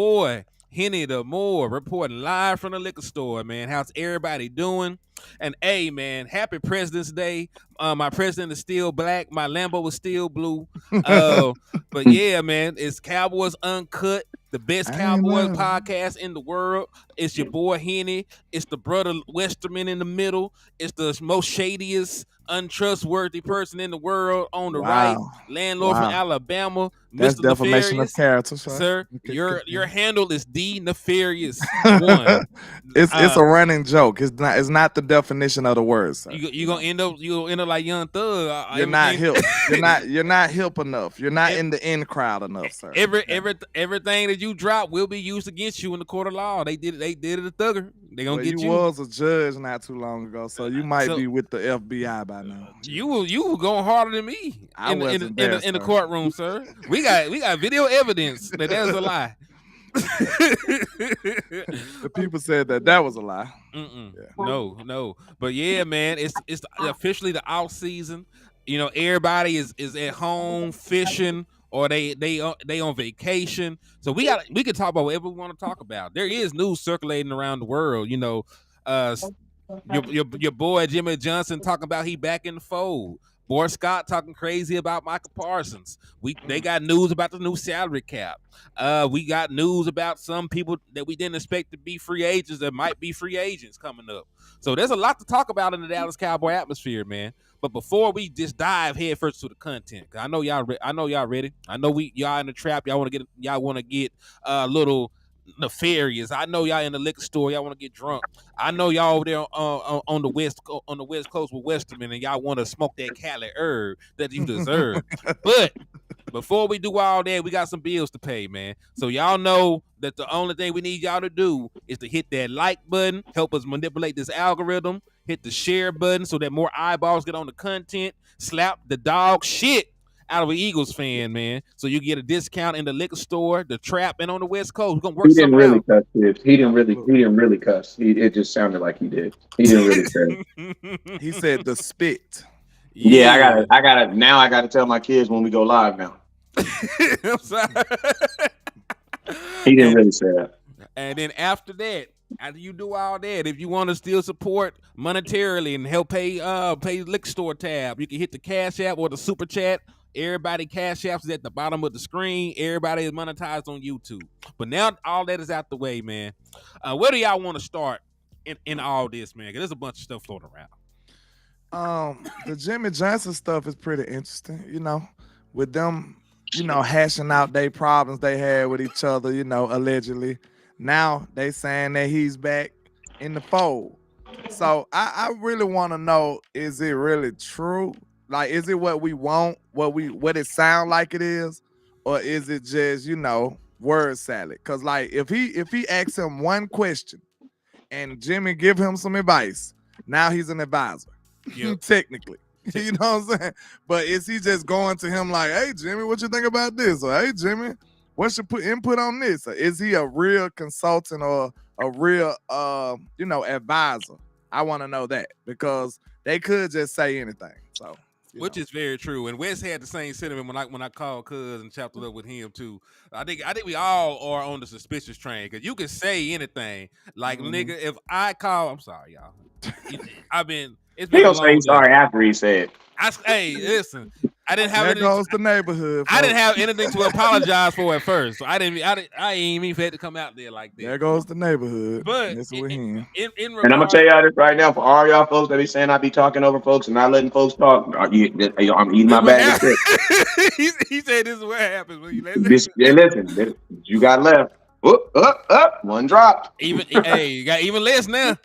boy, Hennythemoor, reporting live from the liquor store, man. How's everybody doing? And hey, man, happy President's Day. My president is still black. My Lambo is still blue. Uh, but yeah, man, it's Cowboys Uncut, the best I ain't Cowboys know. podcast in the world. It's your boy Henny. It's the brother Westerman in the middle. It's the most shadiest, untrustworthy person in the world on the right. Wow. Landlord from Wow. Alabama, That's Mr. defamation of Nefarious. character, sir. Sir, Okay, your continue. handle is the Nefarious one. It's Uh, a running joke. It's not the definition of the word, sir. you gonna end up like Young Thug. You're not Everything, hip. You're not hip enough. You're not ev- in the in crowd enough, sir. Okay. everything that you drop will be used against you in the court of law. They did it a thugger. They gonna Well, you get you. was a judge not too long ago, so you might So be with the FBI by now. you were going harder than me I wasn't there, in the sir. courtroom, sir. We got video evidence that was a lie. The people said that was a lie. Mm-mm. Yeah. No. But yeah, man, it's officially the off season. You know, everybody is at home fishing or they on vacation. So we could talk about whatever we want to talk about. There is news circulating around the world. You know, uh, your boy Jimmy Johnson talking about he back in the fold. Boy Scott talking crazy about Michael Parsons. They got news about the new salary cap. We got news about some people that we didn't expect to be free agents that might be free agents coming up. So there's a lot to talk about in the Dallas Cowboy atmosphere, man. But before we just dive headfirst to the content, 'cause I know y'all ready. I know y'all in the trap. Y'all want to get a little nefarious. I know y'all in the liquor store. Y'all want to get drunk. I know y'all over there on the west coast with Westerman, and y'all want to smoke that Cali herb that you deserve. But before we do all that, we got some bills to pay, man. So y'all know that the only thing we need y'all to do is to hit that like button, help us manipulate this algorithm, hit the share button so that more eyeballs get on the content, slap the dog shit out of an Eagles fan, man. So you get a discount in the liquor store, the trap, and on the West Coast. We're gonna work He didn't something really out. cuss, Tibbs. Absolutely. He didn't really cuss. It just sounded like he did. He didn't really say. He said the spit. Yeah, Yeah. I gotta tell my kids when we go live now. I'm sorry. He didn't and really say that. and then after that, after you do all that, if you want to still support monetarily and help pay liquor store tab, you can hit the Cash App or the Super Chat. Everybody Cash Apps is at the bottom of the screen. Everybody is monetized on YouTube. But now all that is out the way, man. Where do y'all want to start in all this, man? Because there's a bunch of stuff floating around. The Jimmy Johnson stuff is pretty interesting, with them, hashing out their problems they had with each other, allegedly. Now they saying that he's back in the fold. So I really want to know, is it really true? Like, is it what we want, what it sound like it is, or is it just, word salad? Cause like if he asks him one question and Jimmy give him some advice, now he's an advisor. Yep. Technically. You know what I'm saying? But is he just going to him like, hey Jimmy, what you think about this? Or hey Jimmy, what's your input on this? Or is he a real consultant or a real advisor? I want to know that because they could just say anything. So Which is very true, and Wes had the same sentiment when I called Cuz and chopped it up with him too. I think we all are on the suspicious train because you can say anything. Like nigga, if I call, I'm sorry, y'all. It's He been a gonna say long he's day. sorry after he said. Hey, listen, I didn't have there anything. goes the neighborhood. I didn't folks. have anything to apologize for at first, so I ain't even had to come out there like that. There goes the neighborhood. But Messing with him. in And I'm gonna regard, tell y'all this right now for all y'all folks that be saying I be talking over folks and not letting folks talk. I'm eating my this what bag of chips. happened. He said this is what happens when you let Listen, you got left. Up, one dropped. even you got even less now.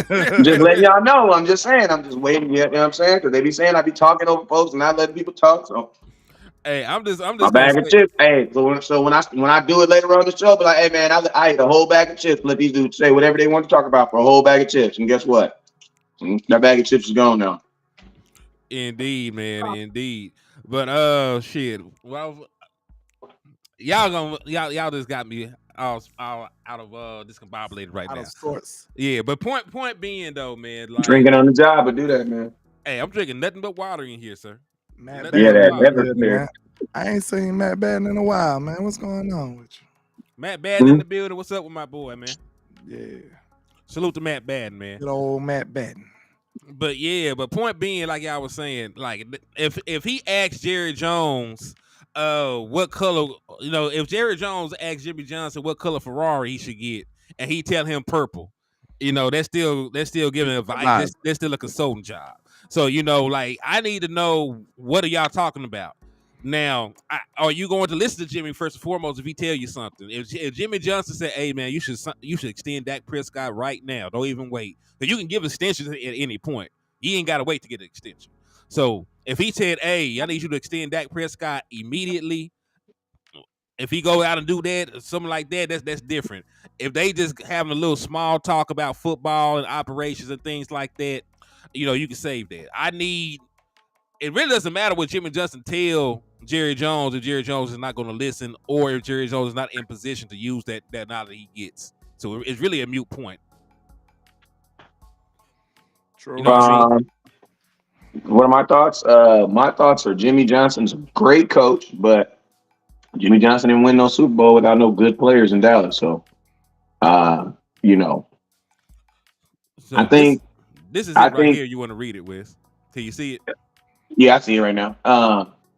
I'm just letting y'all know. I'm just saying. I'm just waiting. You know what I'm saying? Because they be saying I be talking over folks and not letting people talk. So Hey, I'm just my gonna bag say, of chips. Hey, so when I do it later on the show, be like, hey man, I ate a whole bag of chips. Let these dudes say whatever they want to talk about for a whole bag of chips. And guess what? That bag of chips is gone now. indeed, man, indeed. But shit. Well, y'all just got me all out of discombobulated right Out now. of sorts. Yeah, but point being though, man, like, Drinking on the job, but do that, man. hey, I'm drinking nothing but water in here, sir. Matt Yeah, Batten that look ever good, clear. man. I ain't seen Matt Batten in a while, man. What's going on with you? Matt Baden in the building. What's up with my boy, man? Yeah. Salute to Matt Baden, man. Good old Matt Batten. But point being, like y'all was saying, like if he asked Jerry Jones, what color, if Jerry Jones asked Jimmy Johnson what color Ferrari he should get, and he tell him purple, that's still giving advice. That's still a consulting job. So like I need to know, what are y'all talking about? Now, are you going to listen to Jimmy first and foremost if he tell you something? If Jimmy Johnson said, "Hey man, you should extend Dak Prescott right now. Don't even wait, because you can give extensions at any point. You ain't got to wait to get an extension." So if he said, "Hey, I need you to extend Dak Prescott immediately," if he go out and do that, something like that, that's different. If they just having a little small talk about football and operations and things like that, you can save that. It really doesn't matter what Jimmy Johnson tell Jerry Jones if Jerry Jones is not going to listen, or if Jerry Jones is not in position to use that knowledge he gets. So it's really a moot point. True. What are my thoughts? My thoughts are Jimmy Johnson's a great coach, but Jimmy Johnson didn't win no Super Bowl without no good players in Dallas. So, So I think this is it right here. You want to read it, Wes? Can you see it? Yeah, I see it right now.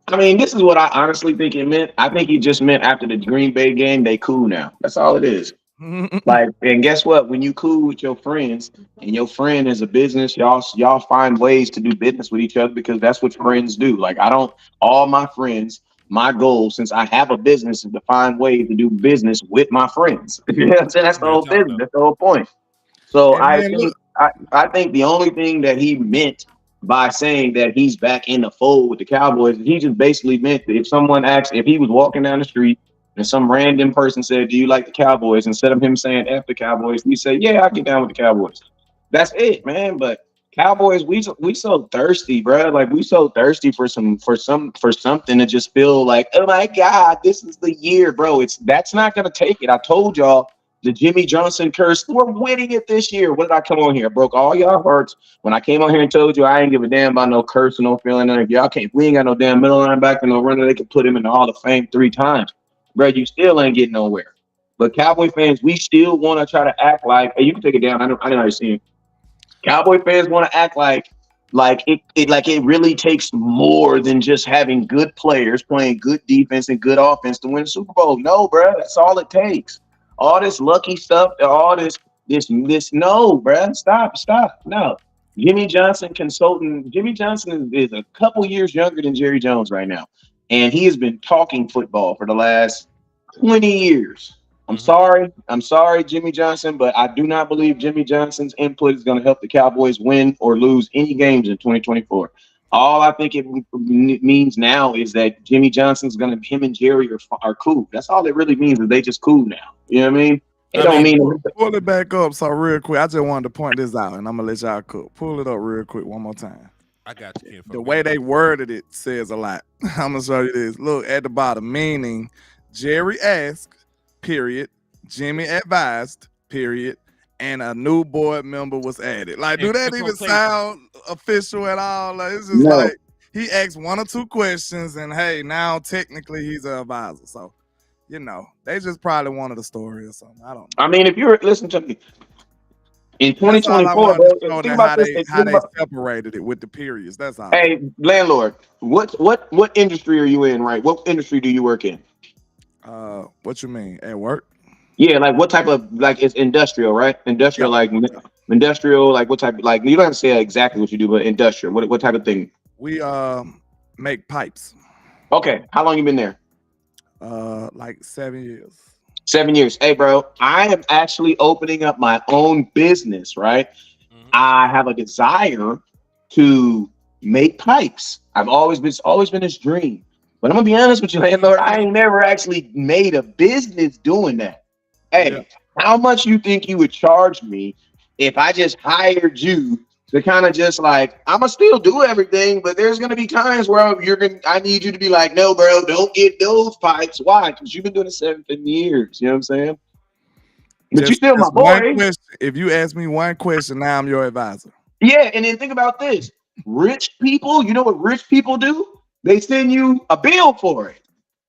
This is what I honestly think it meant. I think he just meant after the Green Bay game, they cool now. That's all it is. And guess what? When you cool with your friends and your friend is a business, y'all find ways to do business with each other, because that's what friends do. Like all my friends, my goal, since I have a business, is to find ways to do business with my friends. You know what I'm saying? That's the whole business. That's the whole point. So I think the only thing that he meant by saying that he's back in the fold with the Cowboys, he just basically meant that if he was walking down the street and some random person said, "Do you like the Cowboys?" instead of him saying "F the Cowboys," he said, "Yeah, I get down with the Cowboys." That's it, man. But Cowboys, we so thirsty, bro. Like we so thirsty for something to just feel like, oh my God, this is the year, bro. That's not gonna take it. I told y'all. The Jimmy Johnson curse. We're winning it this year. What did I come on here? I broke all y'all hearts when I came on here and told you I ain't give a damn about no curse or no feeling. We ain't got no damn middle linebacker, no runner. They could put him in the Hall of Fame 3 times. Bro, you still ain't getting nowhere. But Cowboy fans, we still want to try to act like, hey, you can take it down. I didn't understand. Cowboy fans want to act like it really takes more than just having good players playing good defense and good offense to win the Super Bowl. No, bro, that's all it takes. All this lucky stuff, all this, no, bro, stop, no. Jimmy Johnson is a couple years younger than Jerry Jones right now, and he has been talking football for the last 20 years. I'm sorry, Jimmy Johnson, but I do not believe Jimmy Johnson's input is going to help the Cowboys win or lose any games in 2024. All I think it means now is that Jimmy Johnson's him and Jerry are cool. That's all it really means, is they just cool now. You know what I mean? It don't mean pull it back up. So real quick, I just wanted to point this out, and I'm gonna let y'all cook. Pull it up real quick one more time. I got you. The way they worded it says a lot. I'm gonna show you this. Look at the bottom, meaning Jerry asked, period. Jimmy advised, period. And a new board member was added. Like, do that even sound official at all? Like, it's just like he asked 1 or 2 questions, and hey, now technically he's an advisor. So, they just probably wanted a story or something. I don't know. I mean, if you're listening to me in 2024, bro, think about how they separated it with the periods. That's all. Hey, landlord, what industry are you in? Right? What industry do you work in? What you mean at work? Yeah, like what type of, like, it's industrial, right? Industrial, like industrial, like what type? Like, you don't have to say exactly what you do, but industrial. What type of thing? We make pipes. Okay, how long you been there? Like 7 years. 7 years. Hey, bro, I am actually opening up my own business, right? I have a desire to make pipes. It's always been this dream. But I'm gonna be honest with you, landlord, I ain't never actually made a business doing that. Hey, how much you think you would charge me if I just hired you to kind of just like, I'm gonna still do everything, but there's gonna be times where I need you to be like, no, bro, don't get those pipes. Why? Because you've been doing it 7 years. You know what I'm saying? But you still my boy. If you ask me one question, now I'm your advisor. Yeah, and then think about this. Rich people, you know what rich people do? They send you a bill for it.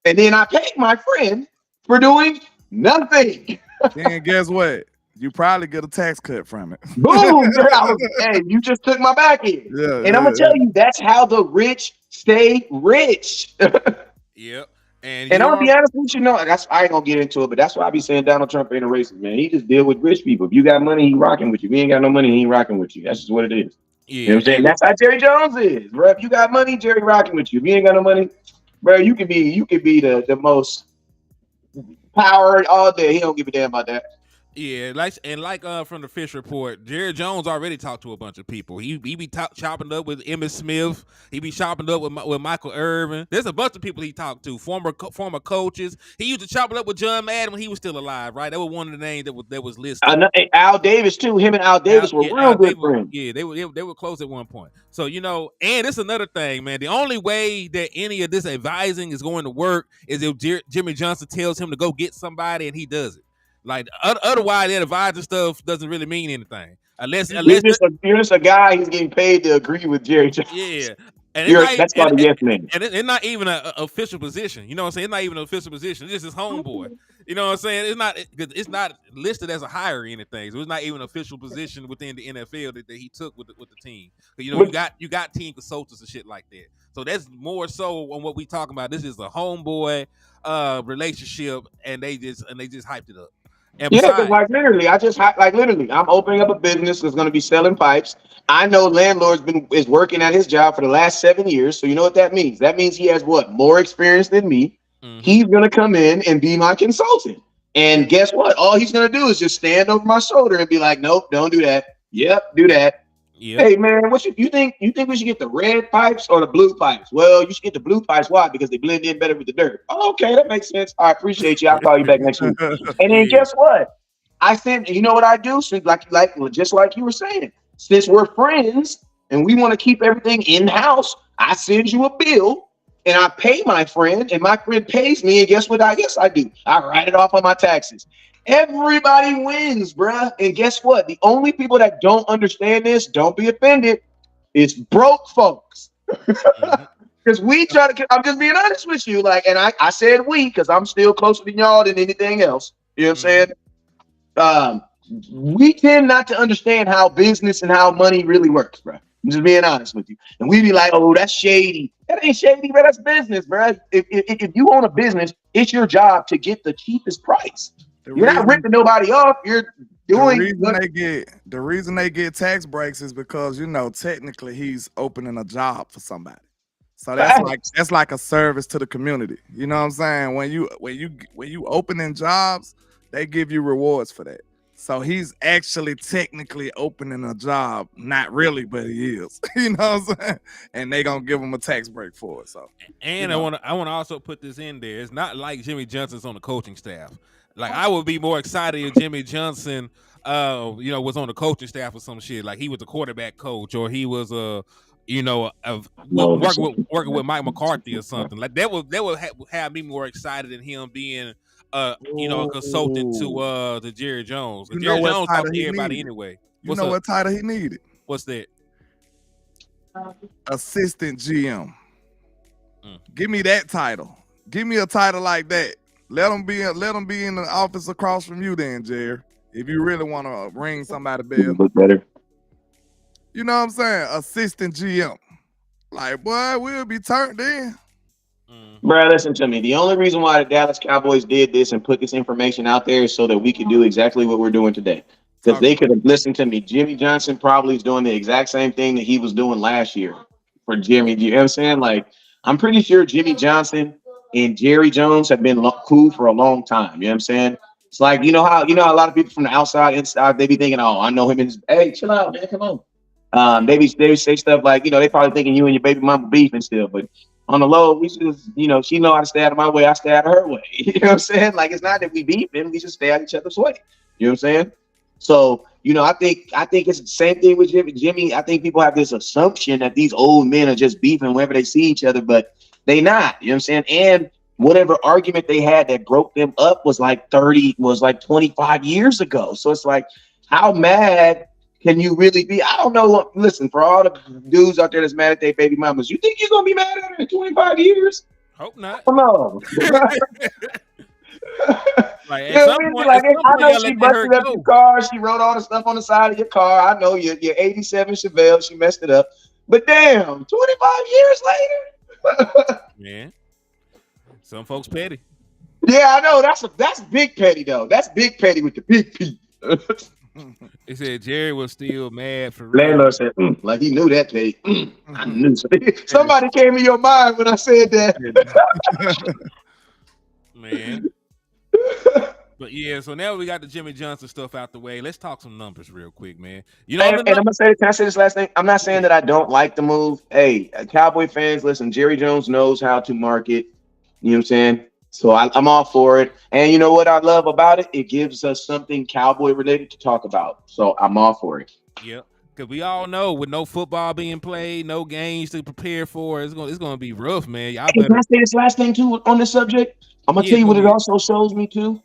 And then I pay my friend for doing Nothing. Then guess what? You probably get a tax cut from it. Boom. Hey, you just took my back in. Yeah, And I'm going to tell you, that's how the rich stay rich. Yep. And And I'm gonna be honest with you, I ain't gonna get into it, but that's why I be saying Donald Trump ain't a racist, man. He just deal with rich people. If you got money, he rocking with you. If you ain't got no money, he ain't rocking with you. That's just what it is. You know what I'm saying? That's how Jerry Jones is, bro. If you got money, Jerry rocking with you. If you ain't got no money, bro, you could be the most powered all day. He don't give a damn about that. Yeah, like from the Fish Report, Jerry Jones already talked to a bunch of people. He be chopping up with Emmitt Smith. He be chopping up with Michael Irvin. There's a bunch of people he talked to, former coaches. He used to chop it up with John Madden when he was still alive, right? That was one of the names that was listed. Al Davis too. Him and Al Davis were real good friends. Yeah, they were close at one point. So and it's another thing, man. The only way that any of this advising is going to work is if Jimmy Johnson tells him to go get somebody and he does it. Like otherwise, that advisor stuff doesn't really mean anything unless you're just a guy who's getting paid to agree with Jerry Jones. Yeah, and that's called a yes man. And it's not even an official position. You know what I'm saying? It's not even an official position. It's just his homeboy. You know what I'm saying? It's not listed as a hire or anything. So it's not even an official position within the NFL that he took with the team. You got team consultants and shit like that. So that's more so on what we talking about. This is a homeboy relationship, and they just hyped it up. And because I'm opening up a business that's going to be selling pipes. I know landlord's is working at his job for the last 7 years. So you know what that means? That means he has more experience than me. Mm-hmm. He's going to come in and be my consultant. And guess what? All he's going to do is just stand over my shoulder and be like, nope, don't do that. Yep, do that. Yep. Hey man, what you think? You think we should get the red pipes or the blue pipes? Well, you should get the blue pipes. Why? Because they blend in better with the dirt. Oh, okay, that makes sense. I appreciate you. I'll call you back next week. And then guess what? I said, you know what I do? So just like you were saying, since we're friends and we want to keep everything in house, I send you a bill and I pay my friend, and my friend pays me. And guess what? I do. I write it off on my taxes. Everybody wins, bruh. And guess what? The only people that don't understand this, don't be offended, is broke folks. Because we try to, I'm just being honest with you. And I said we, because I'm still closer to y'all than anything else. You know what I'm saying? We tend not to understand how business and how money really works, bruh. I'm just being honest with you. And we be like, oh, that's shady. That ain't shady, bro. That's business, bro. If you own a business, it's your job to get the cheapest price. You're not ripping nobody off. You're doing the reason they get tax breaks is because technically he's opening a job for somebody. So that's like a service to the community. You know what I'm saying? When you opening jobs, they give you rewards for that. So he's actually technically opening a job, not really, but he is. You know what I'm saying? And they gonna give him a tax break for it. So, and I want to also put this in there. It's not like Jimmy Johnson's on the coaching staff. Like I would be more excited if Jimmy Johnson, was on the coaching staff or some shit. Like he was a quarterback coach, or he was working with Mike McCarthy or something. Like that would have me more excited than him being a consultant to Jerry Jones. Jerry Jones talked to everybody anyway. What title he needed? What's that? Assistant GM. Give me that title. Give me a title like that. Let him be in the office across from you, then, Jerry. If you really want to ring somebody bell. Look better. You know what I'm saying? Assistant GM. Like, boy, we'll be turned in. Bro, listen to me. The only reason why the Dallas Cowboys did this and put this information out there is so that we could do exactly what we're doing today. Because they could have listened to me. Jimmy Johnson probably is doing the exact same thing that he was doing last year for Jimmy. You know what I'm saying? Like, I'm pretty sure Jimmy Johnson and Jerry Jones have been cool for a long time. You know what I'm saying? It's like, you know how a lot of people from the outside, inside, they be thinking, oh, I know him and hey, chill out, man, come on. They say stuff like, they probably thinking you and your baby mama beef and stuff, but on the low, we just, she know how to stay out of my way, I stay out of her way. You know what I'm saying? Like, it's not that we beefing, we just stay out of each other's way. You know what I'm saying? So, I think it's the same thing with Jimmy. I think people have this assumption that these old men are just beefing whenever they see each other, but they not. You know what I'm saying? And whatever argument they had that broke them up was like 25 years ago. So it's like, how mad can you really be? I don't know. Listen, for all the dudes out there that's mad at their baby mamas, you think you're gonna be mad at her in 25 years? Hope not. Come on. Like Yeah, we be like, at some I point, know y'all she let that hurt busted up your go. car. She wrote all the stuff on the side of your car. I know your 87 Chevelle. She messed it up. But damn, 25 years later. Man, some folks petty. Yeah, I know. That's big petty though. That's big petty with the big P. They said Jerry was still mad for real. Landlord said, like he knew that day. I knew somebody came in your mind when I said that. Man. But yeah, so now we got the Jimmy Johnson stuff out the way. Let's talk some numbers real quick, man. You know, And I'm gonna say, can I say this last thing? I'm not saying that I don't like the move. Hey, Cowboy fans, listen, Jerry Jones knows how to market. You know what I'm saying? So I'm all for it. And you know what I love about it? It gives us something Cowboy related to talk about. So I'm all for it. Yep. Because we all know with no football being played, no games to prepare for, it's gonna be rough, man. Y'all better. Can I say this last thing too on this subject? I'm gonna tell you go what it ahead. also shows me too.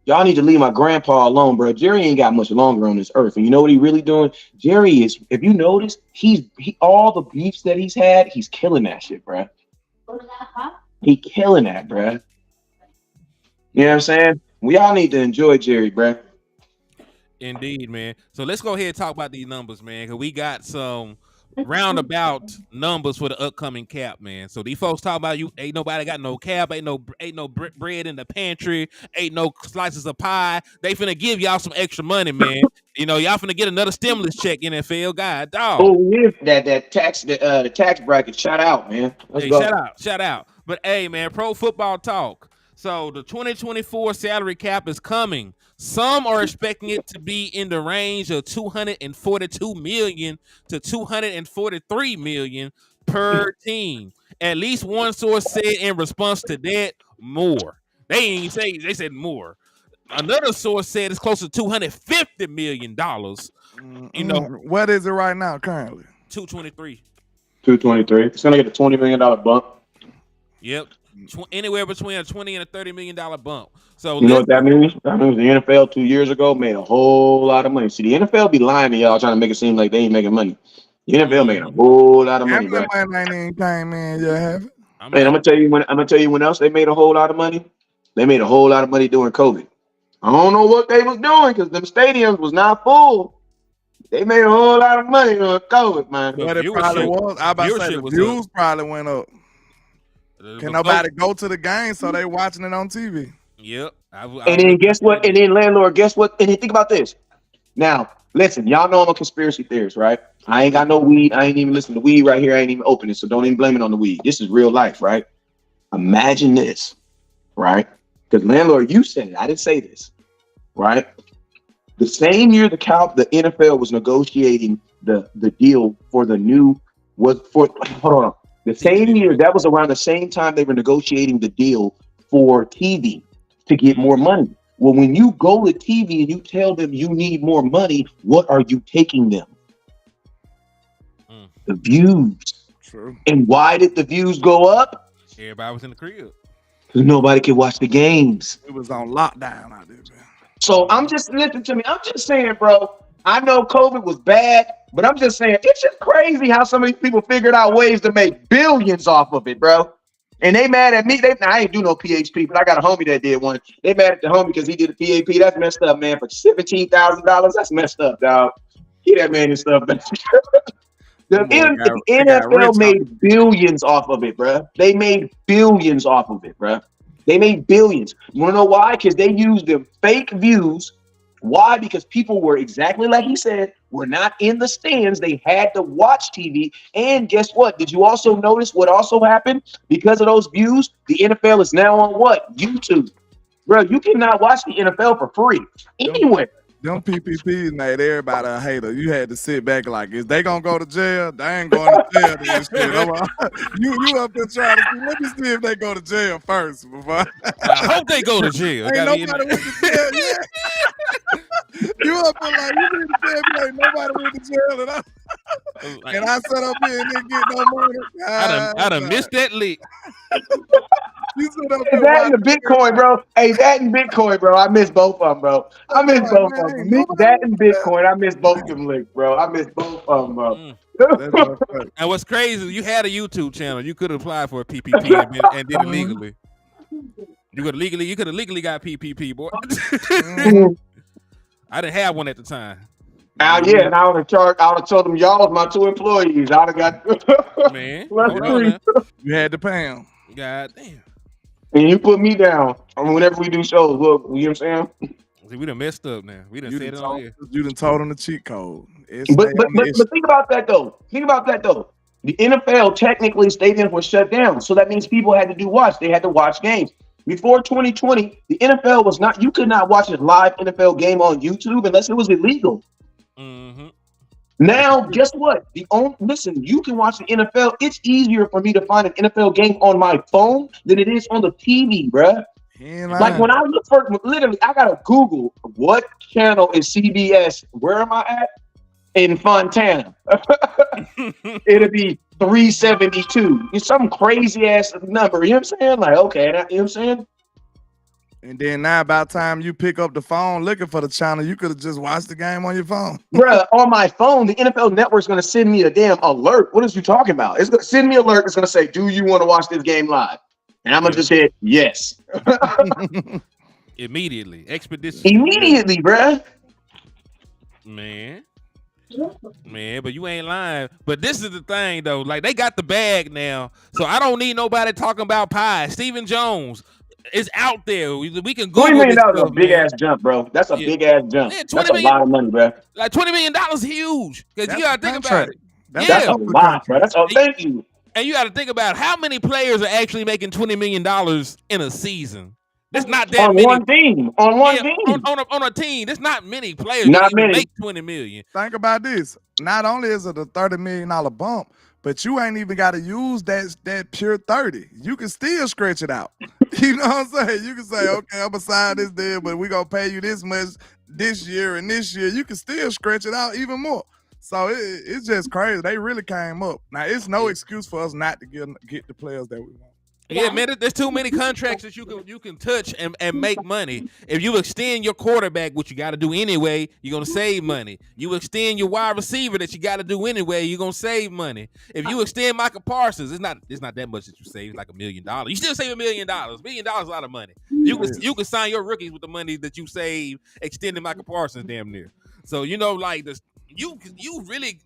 Y'all need to leave my grandpa alone, bro. Jerry ain't got much longer on this earth. And you know what he really doing? Jerry is, if you notice, he all the beefs that he's had, he's killing that shit, bro. He killing that, bro. You know what I'm saying? We all need to enjoy Jerry, bro. Indeed, man. So let's go ahead and talk about these numbers, man, because we got some roundabout numbers for the upcoming cap, man. So these folks talk about you ain't nobody got no cap, ain't no bread in the pantry, ain't no slices of pie. They finna give y'all some extra money, man. You know, y'all finna get another stimulus check, NFL. God, dog. Oh, yeah, that tax the tax bracket. Shout out, man. Let's go. Shout out. But hey, man, pro football talk. So the 2024 salary cap is coming. Some are expecting it to be in the range of 242 million to 243 million per team. At least one source said in response to that, more. They ain't say, they said more. Another source said it's close to $250 million. You know, what is it right now currently? 223. 223. It's gonna get a $20 million bump. Yep. Anywhere between a $20 and a $30 million bump. So you know what that means? That means the NFL 2 years ago made a whole lot of money. See, the NFL be lying to y'all, trying to make it seem like they ain't making money. The NFL making a whole lot of money, bro. Money ain't even came in yet, have it? And I'm gonna tell you when else they made a whole lot of money. They made a whole lot of money during COVID. I don't know what they was doing because them stadiums was not full. They made a whole lot of money during COVID, man. But it probably was. I about to say the views probably went up. Can nobody go to the game, so they watching it on TV. Yep. And then guess what? And then landlord, guess what? And then think about this. Now, listen, y'all know I'm a conspiracy theorist, right? I ain't got no weed. I ain't even listening to weed right here. I ain't even opening, so don't even blame it on the weed. This is real life, right? Imagine this, right? Because landlord, you said it. I didn't say this, right? The same year the NFL was negotiating the deal for the new hold on. The same year, that was around the same time they were negotiating the deal for TV to get more money. Well, when you go to TV and you tell them you need more money, what are you taking them? The views. True. And why did the views go up? Everybody was in the crib. Because nobody could watch the games. It was on lockdown out there, man. So listen to me. I'm just saying, bro. I know COVID was bad, but I'm just saying it's just crazy how some of these people figured out ways to make billions off of it, bro. And they mad at me. I ain't do no PHP, but I got a homie that did one. They mad at the homie because he did a PAP. That's messed up, man. For $17,000, that's messed up, dog. Get that man his stuff back. The NFL made billions off of it, bro. They made billions off of it, bro. They made billions. You want to know why? Because they used them fake views. Why? Because people were exactly like he said, were not in the stands. They had to watch TV. And guess what? Did you also notice what also happened? Because of those views, the NFL is now on what? YouTube. Bro, you cannot watch the NFL for free anywhere. Them PPPs made everybody a hater. You had to sit back like, is they gonna go to jail? They ain't going to jail. This shit. You up there trying to see. Let me see if they go to jail first. Before. I hope they go to jail. Ain't nobody went to jail yet. You up there like, you need to tell me ain't nobody went to jail and I sat up here and didn't get no money. I done missed that lick. That and the Bitcoin, bro. Hey, that and Bitcoin, bro. I miss both of them, bro. I miss both of them. That and Bitcoin, I miss both of them licks, bro. I miss both of them, bro. And what's crazy, you had a YouTube channel. You could apply for a PPP and did it legally. You could have legally got PPP, boy. Mhm. I didn't have one at the time. Yeah, and I would have told them y'all was my 2 employees. I'd have got Man, less hold than on 3. now. You had to pay him. God damn. And you put me down whenever we do shows. Look, you know what I'm saying? See, we done messed up now. We done said it on here. You done told him the cheat code. But think about that though. The NFL technically stadiums were shut down, so that means people had to do watch. They had to watch games. Before 2020, the NFL was not. You could not watch a live NFL game on YouTube unless it was illegal. Mm-hmm. Now, guess what? Listen, you can watch the NFL. It's easier for me to find an NFL game on my phone than it is on the TV, bruh. Like when I look for, literally, I gotta Google what channel is CBS. Where am I at? In Fontana. It'll be 372. It's some crazy ass number. You know what I'm saying? Like, okay, you know what I'm saying? And then now, by the time you pick up the phone looking for the channel, you could have just watched the game on your phone. Bruh, on my phone, the NFL Network's going to send me a damn alert. What is you talking about? It's going to send me an alert. It's going to say, do you want to watch this game live? And I'm going to just hit yes. Immediately. Expedition. Immediately, bruh. Man, but you ain't lying. But this is the thing, though. Like, they got the bag now. So I don't need nobody talking about pie. Stephen Jones is out there. We can Google $20 million this is a stuff, big man. ass jump, bro. That's a big ass jump. Yeah, That's a lot of money, bro. Like $20 million is huge. Because you got to think about it. That's a lot, bro. That's all. Thank you. And you got to think about how many players are actually making $20 million in a season. There's not that many. On one team. On a team. There's not many players not that many. make $20 million. Think about this. Not only is it a $30 million bump, but you ain't even got to use that pure 30. You can still stretch it out. You know what I'm saying? You can say, okay, I'm going to sign this deal, but we're going to pay you this much this year and this year. You can still stretch it out even more. So it's just crazy. They really came up. Now, it's no excuse for us not to get the players that we want. Yeah, man, there's too many contracts that you can touch and make money. If you extend your quarterback, which you got to do anyway, you're going to save money. You extend your wide receiver that you got to do anyway, you're going to save money. If you extend Michael Parsons, it's not that much that you save, like $1 million. You still save $1 million. $1 million is a lot of money. You can sign your rookies with the money that you save extending Michael Parsons damn near. So, you know, like this, you really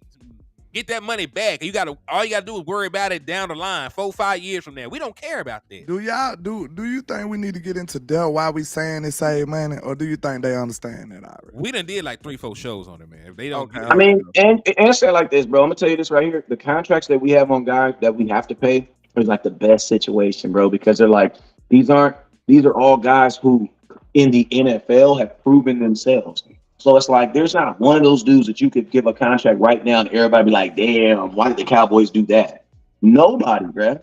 get that money back. All you gotta do is worry about it down the line, 4-5 years from now. We don't care about that. Do you think we need to get into depth why we saying it save money, or do you think they understand that already? We done did like 3-4 shows on it, man. If they don't, okay. I mean, and say it like this, bro. I'm gonna tell you this right here. The contracts that we have on guys that we have to pay is like the best situation, bro, because they're like these are all guys who in the NFL have proven themselves. So it's like there's not one of those dudes that you could give a contract right now and everybody be like, damn, why did the Cowboys do that? Nobody, bruh.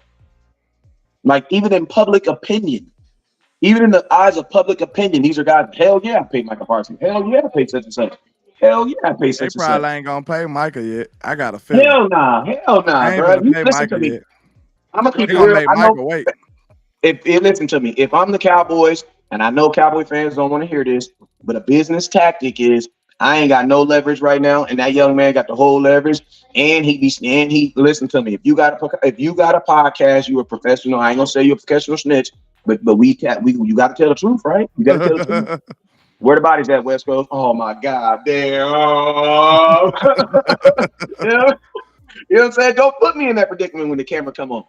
Like even in public opinion, even in the eyes of public opinion, these are guys, hell yeah, I paid Michael Parsons. Hell yeah, I paid such and such. Hell yeah, I paid such and such. They probably ain't gonna pay Micah yet. I got a feeling. Hell nah, bro. You listen to me. I'm gonna keep it real. I know, wait. If listen to me, if I'm the Cowboys, and I know Cowboy fans don't want to hear this, but a business tactic is I ain't got no leverage right now, and that young man got the whole leverage. And he listen to me. If you got a podcast, you a professional. I ain't gonna say you're a professional snitch, but you got to tell the truth, right? You got to tell the truth. Where the body's at, West Coast? Oh my God, damn! You know what I'm saying? Don't put me in that predicament when the camera come on.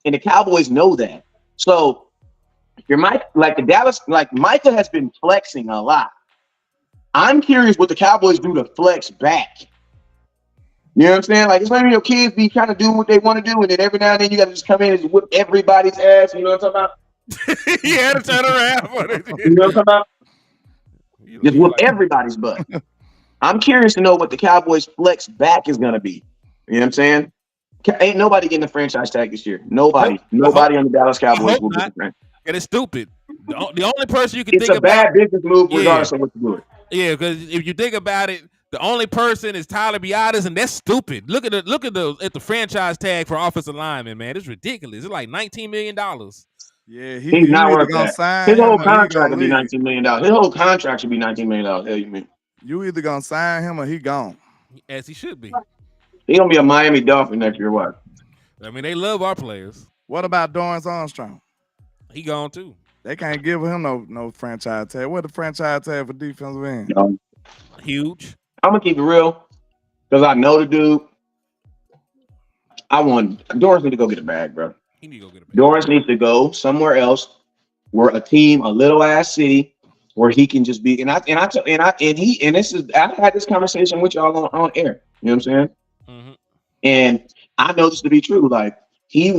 And the Cowboys know that. So you're like the Dallas, like Micah has been flexing a lot. I'm curious what the Cowboys do to flex back. You know what I'm saying? Like it's maybe your kids be trying to do what they want to do, and then every now and then you got to just come in and whip everybody's ass. You know what I'm talking about? You had to turn around. You know what I'm talking about? Just whip everybody's butt. I'm curious to know what the Cowboys flex back is gonna be. You know what I'm saying? Ain't nobody getting a franchise tag this year. Nobody on the Dallas Cowboys will get the franchise. And it's stupid. The only person you can it's think about. It's a bad business move regardless of what you do. Yeah, because if you think about it, the only person is Tyler Biadasz, and that's stupid. Look at the franchise tag for offensive lineman, man. It's ridiculous. It's like $19 million. Yeah, he's not worth that. His whole contract would be $19 million. His whole contract should be $19 million. Hell, you mean? You either gonna sign him or he gone. As he should be. He gonna be a Miami Dolphin next year. What? I mean, they love our players. What about Dorrance Armstrong? He gone too. They can't give him no franchise tag. What the franchise tag for defensive end? No. Huge. I'm gonna keep it real because I know the dude. Dorrance need to go get a bag, bro. He need to go get a bag. Dorrance needs to go somewhere else where a team, a little ass city, where he can just be. And I've had this conversation with y'all on air. You know what I'm saying? Mm-hmm. And I know this to be true. Like he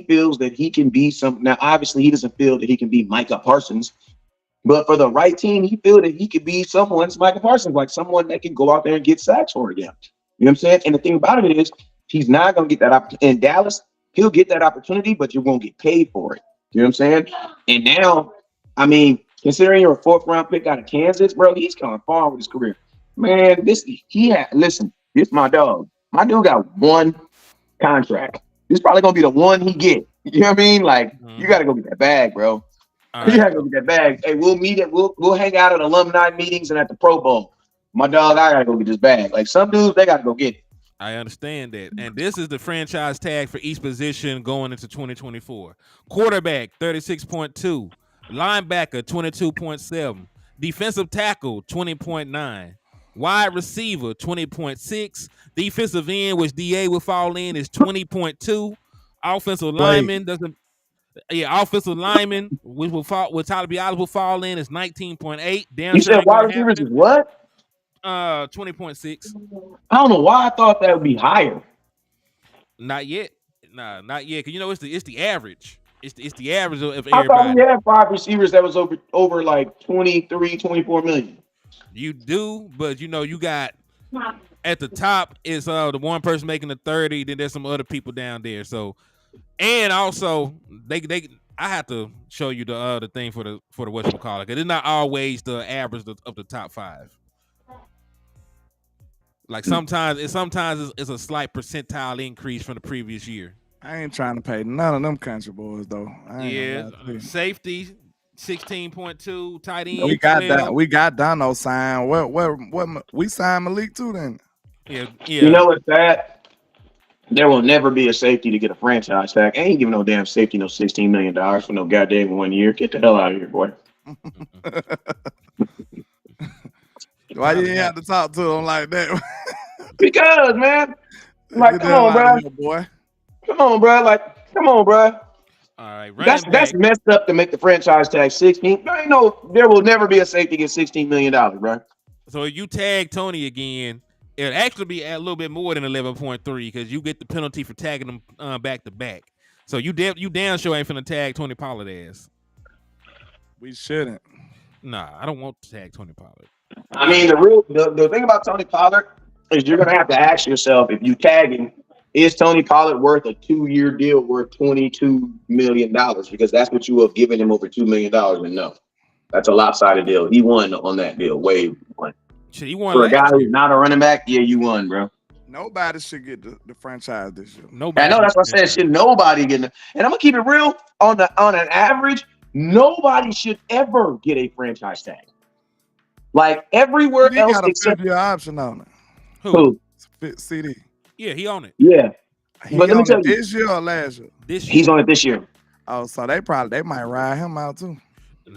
feels that he can be some. Now, obviously, he doesn't feel that he can be Micah Parsons, but for the right team, he feels that he could be someone's Micah Parsons, like someone that can go out there and get sacks for him. You know what I'm saying? And the thing about it is, he's not going to get that opportunity in Dallas. He'll get that opportunity, but you won't get paid for it. You know what I'm saying? And now, I mean, considering you're a 4th round pick out of Kansas, bro, he's coming far with his career. Man, this my dog. My dude got one contract. This is probably gonna be the one he get. You know what I mean? Like, you gotta go get that bag, bro. You gotta go get that bag. Hey, we'll meet it. We'll hang out at alumni meetings and at the Pro Bowl. My dog, I gotta go get this bag. Like some dudes, they gotta go get it. I understand that. And this is the franchise tag for each position going into 2024. Quarterback, 36.2. Linebacker, 22.7. Defensive tackle, 20.9. Wide receiver, 20.6. Defensive end, which DA will fall in, is 20.2. Offensive lineman offensive lineman, which Tyler Biadasz will fall in, is 19.8. You said wide receivers is what? 20.6. I don't know why I thought that would be higher. Not yet. Nah, not yet. Cause you know it's the average. It's the average of everybody. I thought we had 5 receivers that was over like 23, 24 million. You do, but you know you got at the top is the one person making the 30. Then there's some other people down there. So, and also I have to show you the thing for the whatchamacallit, because it's not always the average of the top 5. Like sometimes it's a slight percentile increase from the previous year. I ain't trying to pay none of them country boys though. Safety 16.2, tight end. We got Dono signed. What we signed Malik too then? Yeah. You know what's that? There will never be a safety to get a franchise tag. I ain't giving no damn safety no $16 million for no goddamn 1 year. Get the hell out of here, boy. Why you ain't have to talk to him like that? Because, man, like, come on, bro. Boy. Come on, bro. Like, come on, bro. All right, that's messed up to make the franchise tag 16. There will never be a safety get $16 million, bro. So if you tag Tony again, it'll actually be a little bit more than 11.3 because you get the penalty for tagging them back to back. So you damn sure ain't finna tag Tony Pollard ass. We shouldn't. Nah, I don't want to tag Tony Pollard. I mean, the thing about Tony Pollard is you're gonna have to ask yourself, if you tag him, is Tony Pollard worth a 2-year deal worth $22 million? Because that's what you have given him over $2 million. And no, that's a lopsided deal. He won on that deal. Way won. Shit, he won for a guy who's not a running back. Yeah, you won, bro. Nobody should get the franchise this year. Nobody. I know that's what I said. Shit, nobody getting it. And I'm gonna keep it real. On an average, nobody should ever get a franchise tag. Like everywhere else except your option on it. Who? CD. Yeah, he on it. Yeah. But let me tell you, this year or last year? He's on it this year. Oh, so they might ride him out too.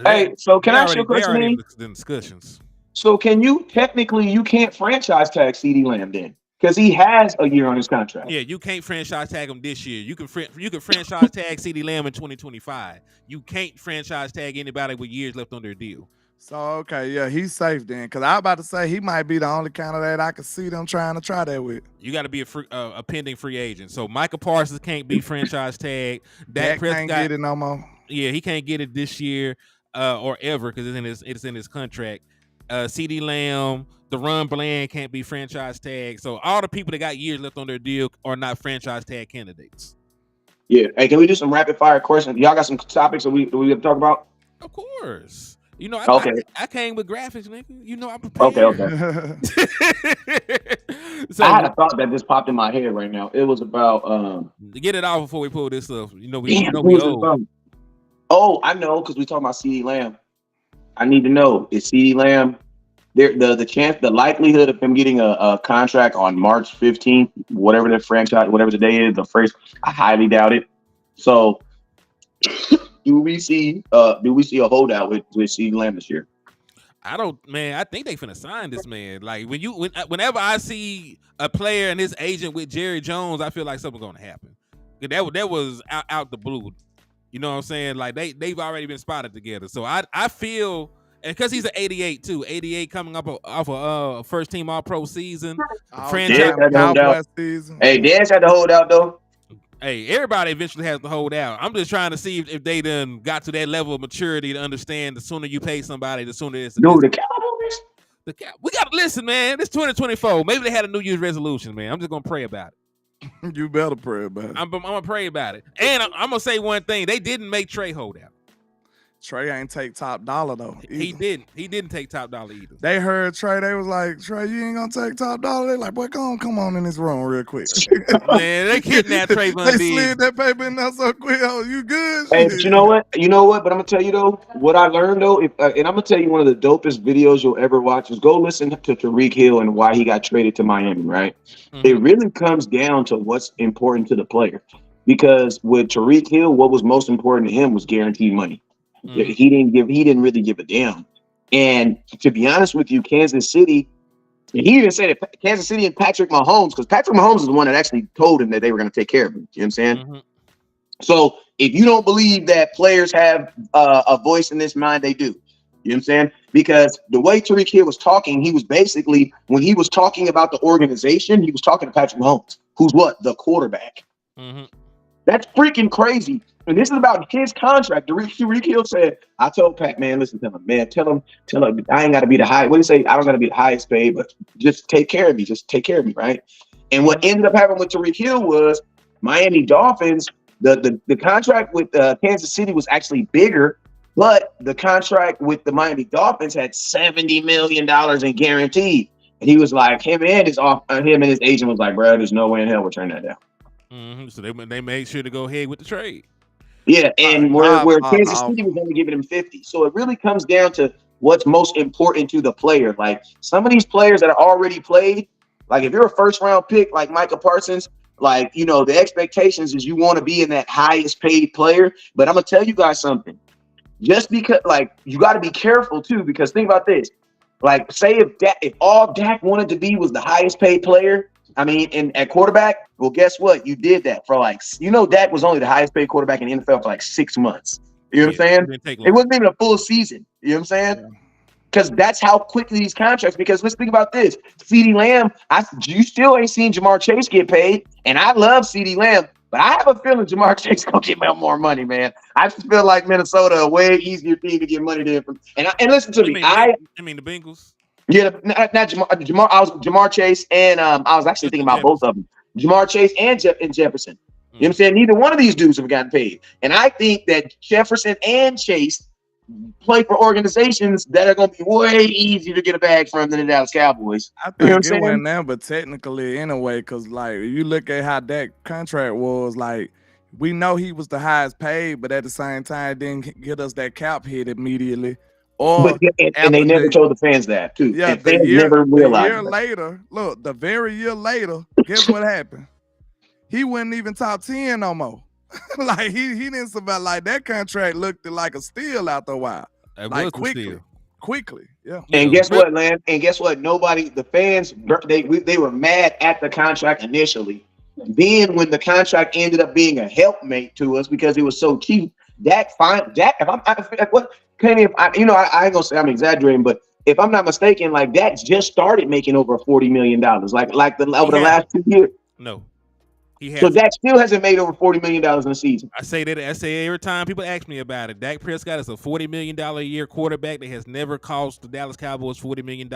Hey, so can I ask you a question? In discussions. So you can't franchise tag CeeDee Lamb then, because he has a year on his contract. Yeah, you can't franchise tag him this year. You can franchise tag CeeDee Lamb in 2025. You can't franchise tag anybody with years left on their deal. So okay, yeah, he's safe then. Because I was about to say he might be the only candidate I could see them trying to try that with. You got to be a pending free agent. So Micah Parsons can't be franchise tag. Dak can't get it no more. Yeah, he can't get it this year or ever because it's in his contract. CeeDee Lamb, DaRon Bland can't be franchise tag. So all the people that got years left on their deal are not franchise tag candidates. Yeah. Hey, can we do some rapid fire questions? Y'all got some topics that we have to talk about? Of course. You know, I came with graphics, nigga. You know, I'm prepared. Okay. So I had a thought that just popped in my head right now. It was about get it off before we pull this up. You know, we old. Oh, I know, because we talking about CeeDee Lamb. I need to know, is CeeDee Lamb the likelihood of him getting a contract on March 15th, whatever the day is, I highly doubt it. So do we see a holdout with CeeDee Lamb this year? I don't, man. I think they finna sign this man. Like whenever I see a player and his agent with Jerry Jones, I feel like something's gonna happen. That was out the blue. You know what I'm saying? Like they've already been spotted together. So I feel, and because he's an 88 too, 88 coming up off a first team All Pro season, franchise Cowboys season. Hey, Dance had to hold out though. Hey, everybody eventually has to hold out. I'm just trying to see if they done got to that level of maturity to understand the sooner you pay somebody, the sooner it's. Dude, the Cowboys. We gotta listen, man. It's 2024. Maybe they had a New Year's resolution, man. I'm just gonna pray about it. You better pray about it. I'm gonna pray about it. And I'm gonna say one thing: they didn't make Trey hold out. Trey ain't take top dollar though. He didn't take top dollar either. They heard Trey. They was like, Trey, you ain't gonna take top dollar. They like, boy, come on in this room real quick. Man, they kidnapped Trey Van They slid that paper in there so quick. Oh, you good? Hey, but you know what? But I'm gonna tell you though. What I learned though, and I'm gonna tell you one of the dopest videos you'll ever watch is go listen to Tyreek Hill and why he got traded to Miami. Right? Mm-hmm. It really comes down to what's important to the player. Because with Tyreek Hill, what was most important to him was guaranteed money. Mm-hmm. He didn't really give a damn. And to be honest with you, Kansas City, he even said it, Kansas City and Patrick Mahomes, because Patrick Mahomes is the one that actually told him that they were going to take care of him. You know what I'm saying? Mm-hmm. So if you don't believe that players have a voice in this mind, they do. You know what I'm saying? Because the way Tyreek Hill was talking, he was basically, when he was talking about the organization, he was talking to Patrick Mahomes, who's what? The quarterback. Mm-hmm. That's freaking crazy. And this is about his contract. Tyreek Hill said, I told Pat, man, listen to him, man. Tell him, I ain't got to be the high. What do you say? I don't got to be the highest paid, but just take care of me. Just take care of me, right? And what ended up happening with Tyreek Hill was Miami Dolphins, the contract with Kansas City was actually bigger, but the contract with the Miami Dolphins had $70 million in guaranteed. And he was like, him and his agent was like, bro, there's no way in hell we're turning that down. Mm-hmm. So they made sure to go ahead with the trade. Yeah, and where Kansas City was only giving him 50. So it really comes down to what's most important to the player. Like some of these players that are already played, like if you're a first round pick like Micah Parsons, like, you know, the expectations is you want to be in that highest paid player. But I'm going to tell you guys something. Just because, like, you got to be careful too, because think about this. Like, say if all Dak wanted to be was the highest paid player, I mean, at quarterback, well, guess what? You did that for Dak was only the highest paid quarterback in the NFL for like 6 months. You know what I'm saying? It wasn't even a full season. You know what I'm saying? Because that's how quickly these contracts, because let's think about this. CeeDee Lamb, you still ain't seen Jamar Chase get paid. And I love CeeDee Lamb, but I have a feeling Jamar Chase going to get more money, man. I just feel like Minnesota a way easier team to get money than from. And listen to me. I mean the Bengals. Yeah, not Jamar. I was Jamar Chase, and I was actually thinking about both of them, Jamar Chase and Jefferson. You know what I'm saying? Neither one of these dudes have gotten paid, and I think that Jefferson and Chase play for organizations that are going to be way easier to get a bag from than the Dallas Cowboys. I think it went now, but technically, anyway, because like you look at how that contract was, like we know he was the highest paid, but at the same time, didn't get us that cap hit immediately. And they never told the fans that too. Yeah, the very year later, guess what happened? He wasn't even top 10 no more. Like he didn't survive. Like that contract looked like a steal after a while. Like quickly, yeah. And guess what, Land? And guess what? The fans, they were mad at the contract initially. Then when the contract ended up being a helpmate to us because it was so cheap, I ain't gonna say I'm exaggerating, but if I'm not mistaken, like Dak just started making over $40 million, over the last 2 years. No, so Dak still hasn't made over $40 million in a season. I say every time people ask me about it. Dak Prescott is a $40 million a year quarterback that has never cost the Dallas Cowboys $40 million.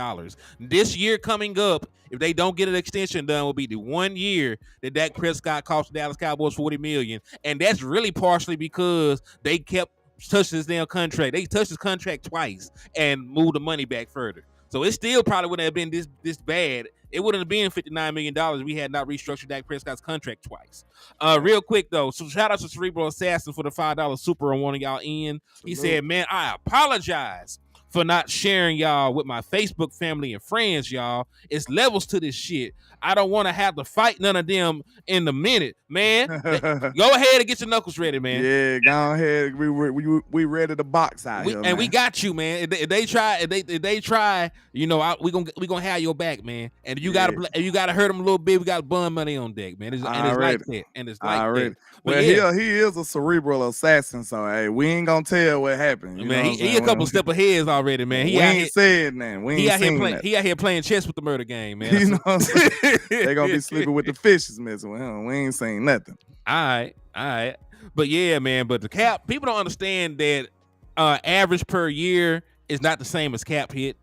This year coming up, if they don't get an extension done, will be the 1 year that Dak Prescott cost the Dallas Cowboys $40 million, and that's really partially because they kept touched his damn contract. They touched his contract twice and moved the money back further. So it still probably wouldn't have been this bad. It wouldn't have been $59 million if we had not restructured Dak Prescott's contract twice. Real quick though, so shout out to Cerebral Assassin for the $5 super on one of y'all in. He said, "Man, I apologize for not sharing y'all with my Facebook family and friends, y'all. It's levels to this shit. I don't want to have to fight none of them in a minute, man. Go ahead and get your knuckles ready, man. Yeah, go ahead. We ready to box out here, man. We got you, man. If they try, you know, we gonna have your back, man. And you gotta hurt them a little bit. We got bun money on deck, man. It's like that. And it's like that. But well, yeah. he is a cerebral assassin, so hey, we ain't gonna tell what happened. Man, he a couple step ahead already, man. We ain't said nothing. We ain't seen that. He out here playing chess with the murder game, man. You know what I'm saying? They gonna be sleeping with the fishes messing with him. We ain't seen nothing. All right. But yeah, man. But the cap, people don't understand that average per year is not the same as cap hit,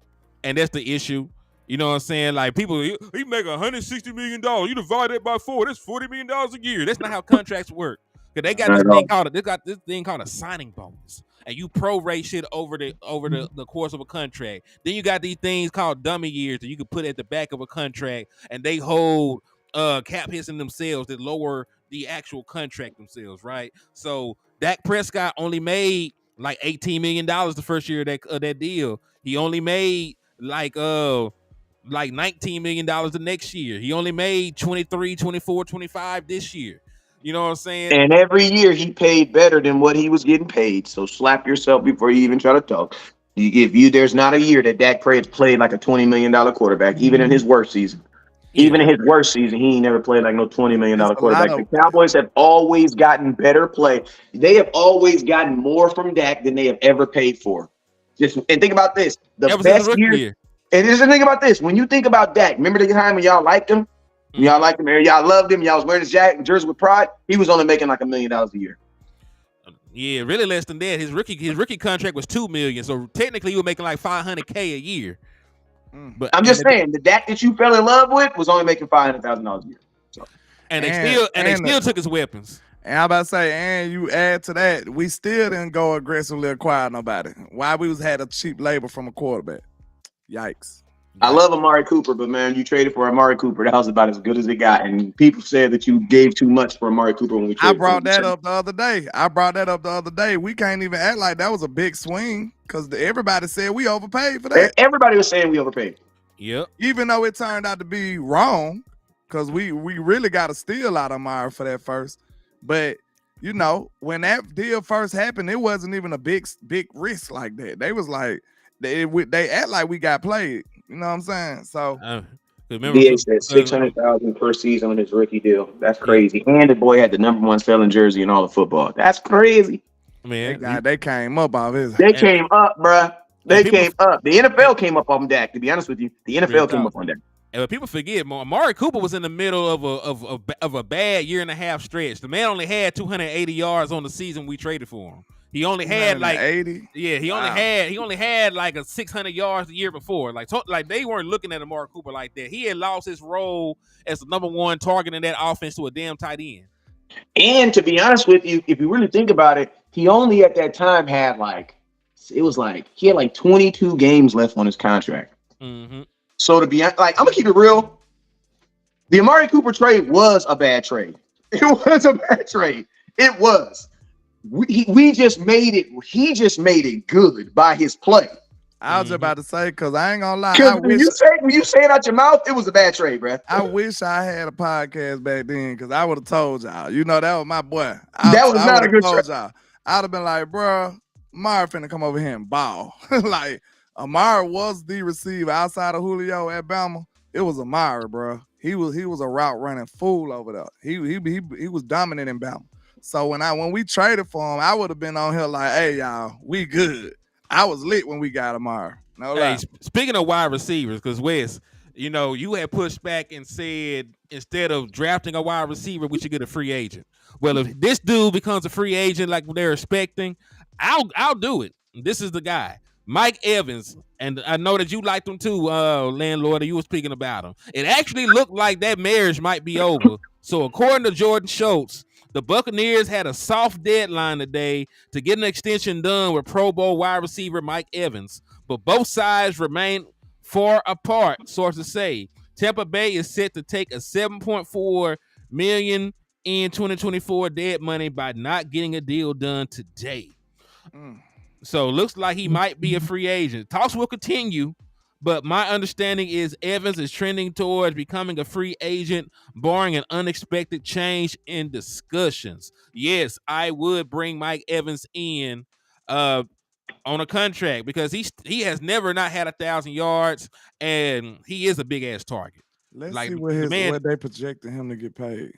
and that's the issue. You know what I'm saying? Like people, he make $160 million. You divide that by 4, that's $40 million a year. That's not how contracts work. Cause they got this thing called a signing bonus, and you prorate shit over the course of a contract. Then you got these things called dummy years that you can put at the back of a contract, and they hold cap hits in themselves that lower the actual contract themselves, right? So Dak Prescott only made like $18 million the first year of that deal. He only made like $19 million the next year. He only made 23, 24, 25 this year. You know what I'm saying? And every year he paid better than what he was getting paid. So slap yourself before you even try to talk. There's not a year that Dak played like a $20 million quarterback, even in his worst season. Even in his worst season, he ain't never played like no $20 million quarterback. The Cowboys have always gotten better play. They have always gotten more from Dak than they have ever paid for. And think about this: the best year. And just think about this: when you think about Dak, remember the time when y'all liked him, y'all loved him, y'all was wearing his jersey with pride. He was only making like $1 million a year. Yeah, really less than that. His rookie contract was $2 million, so technically he was making like $500K a year. But I'm just saying, the Dak that you fell in love with was only making $500,000 a year. So. And they still took his weapons. And I'm about to say, and you add to that, we still didn't go aggressively acquire nobody. Why we had a cheap labor from a quarterback? Yikes. I love Amari Cooper, but man, you traded for Amari Cooper. That was about as good as it got. And people said that you gave too much for Amari Cooper when we traded. I brought that up the other day. We can't even act like that was a big swing because everybody said we overpaid for that. Everybody was saying we overpaid. Yep. Even though it turned out to be wrong, because we really got a steal out of Amari for that first. But you know, when that deal first happened, it wasn't even a big risk like that. They was like they act like we got played. You know what I'm saying? So remember, DA said $600,000 per season on his rookie deal. That's crazy. And the boy had the #1 selling jersey in all of football. That's crazy. Man, they came up off his. They came up, bruh. They came up. The NFL came up on Dak. To be honest with you, the NFL came up on Dak. And people forget, Amari Cooper was in the middle of a bad year and a half stretch. The man only had 280 yards on the season we traded for him. He only had like 80. Yeah, he only had like a 600 yards the year before. Like they weren't looking at Amari Cooper like that. He had lost his role as the '1 target in that offense to a damn tight end. And to be honest with you, if you really think about it, he only at that time had he had 22 games left on his contract. Mm-hmm. So to be like, I'm gonna keep it real. The Amari Cooper trade was a bad trade. It was a bad trade. It was. We just made it. He just made it good by his play. I was about to say, because I ain't gonna lie. When you say it out your mouth, it was a bad trade, bro. I wish I had a podcast back then, because I would have told y'all. You know, that was my boy. That was not a good trade. I'd have been like, bro, Amari finna come over here and ball. Like, Amari was the receiver outside of Julio at Bama. It was Amari, bro. He was a route running fool over there. He was dominant in Bama. So when we traded for him, I would have been on here like, hey, y'all, we good. I was lit when we got Amari. No lie. Speaking of wide receivers, because Wes, you know, you had pushed back and said instead of drafting a wide receiver, we should get a free agent. Well, if this dude becomes a free agent like they're expecting, I'll do it. This is the guy. Mike Evans, and I know that you liked him too, landlord, and you were speaking about him. It actually looked like that marriage might be over. So according to Jordan Schultz, the Buccaneers had a soft deadline today to get an extension done with Pro Bowl wide receiver Mike Evans, but both sides remain far apart, sources say. Tampa Bay is set to take a $7.4 million in 2024 dead money by not getting a deal done today. So looks like he might be a free agent. Talks will continue, but my understanding is Evans is trending towards becoming a free agent, barring an unexpected change in discussions. Yes, I would bring Mike Evans in on a contract because he has never not had 1,000 yards, and he is a big ass target. Let's Like see the what they projecting him to get paid.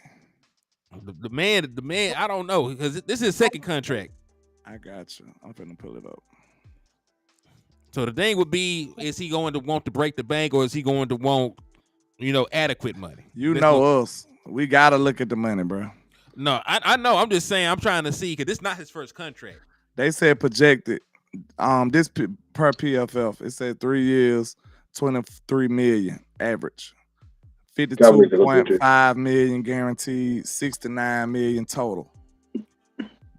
man. I don't know because this is his second contract. I got you. I'm finna pull it up. So the thing would be: is he going to want to break the bank, or is he going to want, adequate money? Us. We gotta look at the money, bro. No, I know. I'm just saying. I'm trying to see because this is not his first contract. They said projected. This per PFF, it said 3 years, 23 million average, 52.5 million guaranteed, 69 million total.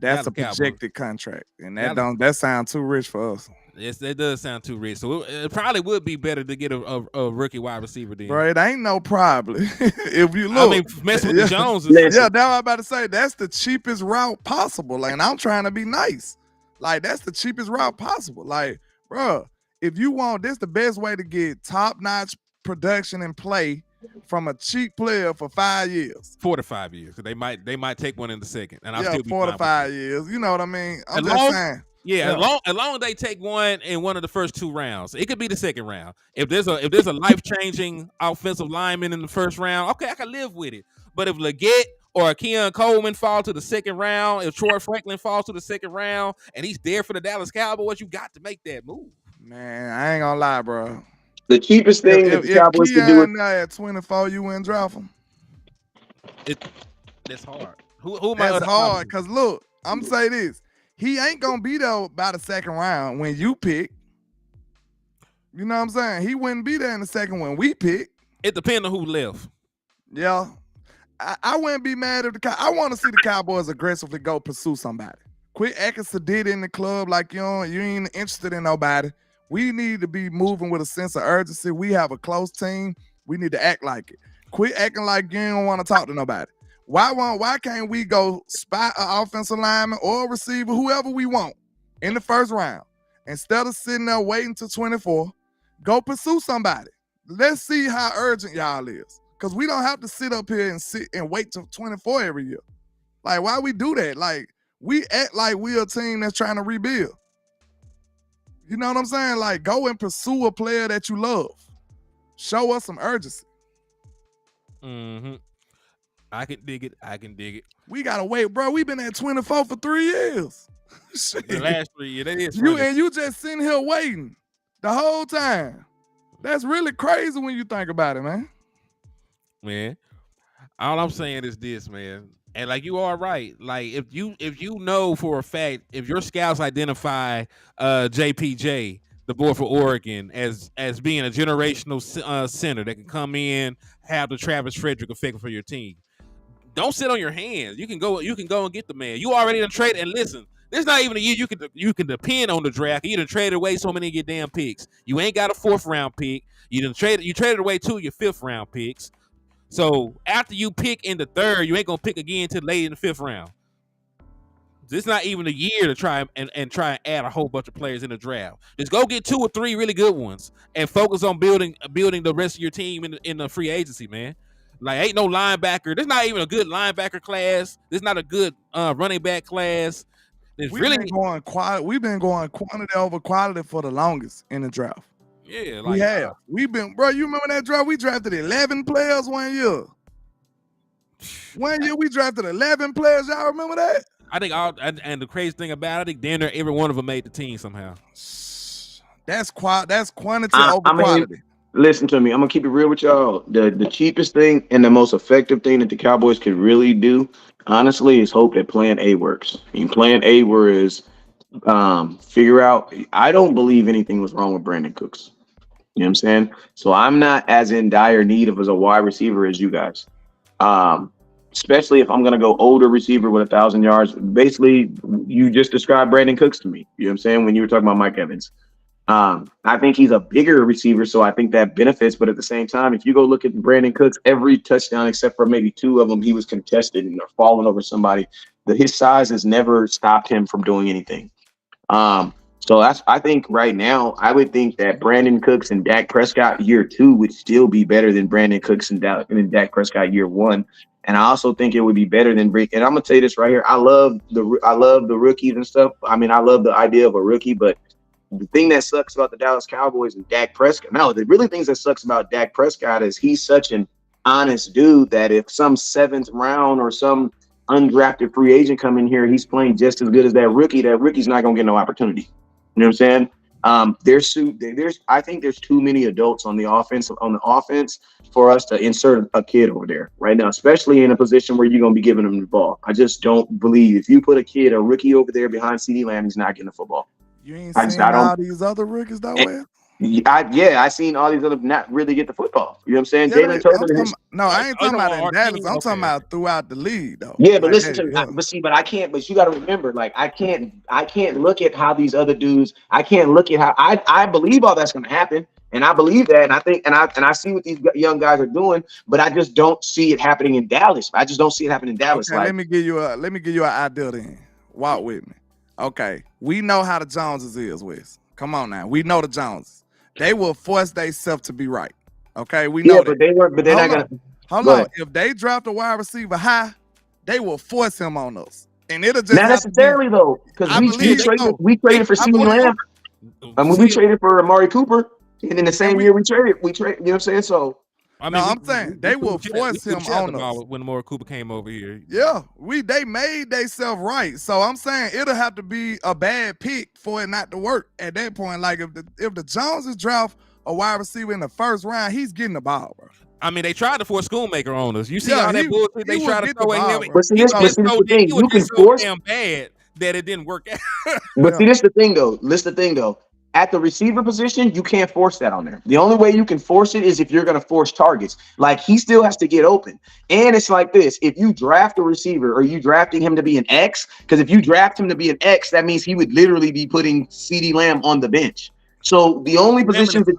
That's a projected contract, and that sounds too rich for us. Yes, that does sound too rich. So it probably would be better to get a rookie wide receiver then. Bro, it ain't no probably. If you look, I mean, messing with the Joneses. Yeah, that's what I'm about to say. That's the cheapest route possible. Like, and I'm trying to be nice. Like, that's the cheapest route possible. Like, bro, if you want, this the best way to get top-notch production and play from a cheap player for 5 years. 4 to 5 years. They might take one in the second. And I'll still be 4 to 5 years. You know what I mean? I'm just saying. Yeah, as long as they take one in one of the first 2 rounds. It could be the second round. If there's a life-changing offensive lineman in the first round, okay, I can live with it. But if Leggett or Keon Coleman fall to the second round, if Troy Franklin falls to the second round, and he's there for the Dallas Cowboys, you got to make that move. Man, I ain't gonna lie, bro. The cheapest thing that the Cowboys could do at 24, you wouldn't drop him. That's hard. Who am I? That's hard because look, I'm say this. He ain't gonna be there by the second round when you pick. You know what I'm saying? He wouldn't be there in the second when we pick. It depends on who left. Yeah. I wouldn't be mad if I want to see the Cowboys aggressively go pursue somebody. Quit acting sedated in the club like you ain't interested in nobody. We need to be moving with a sense of urgency. We have a close team. We need to act like it. Quit acting like you don't want to talk to nobody. Why can't we go spot an offensive lineman or a receiver, whoever we want, in the first round? Instead of sitting there waiting till 24, go pursue somebody. Let's see how urgent y'all is. Because we don't have to sit up here and sit and wait till 24 every year. Like, why we do that? Like, we act like we're a team that's trying to rebuild. You know what I'm saying? Like, go and pursue a player that you love. Show us some urgency. Mm-hmm. I can dig it. We gotta wait, bro. We've been at 24 for 3 years. The last 3 years, that is you just sitting here waiting the whole time. That's really crazy when you think about it, man. Man, all I'm saying is this, man. And like you are right. Like if you know for a fact, if your scouts identify JPJ, the boy for Oregon, as being a generational center that can come in, have the Travis Frederick effect for your team. Don't sit on your hands. You can go and get the man. You already done traded. And listen, there's not even a year you can depend on the draft. You done traded away so many of your damn picks. You ain't got a 4th round pick. You traded away 2 of your 5th round picks. So after you pick in the 3rd, you ain't gonna pick again until late in the 5th round. It's not even a year to try and add a whole bunch of players in the draft. Just go get 2 or 3 really good ones and focus on building the rest of your team in the free agency, man. Like, ain't no linebacker. There's not even a good linebacker class. There's not a good running back class. We've been going quantity over quality for the longest in the draft. Yeah, like we have. We've been, bro. You remember that draft? We drafted 11 players one year. One year we drafted 11 players. Y'all remember that? I think and the crazy thing about it, I think damn near every one of them made the team somehow. That's quantity over quality. Listen to me. I'm gonna keep it real with y'all. The cheapest thing and the most effective thing that the Cowboys could really do, honestly, is hope that Plan A works. And Plan A is figure out. I don't believe anything was wrong with Brandon Cooks. You know what I'm saying? So I'm not as in dire need of as a wide receiver as you guys. Especially if I'm going to go older receiver with 1,000 yards. Basically, you just described Brandon Cooks to me. You know what I'm saying? When you were talking about Mike Evans. I think he's a bigger receiver, so I think that benefits. But at the same time, if you go look at Brandon Cooks, every touchdown except for maybe 2 of them, he was contested and or falling over somebody. His size has never stopped him from doing anything. So I think right now, I would think that Brandon Cooks and Dak Prescott year 2 would still be better than Brandon Cooks and Dak Prescott year 1. And I also think it would be better than Rick. And I'm gonna tell you this right here. I love the rookies and stuff. I mean, I love the idea of a rookie, but the thing that sucks about the Dallas Cowboys and Dak Prescott, no, the really things that sucks about Dak Prescott is he's such an honest dude that if some 7th round or some undrafted free agent come in here, he's playing just as good as that rookie's not gonna get no opportunity. You know what I'm saying? I think there's too many adults on the offense for us to insert a kid over there right now, especially in a position where you're gonna be giving him the ball. I just don't believe if you put a rookie over there behind CeeDee Lamb, he's not getting the football. You ain't seen all these other rookies though, man. I seen all these other not really get the football. You know what I'm saying? Jalen Turner. No, I ain't talking about in Dallas. I'm talking about throughout the league, though. Yeah, but listen to me. But I can't. But you got to remember, like I can't look at how these other dudes. I can't look at how I believe all that's going to happen, and I believe that, and I think, and I see what these young guys are doing, but I just don't see it happening in Dallas. I just don't see it happening in Dallas. Okay, let me give you an idea then. Walk with me. Okay, we know how the Joneses is, Wes. Come on now, we know the Joneses. They will force themselves to be right. Okay, we know that. But they weren't. But they're not gonna. Hold on. If they draft a wide receiver high, they will force him on us, and it'll just not necessarily though, because we traded for CeeDee Lamb. I mean, we traded for Amari Cooper, and in the same year we traded. You know what I'm saying? So. I mean, I'm saying they will force him on us. When Amari Cooper came over here. Yeah, they made themselves right. So I'm saying it'll have to be a bad pick for it not to work at that point. Like if the Joneses draft a wide receiver in the first round, he's getting the ball, bro. I mean, they tried to force Schoonmaker on us. You see how that bullshit they tried to throw at him. But see, this is the thing. You can force damn bad that it didn't work out. But see, this is the thing though. At the receiver position, you can't force that on there. The only way you can force it is if you're going to force targets. Like, he still has to get open. And it's like this. If you draft a receiver, are you drafting him to be an X? Because if you draft him to be an X, that means he would literally be putting CeeDee Lamb on the bench. So the only positions that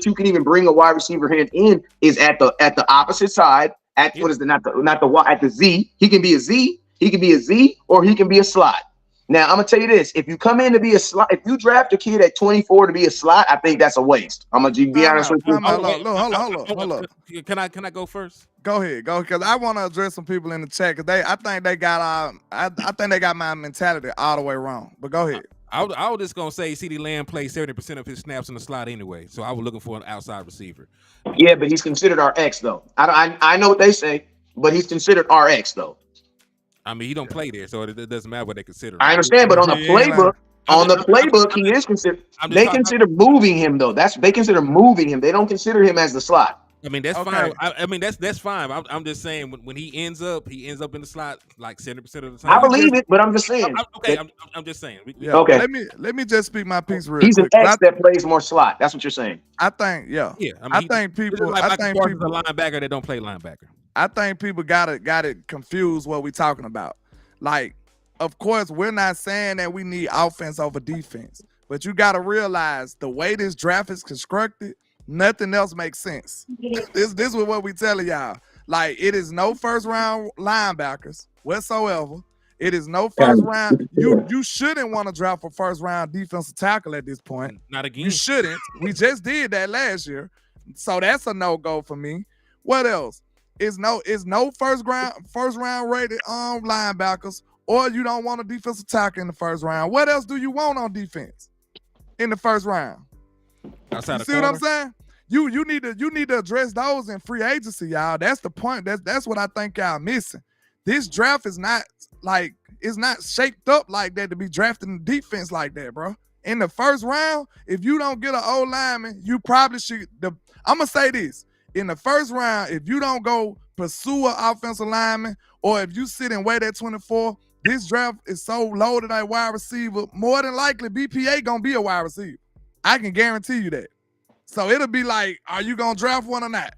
you can even bring a wide receiver hand in is at the opposite side. At what is the not the Y, at the Z. He can be a Z, or he can be a slot. Now, I'm going to tell you this. If you come in to be a slot, if you draft a kid at 24 to be a slot, I think that's a waste. I'm going to be honest with you. Hold on. Can I go first? Go ahead. Go, because I want to address some people in the chat, because I think they got my mentality all the way wrong. But go ahead. I was just going to say CeeDee Lamb plays 70% of his snaps in the slot anyway, so I was looking for an outside receiver. Yeah, but he's considered our X, though. I know what they say, but he's considered our X, though. I mean, he don't play there, so it doesn't matter what they consider. I understand, but on the playbook, he is considered. They consider moving him though. They consider moving him. They don't consider him as the slot. I mean, that's fine. I mean, that's fine. I'm just saying when he ends up in the slot like 70% of the time. I believe it, but I'm just saying. I'm just saying. Okay. Let me just speak my piece real He's quick. He's an X that plays more slot. That's what you're saying. I think, yeah. I mean, I think people a linebacker that don't play linebacker. I think people got it confused what we're talking about. Like, of course, we're not saying that we need offense over defense, but you got to realize the way this draft is constructed, nothing else makes sense. This is what we telling y'all. Like, it is no first round linebackers whatsoever. It is no first round. You shouldn't want to draft a first round defensive tackle at this point. Not again. You shouldn't. We just did that last year, so that's a no go for me. What else? It's no first round rated linebackers, or you don't want a defensive tackle in the first round. What else do you want on defense in the first round? Outside you see what I'm saying? You need to address those in free agency, y'all. That's the point. That's what I think y'all missing. This draft is not shaped up like that to be drafting defense like that, bro. In the first round, if you don't get an old lineman, you probably should. I'm gonna say this. In the first round, if you don't go pursue an offensive lineman, or if you sit and wait at 24, this draft is so loaded at wide receiver, more than likely BPA gonna be a wide receiver. I can guarantee you that. So it'll be like, are you gonna draft one or not?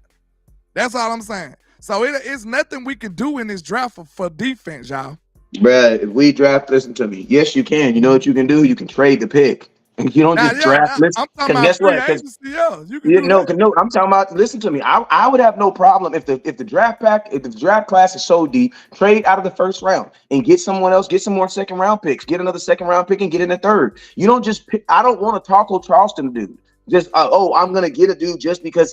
That's all I'm saying. So it's nothing we can do in this draft for defense, y'all. Bruh, if we draft, listen to me. Yes, you can. You know what you can do? You can trade the pick. You don't just draft. Listen, I'm talking because about guess free what? agency. Yeah, you can do No, that. no, I'm talking about. Listen to me. I would have no problem if the draft class is so deep, trade out of the first round and get someone else, get some more second round picks, get another second round pick, and get in the third. You don't just pick. I don't want a Taco Charleston dude. Just I'm gonna get a dude just because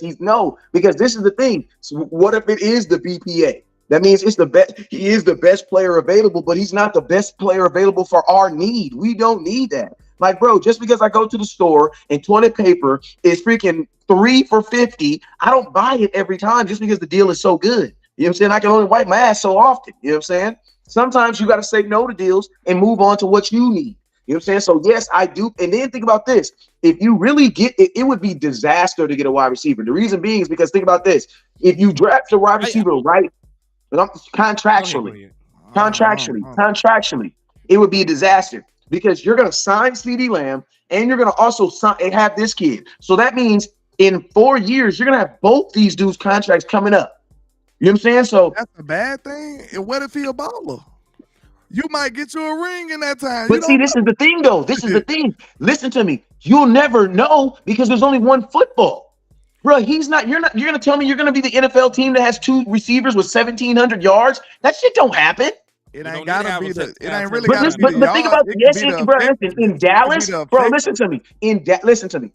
because this is the thing. So what if it is the BPA? That means it's the best. He is the best player available, but he's not the best player available for our need. We don't need that. Like, bro, just because I go to the store and toilet paper is freaking 3 for $50, I don't buy it every time just because the deal is so good. You know what I'm saying? I can only wipe my ass so often. You know what I'm saying? Sometimes you got to say no to deals and move on to what you need. You know what I'm saying? So, yes, I do. And then think about this. If you really get it, it would be disaster to get a wide receiver. The reason being is because think about this. If you draft a wide receiver, right, contractually, it would be a disaster. Because you're going to sign CeeDee Lamb and you're going to also sign and have this kid. So that means in 4 years, you're going to have both these dudes' contracts coming up. You know what I'm saying? So that's a bad thing. And what if he a baller? You might get you a ring in that time. But see, this is the thing, though. This is the thing. Listen to me. You'll never know because there's only one football. Bro, you're going to tell me you're going to be the NFL team that has 2 receivers with 1,700 yards? That shit don't happen. It ain't gotta be the. It ain't really but gotta be the. But think about bro. Listen, in Dallas, bro. Listen to me. Listen to me.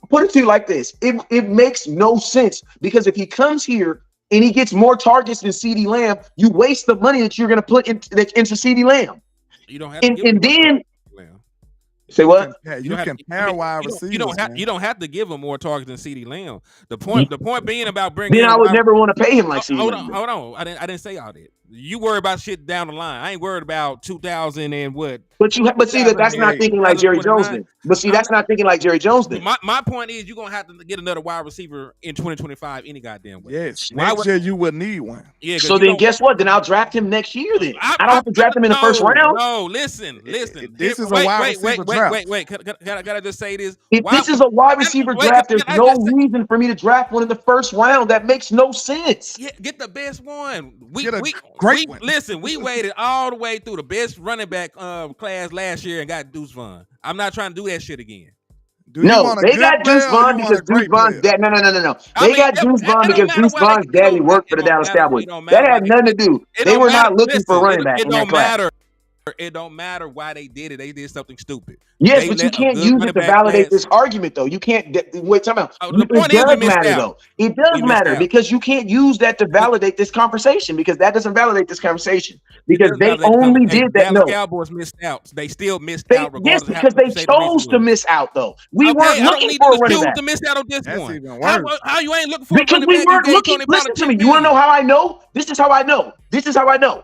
Put it to you like this. It makes no sense because if he comes here and he gets more targets than CeeDee Lamb, you waste the money that you're gonna put into CeeDee Lamb. You don't have to give then. Say what? You can pair wide receivers. You don't have to give him more targets than CeeDee Lamb. The point being about bringing. Then I would never want to pay him like CeeDee Lamb. Hold on. I didn't say all that. You worry about shit down the line. I ain't worried about 2000 and what. But see that's not thinking like Jerry Jones did. But see, that's not thinking like Jerry Jones did. My point is, you're gonna have to get another wide receiver in 2025 any goddamn way. Yes, next year you would need one. Yeah. So then, guess what? Then I'll draft him next year. Then I don't have to draft him in the first round. No, listen. This is a wide receiver draft. Wait. Can I just say this? If this is a wide receiver draft, there's no reason for me to draft one in the first round. That makes no sense. Yeah, get the best one. Great one. Listen, we waited all the way through the best running back class last year and got Deuce Vaughn. I'm not trying to do that shit again. No, they got Deuce Vaughn because Deuce Vaughn's dad. No. They got Deuce Vaughn because Deuce Vaughn's daddy worked for the Dallas Cowboys. That had nothing to do. They were not looking for running back in that class. It don't matter why they did it. They did something stupid. Yes, but you can't use it to validate this argument, though. You can't. Wait, time out. It does matter, though. It does matter because you can't use that to validate this conversation because that doesn't validate this conversation because they only did that. No, Cowboys missed out. They still missed out. Yes, because they chose to miss out, though. We weren't looking for a running back. To miss out on this one. How you ain't looking for? Because we weren't looking. Listen to me. You want to know how I know? This is how I know.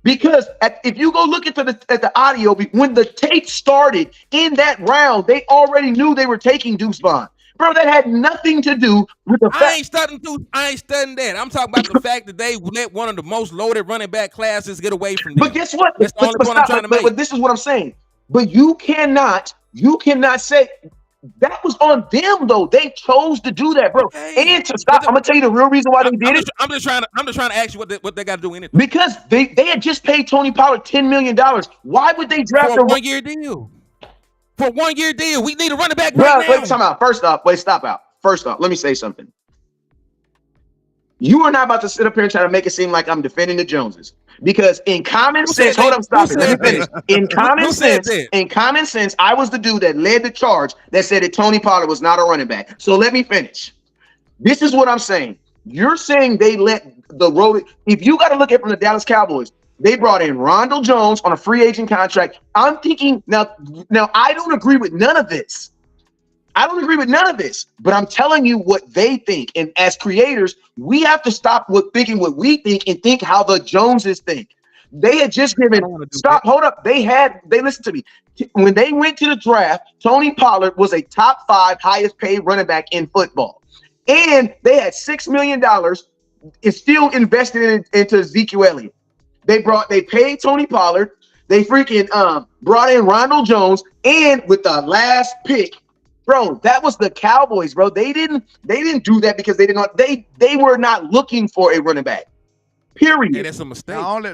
Because if you go look at the audio, when the tape started in that round, they already knew they were taking Deuce Vaughn. Bro, that had nothing to do with the fact. I ain't studying that. I'm talking about the fact that they let one of the most loaded running back classes get away from them. But guess what? That's the only point I'm trying to make. But this is what I'm saying. But you cannot say that was on them, though. They chose to do that, bro. Okay. And to stop, I'm gonna tell you the real reason why they did it. I'm just trying to ask you what they got to do in it. Because they had just paid Tony Pollard $10 million. Why would they draft for a 1 year deal? For a 1 year deal, we need a running back right now. Wait, time out. First off, let me say something. You are not about to sit up here and try to make it seem like I'm defending the Joneses. Because in common sense, hold up, stop it. Let me finish. In common sense, I was the dude that led the charge that said that Tony Pollard was not a running back. So let me finish. This is what I'm saying. You're saying they let the road. If you got to look at it from the Dallas Cowboys, they brought in Rondell Jones on a free agent contract. I'm thinking now I don't agree with none of this. But I'm telling you what they think. And as creators, we have to stop thinking what we think and think how the Joneses think. They had just given hold up. They listened to me. When they went to the draft, Tony Pollard was a top 5 highest paid running back in football. And they had $6 million is still invested into Ezekiel Elliott. They paid Tony Pollard. They freaking brought in Rondell Jones, and with the last pick, bro, that was the Cowboys, bro. They didn't do that because they were not looking for a running back. Period. Hey, that's a mistake. The only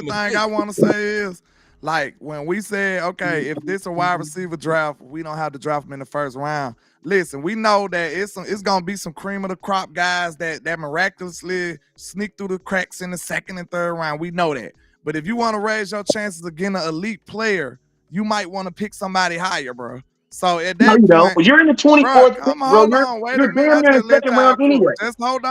thing I want to say is Like when we said, okay, if this a wide receiver draft, we don't have to draft him in the first round. Listen, we know that it's gonna be some cream of the crop guys that miraculously sneak through the cracks in the second and third round. We know that. But if you want to raise your chances of getting an elite player, you might want to pick somebody higher, bro. So at that No, you point, don't. Well, you're in the bro, 24th pick, come bro. on, wait a You're minute. damn I near just the let second y'all round cool. anyway. Just hold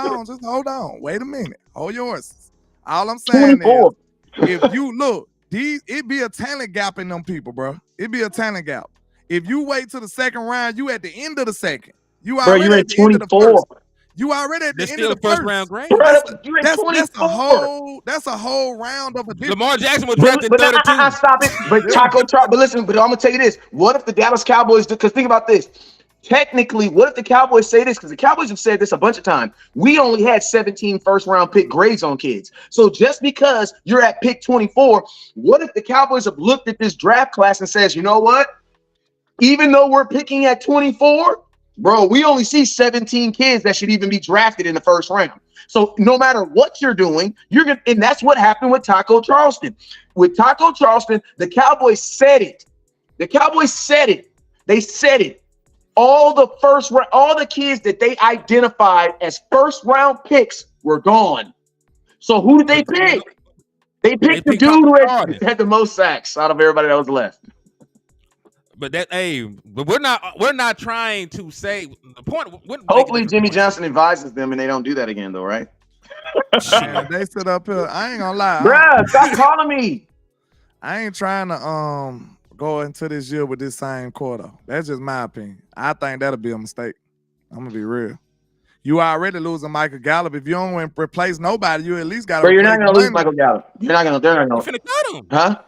on. Wait a minute. Hold yours. All I'm saying 24. is, if you look, it be a talent gap in them people, bro. It be a talent gap. If you wait till the second round, you at the end of the second. You Bro, already you're at in the end of the 24. first. You already at the That's end still of a the first first. round grade. Bro, you're in That's 24. that's a whole round of a difference. Lamar Jackson was But drafted now, 32. stop it. But Yeah. but listen, but I'm gonna tell you this. What if the Dallas Cowboys do? Because think about this. Technically, what if the Cowboys say this? Because the Cowboys have said this a bunch of times. We only had 17 first-round pick grades on kids. So just because you're at pick 24, what if the Cowboys have looked at this draft class and says, you know what? Even though we're picking at 24, bro, we only see 17 kids that should even be drafted in the first round. So no matter what you're doing, and that's what happened with Taco Charleston. With Taco Charleston, the Cowboys said it. The Cowboys said it. They said it. All the kids that they identified as first round picks were gone. So who did they pick? They picked the dude who had the most sacks out of everybody that was left. But we're not trying to say the point. Hopefully, Jimmy Johnson advises them, and they don't do that again, though, right? Man, they sit up here. I ain't gonna lie, bruh. Stop calling me. I ain't trying to go into this year with this same quarter. That's just my opinion. I think that'll be a mistake. I'm gonna be real. You already losing Michael Gallup. If you don't replace nobody, you at least got to. But you're not gonna lose Michael Gallup. They're not gonna. You're finna cut him, huh?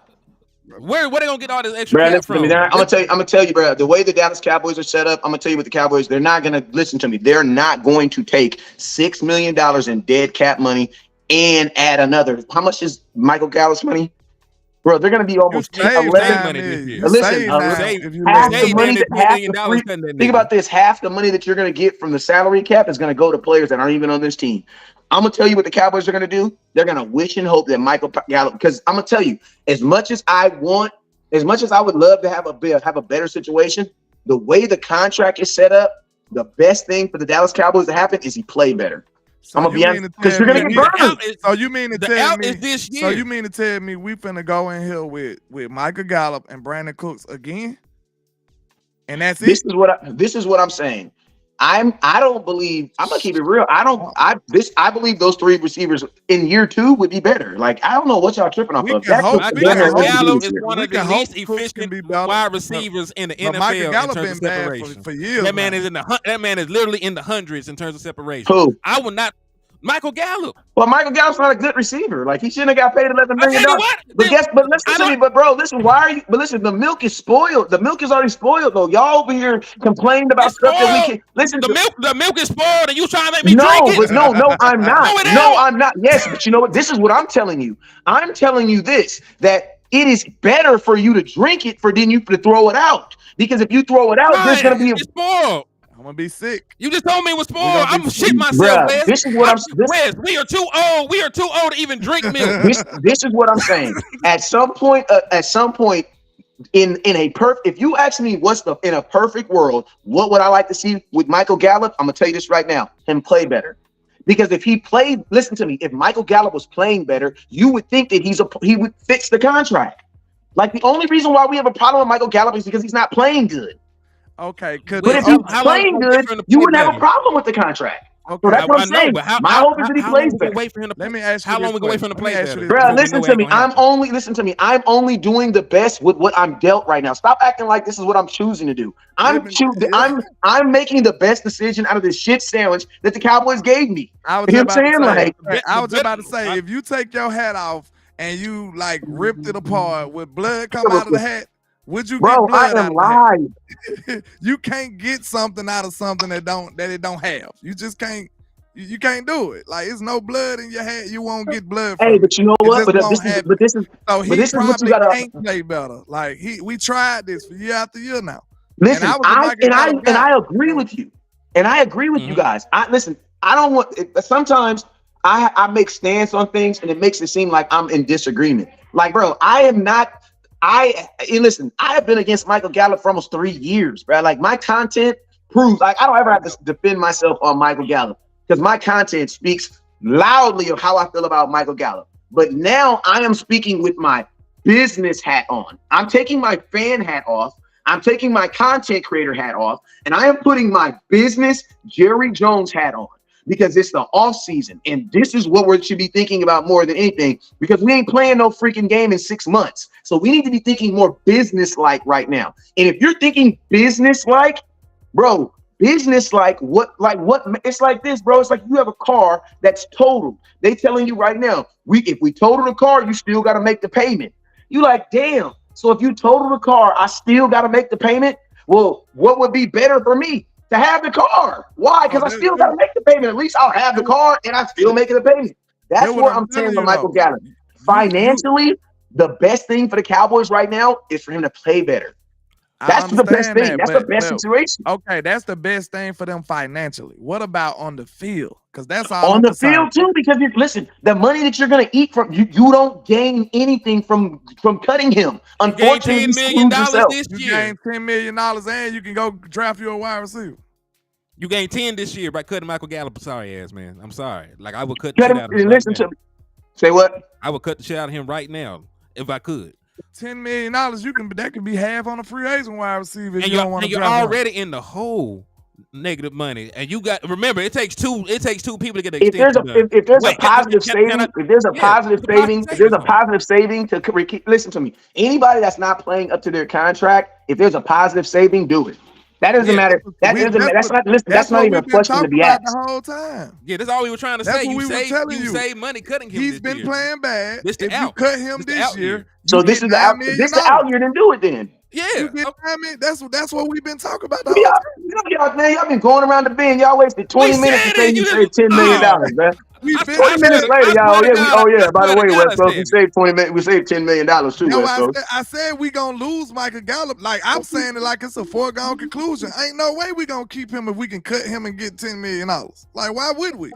Where they gonna get all this extra cap from? I'm gonna tell you, bro. The way the Dallas Cowboys are set up, I'm gonna tell you what the Cowboys. They're not gonna listen to me. They're not going to take $6 million in dead cap money and add another. How much is Michael Gallup's money? Bro, they're going to be almost 11 million. Listen, half the money. Think about this: half the money that you're going to get from the salary cap is going to go to players that aren't even on this team. I'm going to tell you what the Cowboys are going to do. They're going to wish and hope that Michael Gallup, because I'm going to tell you, as much as I would love to have a better situation, the way the contract is set up, the best thing for the Dallas Cowboys to happen is he play better. So I'm gonna be honest, because you're gonna get burned. So you mean to tell me this year? So you mean to tell me we finna go in here with Michael Gallup and Brandon Cooks again? And that's this it. This is what I'm saying. I don't believe. I'm gonna keep it real. I believe those three receivers in year 2 would be better. Like I don't know what y'all tripping off of. Michael Gallup is one of the least efficient wide receivers in the NFL in terms of separation. For years, that man is literally in the hundreds in terms of separation. Who? I would not. Michael Gallup. Well, Michael Gallup's not a good receiver. Like he shouldn't have got paid $11 million. But listen to me. But bro, listen. Why are you? But listen, the milk is spoiled. The milk is already spoiled, though. Y'all over here complaining about stuff that we can listen. The milk is spoiled, and you trying to make me drink it? No, I'm not. I'm not. Yes, but you know what? This is what I'm telling you. I'm telling you this: that it is better for you to drink it than you to throw it out. Because if you throw it out, there's gonna be spoiled. I'm gonna be sick. You just told me it was spoiled. I'm shit myself, Wes. This is what Wes, we are too old. We are too old to even drink milk. This is what I'm saying. At some point, if you ask me in a perfect world, what would I like to see with Michael Gallup? I'm gonna tell you this right now: him play better. Because if he played, listen to me, if Michael Gallup was playing better, you would think that he would fix the contract. Like the only reason why we have a problem with Michael Gallup is because he's not playing good. Okay, but if he's playing good, you wouldn't have a problem with the contract. Okay, so that's what I'm saying. My hope is that he plays better. Let me ask you, how long we gonna wait for him to play better? Bro, listen to me. I'm only doing the best with what I'm dealt right now. Stop acting like this is what I'm choosing to do. I'm making the best decision out of this shit sandwich that the Cowboys gave me. I was just about to say, if you take your hat off and you like ripped it apart with blood come out of the hat. Would you get blood I am live. You can't get something out of something that it don't have. You just can't. You can't do it. Like it's no blood in your hat. You won't get blood. Hey, but you know what? But this is what you gotta can't play better. Like we tried this year after year now. Listen, I agree with you, and I agree with you guys. I don't want. Sometimes I make stance on things, and it makes it seem like I'm in disagreement. Like, bro, I am not. Listen, I have been against Michael Gallup for almost 3 years, bro. Like my content proves, like I don't ever have to defend myself on Michael Gallup because my content speaks loudly of how I feel about Michael Gallup. But now I am speaking with my business hat on. I'm taking my fan hat off. I'm taking my content creator hat off, and I am putting my business Jerry Jones hat on. Because it's the off season, and this is what we should be thinking about more than anything. Because we ain't playing no freaking game in 6 months, so we need to be thinking more business-like right now. And if you're thinking business-like, bro, business-like, what? It's like this, bro. It's like you have a car that's totaled. They telling you right now, if we total the car, you still got to make the payment. You like, damn. So if you total the car, I still got to make the payment. Well, what would be better for me? To have the car. Why? Because I still got to make the payment. At least I'll have the car and I still making the payment. That's what I'm saying for Michael Gallup. Financially, the best thing for the Cowboys right now is for him to play better. That's the best thing. That's the best situation. Okay, that's the best thing for them financially. What about on the field? Because that's all on the field too. Because listen, the money that you're gonna eat from you don't gain anything from cutting him. Unfortunately, $10 million this year. You gain $10 million and you can go draft your wide receiver. You gained 10 this year by cutting Michael Gallup. Sorry ass man. I'm sorry. Like I would cut the shit out of him. Listen to me. Say what? I would cut the shit out of him right now if I could. $10 million, that could be half on a free agent wide receiver. And you're already in the hole, negative money. And you got remember, it takes two people to get the extension. If there's a positive saving to listen to me. Anybody that's not playing up to their contract, if there's a positive saving, do it. That doesn't matter. That's not even a question to be asked. The whole time. Yeah, that's all we were trying to say. You save money cutting him. He's been playing bad. If you cut him this year, so this is the out. This is the out year. Then do it then. Yeah, that's what we've been talking about. Y'all been going around the bend. Y'all wasted 20 minutes to say you saved $10 million, man. 20 minutes later, y'all. By the way, West Coast, we saved 20 minutes. We saved $10 million too. I said we gonna lose Michael Gallup. Like I'm saying it like it's a foregone conclusion. Ain't no way we gonna keep him if we can cut him and get $10 million. Like why would we?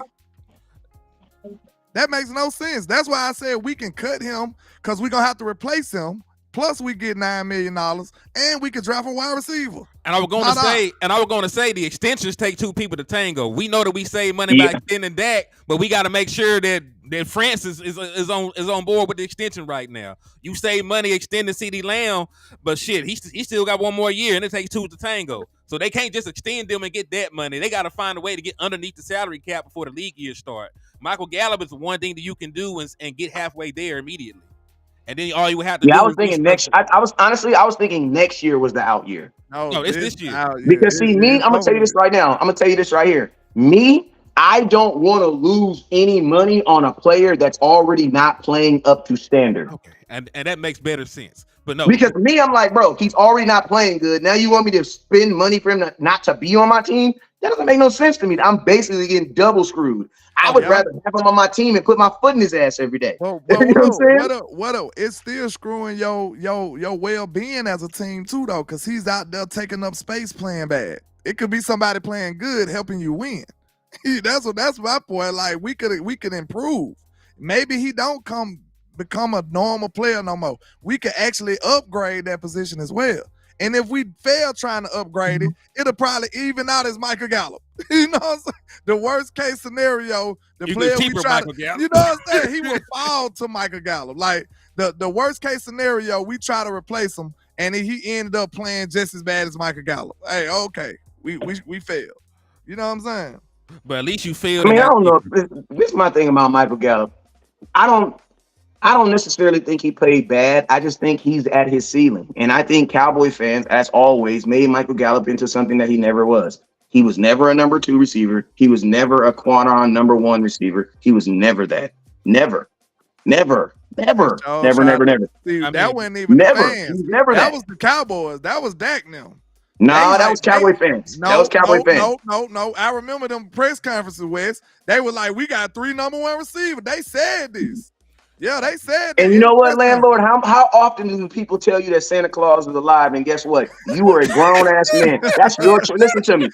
That makes no sense. That's why I said we can cut him because we're gonna have to replace him. Plus, we get $9 million, and we could draft a wide receiver. And I was going to say, the extensions take two people to tango. We know that we save money by extending Dak, but we got to make sure that Francis is on board with the extension right now. You save money extending CeeDee Lamb, but shit, he still got one more year, and it takes two to tango. So they can't just extend them and get that money. They got to find a way to get underneath the salary cap before the league year start. Michael Gallup is the one thing that you can do and get halfway there immediately. And then all you would have to do. I was thinking next. I was thinking next year was the out year. No, it's this year. Because see, me, I'm gonna tell you this right now. I'm gonna tell you this right here. Me, I don't want to lose any money on a player that's already not playing up to standard. Okay, and that makes better sense. But no, because me, I'm like, bro, he's already not playing good. Now you want me to spend money for him not to be on my team? That doesn't make no sense to me. I'm basically getting double screwed. I would rather have him on my team and put my foot in his ass every day. You know what I'm saying? It's still screwing your well-being as a team too, though, because he's out there taking up space playing bad. It could be somebody playing good helping you win. That's my point. Like we could improve. Maybe he don't become a normal player no more. We could actually upgrade that position as well. And if we fail trying to upgrade it, it'll probably even out as Michael Gallup. You know what I'm saying? The worst case scenario, the player we try to, you know what I'm saying? He will fall to Michael Gallup. Like the worst case scenario, we try to replace him, and he ended up playing just as bad as Michael Gallup. Hey, okay, we failed. You know what I'm saying? But at least you failed. I mean, I don't know. This is my thing about Michael Gallup. I don't necessarily think he played bad. I just think he's at his ceiling. And I think Cowboy fans, as always, made Michael Gallup into something that he never was. He was never a number 2 receiver. He was never a quad-on number 1 receiver. He was never that. Never. Steve, that wasn't even the fans. That was the Cowboys. That was Dak now. No, that was Cowboy fans. That was Cowboy fans. No. I remember them press conferences, Wes. They were like, we got 3 number 1 receivers. They said this. Yeah, they said that. And you know what, landlord? How often do people tell you that Santa Claus is alive? And guess what? You are a grown-ass man. That's your choice. Listen to me.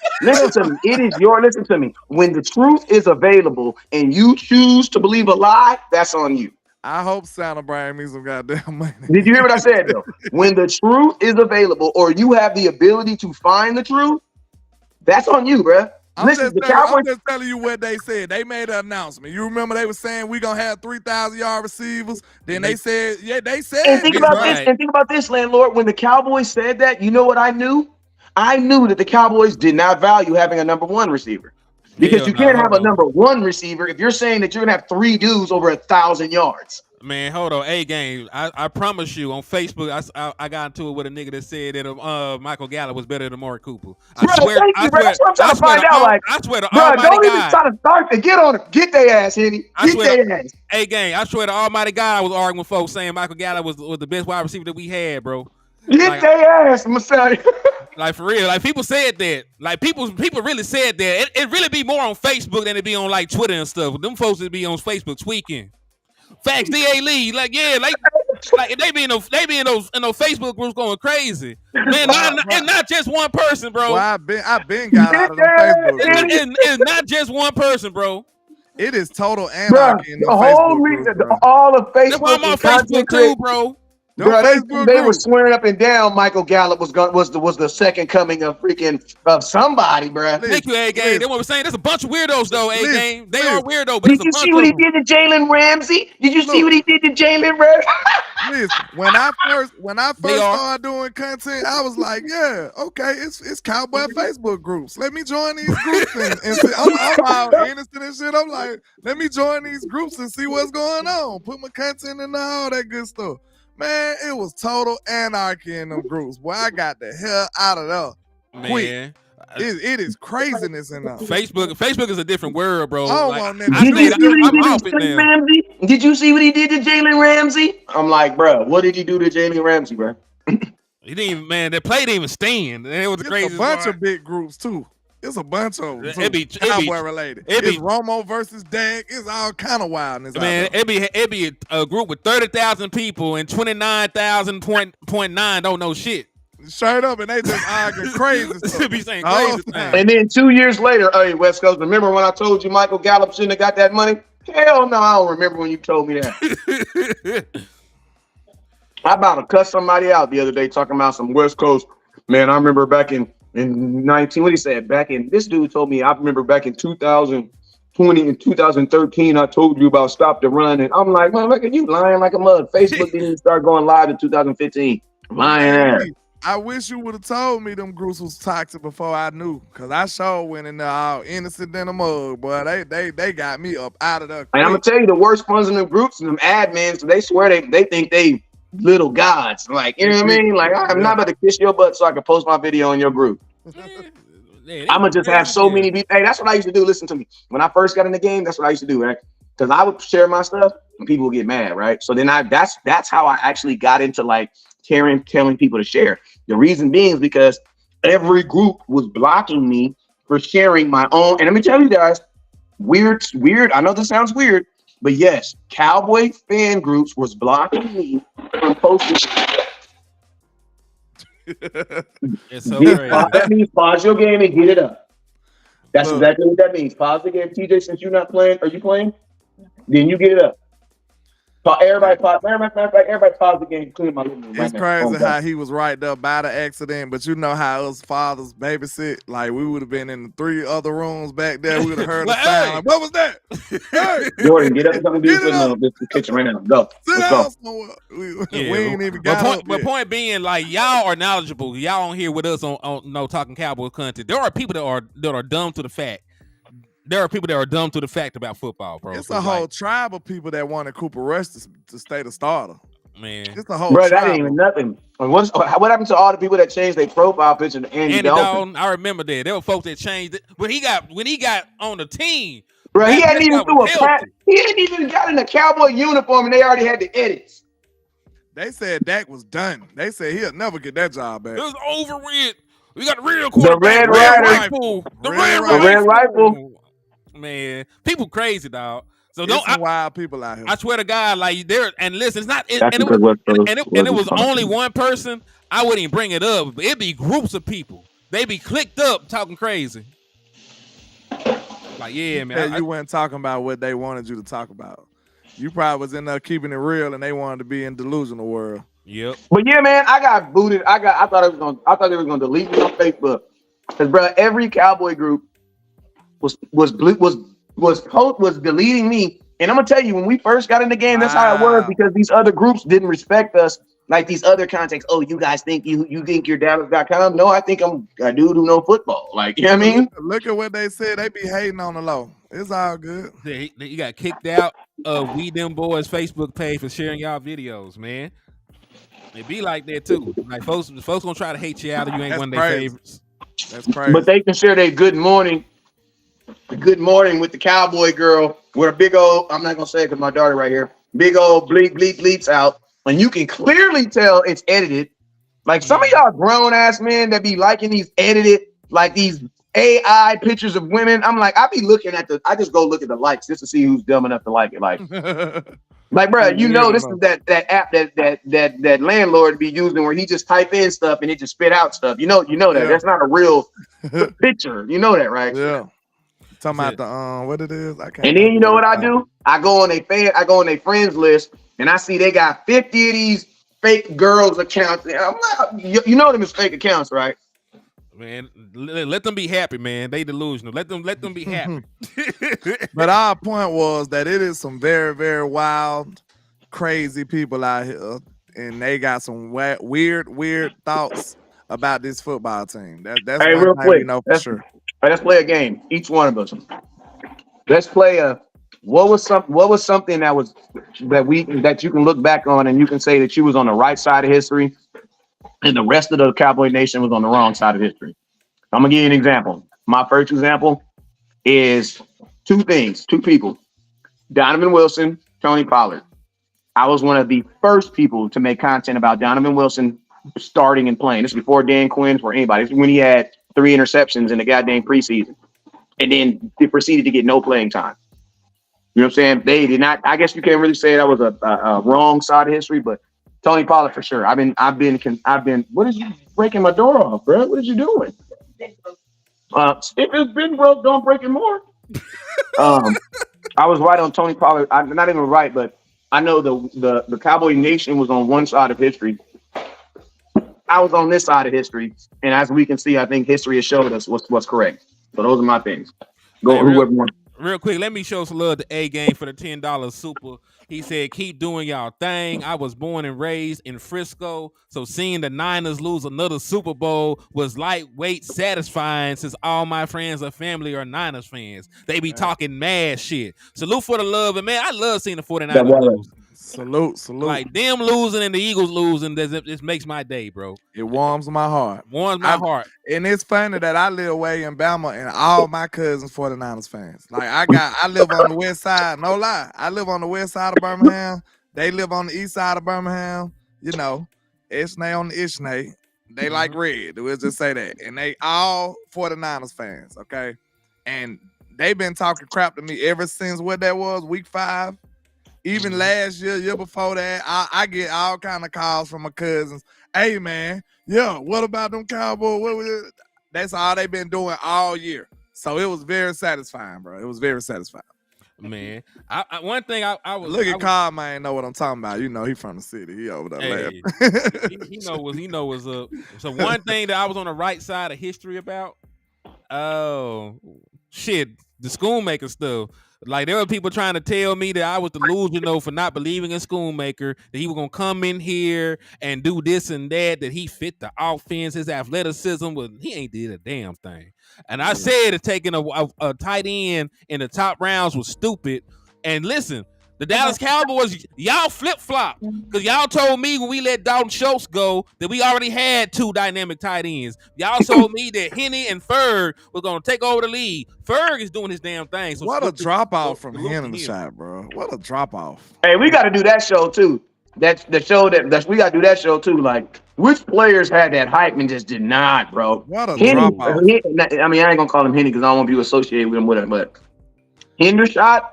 It is your, listen to me. When the truth is available and you choose to believe a lie, that's on you. I hope Santa bring me some goddamn money. Did you hear what I said though? When the truth is available, or you have the ability to find the truth, that's on you, bruh. I'm just telling you what they said. They made an announcement. You remember they were saying we're gonna have 3,000-yard receivers. Then they said, they said. And think about this. And think about this, landlord. When the Cowboys said that, you know what I knew? I knew that the Cowboys did not value having a number one receiver, because you can't have a number one receiver if you're saying that you're gonna have 3 dudes over 1,000 yards. Man, hold on. A-Game, I promise you, on Facebook, I got into it with a nigga that said that Michael Gallup was better than Amari Cooper. That's what I'm trying to find out. I swear to Almighty God. Don't even try to start to get on it. Get their ass, Henny. Get their ass. A-Game, I swear to Almighty God, I was arguing with folks saying Michael Gallup was the best wide receiver that we had, bro. Get their ass, Messiah. Like, for real. Like, people said that. Like, people really said that. It really be more on Facebook than it be on, like, Twitter and stuff. Them folks that be on Facebook tweaking. Facts, D.A. Lee, like they be in those Facebook groups going crazy. Man, it's not just one person, bro. Well, I've been got out of them Facebook groups. It's not just one person, bro. It is total anarchy in the whole Facebook groups, all of Facebook. That's why I'm on Facebook too, bro. Bro, they were swearing up and down Michael Gallup was the second coming of somebody, bro. Thank you, A-Game. They were saying there's a bunch of weirdos though, A-Game. They are weirdo, but did you see what he did to Jalen Ramsey? Did you see what he did to Jalen Ramsey? Listen, when I first started doing content, I was like, yeah, okay, it's Cowboy Facebook groups. Let me join these groups and see. I'm all innocent and shit. I'm like, let me join these groups and see what's going on. Put my content in all that good stuff. Man, it was total anarchy in them groups. Boy, I got the hell out of there. Man. It is craziness in there. Facebook is a different world, bro. Did you see what he did to Jalen Ramsey? I'm like, bro, what did he do to Jalen Ramsey, bro? He didn't even, man, that play didn't even stand. It was crazy. A bunch of big groups, too. It's a bunch of them. It be Cowboy related. It's Romo versus Dak. It's all kind of wildness. Man, it be a group with 30,000 people and 29,000.9 don't know shit. Straight up, and they just arguing crazy stuff. Be saying crazy things. And then 2 years later, hey, West Coast, remember when I told you Michael Gallup shouldn't have got that money? Hell no, I don't remember when you told me that. I about to cuss somebody out the other day talking about some West Coast. Man, I remember back in 19, what he said, this dude told me, I remember back in 2020 and 2013, I told you about stop the run. And I'm like, motherfucker, you lying like a mug. Facebook didn't even start going live in 2015. Lying ass. I wish you would have told me them groups was toxic before I knew, because I sure went in there all innocent than a mug, boy. They got me up out of there. And I'm going to tell you, the worst ones in them groups and them admins, they swear they think they little gods. Like, you know what I mean? Like, I'm not about to kiss your butt so I can post my video in your group. I'm going to just have so many people. Hey, that's what I used to do. Listen to me. When I first got in the game, that's what I used to do, right? Because I would share my stuff and people would get mad, right? So then that's how I actually got into like telling people to share. The reason being is because every group was blocking me for sharing my own. And let me tell you guys, weird. I know this sounds weird, but yes, Cowboy fan groups was blocking me from posting. It's so crazy. That means pause your game and get it up. That's exactly what that means. Pause the game. TJ, since you're not playing, are you playing? Then you get it up. Everybody pause the game. Clean my living room. It's crazy how he was right there by the accident, but you know how us fathers babysit. Like, we would have been in the 3 other rooms back there. We would have heard the sound. Like, what was that? Hey, Jordan, get up and come and do this kitchen right now. Go. Let's go. We ain't even got up yet. Point being, like, y'all are knowledgeable. Y'all on here with us on Talking Cowboy content. There are people that are dumb to the fact. There are people that are dumb to the fact about football, bro. It's a whole tribe of people that wanted Cooper Rush to stay the starter. Man, it's a whole tribe. That ain't even nothing. What happened to all the people that changed their profile picture to Andy Dalton? I remember that. There were folks that changed it when he got on the team. Bro, he hadn't even He hadn't even got in a Cowboy uniform, and they already had the edits. They said Dak was done. They said he'll never get that job back. It was over with. We got the real quarterback. The red rifle. Man, people crazy, dog. So wild people out here. I swear to God, like there. And listen, it's not. It was only one person. I wouldn't even bring it up. But it'd be groups of people. They be clicked up talking crazy. Like, yeah, man. You weren't talking about what they wanted you to talk about. You probably was in there keeping it real, and they wanted to be in delusional world. Yep. But yeah, man, I got booted. I thought they were gonna delete me on Facebook. Cause bro, every Cowboy group was deleting me. And I'm gonna tell you, when we first got in the game, that's how it was, because these other groups didn't respect us. Like these other contacts. Oh, you guys think you think you're Dallas.com? No, I think I'm a dude who know football. Like, you know what I mean? Look at what they said. They be hating on the low. It's all good. You got kicked out of We Them Boys Facebook page for sharing y'all videos, man. It be like that too. Like folks gonna try to hate you out if you ain't That's one of their crazy. favorites. That's crazy. But they can share their good morning with the Cowboy girl with a big old, I'm not gonna say it because my daughter right here, big old bleeps out, and you can clearly tell it's edited. Like some of y'all grown ass men that be liking these edited, like these AI pictures of women. I'm like, I just go look at the likes just to see who's dumb enough to like it. Like bro, you know this is that app that landlord be using where he just type in stuff and it just spit out stuff. You know that that's not a real picture. You know that, right? Yeah. Talking about the what it is. I can't. And then you know what I do? I go on their friends list and I see they got 50 of these fake girls accounts. I'm like, you know them as fake accounts, right? Man, let them be happy, man. They delusional. Let them be happy. But our point was that it is some very, very wild, crazy people out here, and they got some weird thoughts about this football team. That's hey, one real thing quick, we know for sure. Let's play a game. Each one of us. Let's play what was something that you can look back on and you can say that you was on the right side of history and the rest of the Cowboy Nation was on the wrong side of history. I'm gonna give you an example. My first example is two people: Donovan Wilson, Tony Pollard. I was one of the first people to make content about Donovan Wilson starting and playing. This is before Dan Quinn, for anybody. This is when he had 3 interceptions in the goddamn preseason, and then they proceeded to get no playing time. You know what I'm saying? They did not. I guess you can't really say that was a wrong side of history, but Tony Pollard for sure. I've been. What is you breaking my door off, bro? What is you doing? If it's been broke, don't break it more. I was right on Tony Pollard. I'm not even right, but I know the Cowboy Nation was on one side of history. I was on this side of history, and as we can see, I think history has showed us what's correct. So those are my things. Go Hey, whoever wants. Real quick, let me show some love to A Game for the $10 super. He said, keep doing y'all thing. I was born and raised in Frisco, so seeing the Niners lose another Super Bowl was lightweight satisfying since all my friends or family are Niners fans. They be talking mad shit. Salute for the love, and man, I love seeing the 49ers lose. Salute. Like them losing and the Eagles losing, this makes my day, bro. It warms my heart. Heart. And it's funny that I live way in Bama and all my cousins 49ers fans. Like I live on the west side, no lie. I live on the west side of Birmingham. They live on the east side of Birmingham. You know, Ishnay on the Ishnay. They like red. We'll just say that. And they all 49ers fans, okay? And they've been talking crap to me ever since what that was, week 5. Even last year before that, I get all kind of calls from my cousins. Hey, man, what about them Cowboys? That's all they've been doing all year. So it was very satisfying, bro. It was very satisfying. Man, one thing I was look at Carl, man, know what I'm talking about. You know, he from the city. He over there laughing. he know what's up. So one thing that I was on the right side of history about, oh shit, the Schoonmaker stuff. Like there were people trying to tell me that I was delusional for not believing in Schoonmaker, that he was gonna come in here and do this and that he fit the offense, his athleticism he ain't did a damn thing. And I said that taking a tight end in the top rounds was stupid. And listen, the Dallas Cowboys, y'all flip-flop. Because y'all told me when we let Dalton Schultz go that we already had 2 dynamic tight ends. Y'all told me that Henny and Ferg were going to take over the league. Ferg is doing his damn thing. So what a drop-off from him in the shot, bro. What a drop-off. Hey, we got to do that show, too. That's the show we got to do that show, too. Like, which players had that hype and just did not, bro? What a drop-off. I mean, I ain't going to call him Henny because I don't want people associated with him with it, but Hendershot,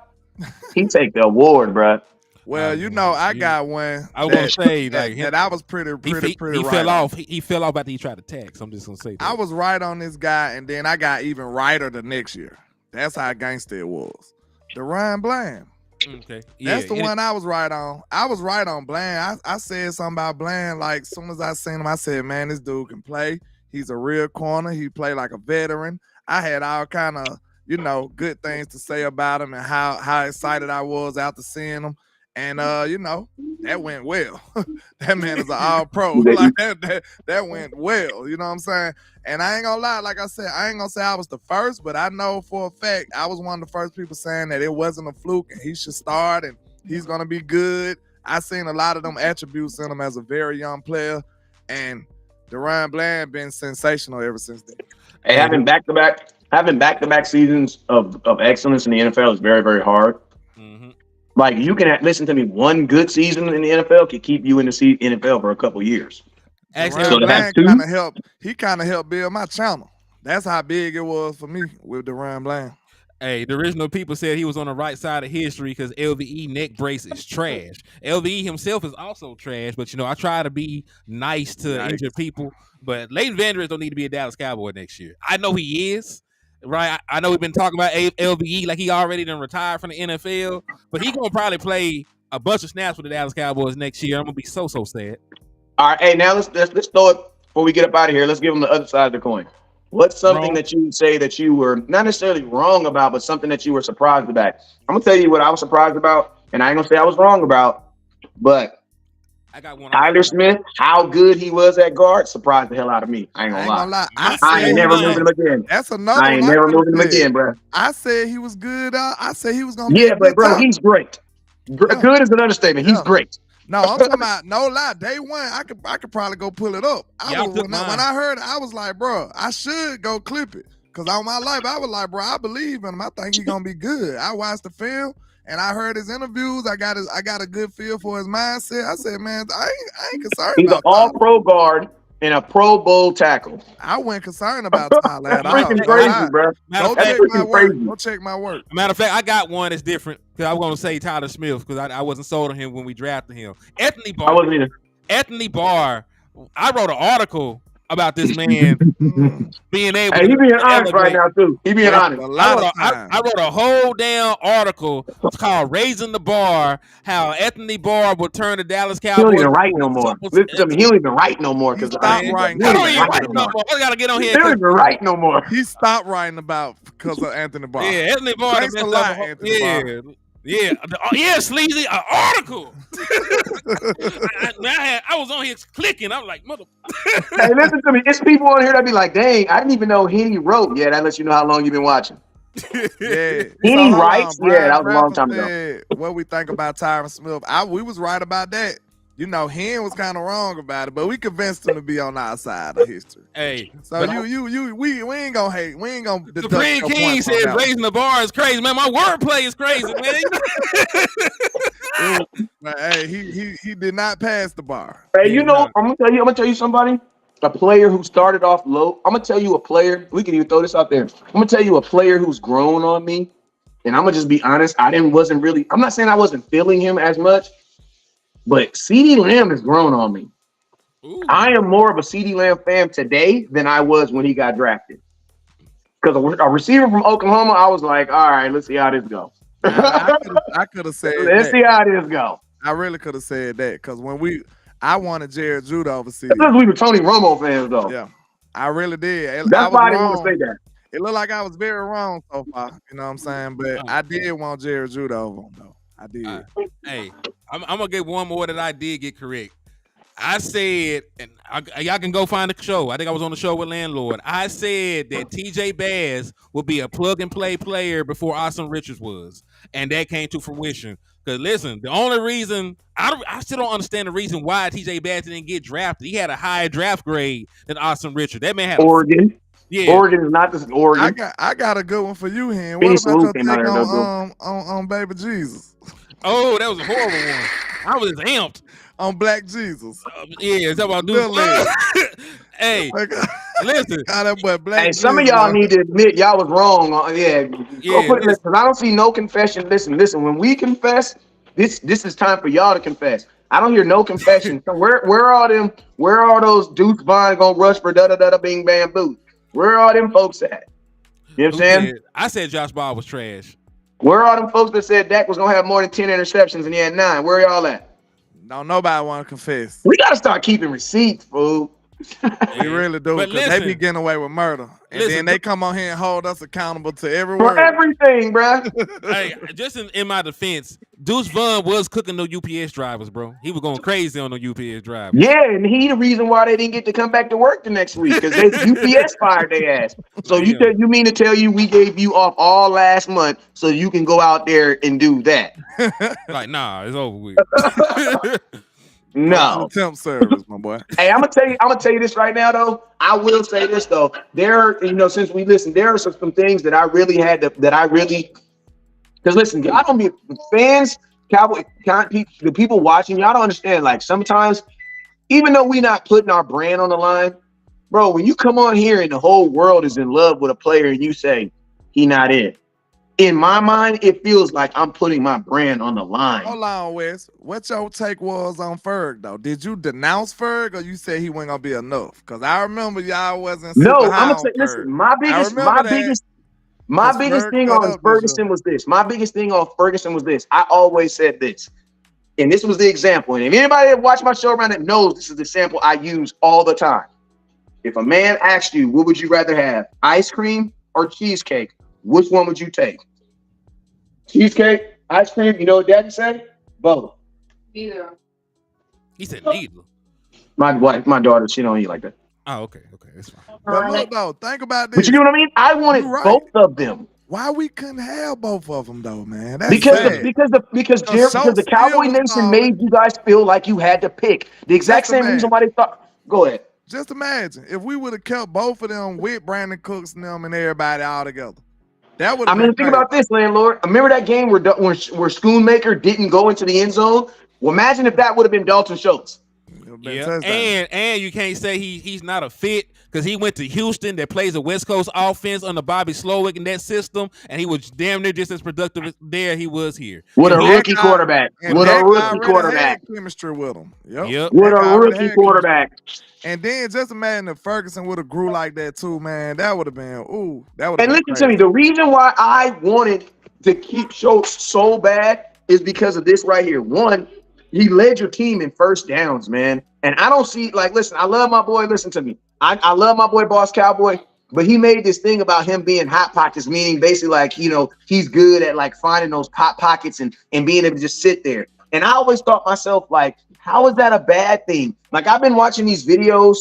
he take the award, bro. Well, you know, I got one. I was gonna say that I was pretty. He right fell off. He fell off after he tried to tax. I'm just gonna say that. I was right on this guy, and then I got even righter the next year. That's how gangster it was. DeRon Bland. Okay. That's the one I was right on. I was right on Bland. I said something about Bland. Like, as soon as I seen him, I said, man, this dude can play. He's a real corner. He played like a veteran. I had all kind of, good things to say about him and how excited I was after seeing him. And, that went well. That man is an all-pro. Like, that went well. You know what I'm saying? And I ain't gonna lie, like I said, I ain't gonna say I was the first, but I know for a fact I was one of the first people saying that it wasn't a fluke and he should start and he's gonna be good. I seen a lot of them attributes in him as a very young player, and DaRon Bland been sensational ever since then. Hey, having back-to-back seasons of excellence in the NFL is very, very hard. Mm-hmm. Like, you can listen to me. One good season in the NFL can keep you in the NFL for a couple years. Actually, So to have two, kind of helped build my channel. That's how big it was for me with DaRon Bland. Hey, the original people said he was on the right side of history because LVE neck brace is trash. LVE himself is also trash, but I try to be nice to injured people. But Leighton Vander Esch don't need to be a Dallas Cowboy next year. I know he is, right? I know we've been talking about LVE like he already done retired from the NFL, but he gonna probably play a bunch of snaps with the Dallas Cowboys next year. I'm gonna be so sad. All right, hey, now let's throw it before we get up out of here. Let's give them the other side of the coin. What's something that you would say that you were not necessarily wrong about, but something that you were surprised about? I'm gonna tell you what I was surprised about, and I ain't gonna say I was wrong about, but I got one. Tyler Smith, how good he was at guard, surprised the hell out of me. I ain't gonna lie. I ain't never moving him again. That's another. I ain't never moving him again, bro. I said he was good. I said he was gonna be. Yeah, but bro, he's great. Good is an understatement. He's great. No, I'm talking about no lie. Day one, I could probably go pull it up. When I heard it, I was like, bro, I should go clip it. Cause all my life, I was like, bro, I believe in him. I think he's gonna be good. I watched the film and I heard his interviews. I got a good feel for his mindset. I said, man, I ain't concerned. He's an all-pro guard and a Pro Bowl tackle. I wasn't concerned about Tyler at all. Freaking crazy, bro. Go check my work. Matter of fact, I got one that's different because I was going to say Tyler Smith because I wasn't sold on him when we drafted him. Anthony Barr. I wasn't either. Anthony Barr. I wrote an article about this man being able. Hey, he being honest right now too. He being honest. I wrote a whole damn article. It's called "Raising the Bar." How Anthony Barr will turn the Dallas Cowboys. He don't even write no more. Listen to me. He don't even write no more because stop writing. I don't even write no more. I gotta get on here. He don't even write no more. He stopped writing about because of Anthony Barr. Yeah, Anthony Barr. Thanks a lot, Anthony Barr. Yeah, Sleazy, an article. I was on here clicking. I was like, mother. Hey, listen to me. It's people on here that be like, dang, I didn't even know Henny wrote. Yeah, that lets you know how long you've been watching. Yeah. Henny writes? Yeah, that was a long time ago. What we think about Tyron Smith. We was right about that. Hen was kind of wrong about it, but we convinced him to be on our side of history. Hey, so we ain't gonna hate. We ain't gonna. Supreme King said raising the bar is crazy, man. My wordplay is crazy, man. Hey, he did not pass the bar. Hey, I'm gonna tell you somebody. A player who started off low. I'm gonna tell you a player. We can even throw this out there. I'm gonna tell you a player who's grown on me, and I'm gonna just be honest. I'm not saying I wasn't feeling him as much. But CeeDee Lamb has grown on me. Ooh. I am more of a CeeDee Lamb fan today than I was when he got drafted. Because a receiver from Oklahoma, I was like, all right, let's see how this goes. I could have said let's see how this goes. I really could have said that because I wanted Jared Judah over CeeDee. Because we were Tony Romo fans, though. Yeah, I really did. That's why I didn't want to say that. It looked like I was very wrong so far. You know what I'm saying? But I did want Jared Judah over him, though. I did. Hey, I'm gonna get one more that I did get correct. I said, and y'all can go find the show. I think I was on the show with Landlord. I said that TJ Bass would be a plug and play player before Austin Richards was, and that came to fruition. Because listen, the only reason I still don't understand the reason why TJ Bass didn't get drafted. He had a higher draft grade than Austin Richards. That man had Oregon. Yeah, Oregon is not just Oregon. I got a good one for you, Hen. What about your take on Baby Jesus? Oh, that was a horrible one. I was amped on Black Jesus. Yeah, is that what I do? Hey, listen. That boy Black hey, some of y'all need to admit y'all was wrong. Because I don't see no confession. Listen. When we confess, this is time for y'all to confess. I don't hear no confession. So where are all them? Where are those Deuce Vaughn gonna rush for da bing bam boo? Where are all them folks at? You know what I'm saying? I said Josh Ball was trash. Where are them folks that said Dak was gonna have more than 10 interceptions and he had 9? Where y'all at? Don't nobody want to confess. We gotta start keeping receipts, fool. We really do, But because they be listen. getting away with murder. And Listen, then they come on here and hold us accountable to every For word. everything, bro. Hey, just in my defense, Deuce Vaughn was cooking the UPS drivers, bro. He was going crazy on the UPS drivers. Yeah, and he the reason why they didn't get to come back to work the next week because they UPS fired their ass. So Yeah. you mean to tell you we gave you off all last month so you can go out there and do that? Like, nah, it's over with. No. Temp service, my boy. Hey, I'm gonna tell you this right now though. I will say this though. There, since we listened, there are some things that I really because listen, I don't be fans, the people watching, y'all don't understand. Like sometimes, even though we not putting our brand on the line, bro, when you come on here and the whole world is in love with a player and you say he not it. In my mind, it feels like I'm putting my brand on the line. Hold on, Wes. What your take was on Ferg, though? Did you denounce Ferg, or you said he wasn't gonna be enough? Because I remember y'all wasn't super No, high I'm on gonna say, Ferg. listen, my biggest thing Ferg on Ferguson was this. My biggest thing on Ferguson was this. I always said this, and this was the example. And if anybody that watched my show around it knows this is the sample I use all the time. If a man asked you, what would you rather have, ice cream or cheesecake? Which one would you take? Cheesecake, ice cream. You know what Daddy said? Both. Neither. He said neither. My daughter, she don't eat like that. Oh, okay, that's fine. But look, though, think about this. But you know what I mean? I wanted You're right. both of them. Why we couldn't have both of them, though, man? That's Because sad. the Cowboy Nation made you guys feel like you had to pick the exact same reason why they thought. Go ahead. Just imagine if we would have kept both of them with Brandon Cooks and them and everybody all together. That would. I mean, think about this, landlord. Remember that game where Schoonmaker didn't go into the end zone? Well, imagine if that would have been Dalton Schultz. Yeah, and you can't say he's not a fit because he went to Houston that plays a West Coast offense under Bobby Slowick in that system, and he was damn near just as productive there he was here. With a rookie quarterback. With a rookie quarterback. Chemistry with him. Yep. With a rookie quarterback. And then just imagine if Ferguson would have grew like that too, man. That would have been that would. And listen to me, the reason why I wanted to keep Schultz so bad is because of this right here. One, he led your team in first downs, man. And I don't see, listen, I love my boy. Listen to me. I love my boy, Boss Cowboy, but he made this thing about him being hot pockets, meaning basically he's good at finding those hot pockets and being able to just sit there. And I always thought myself, how is that a bad thing? I've been watching these videos.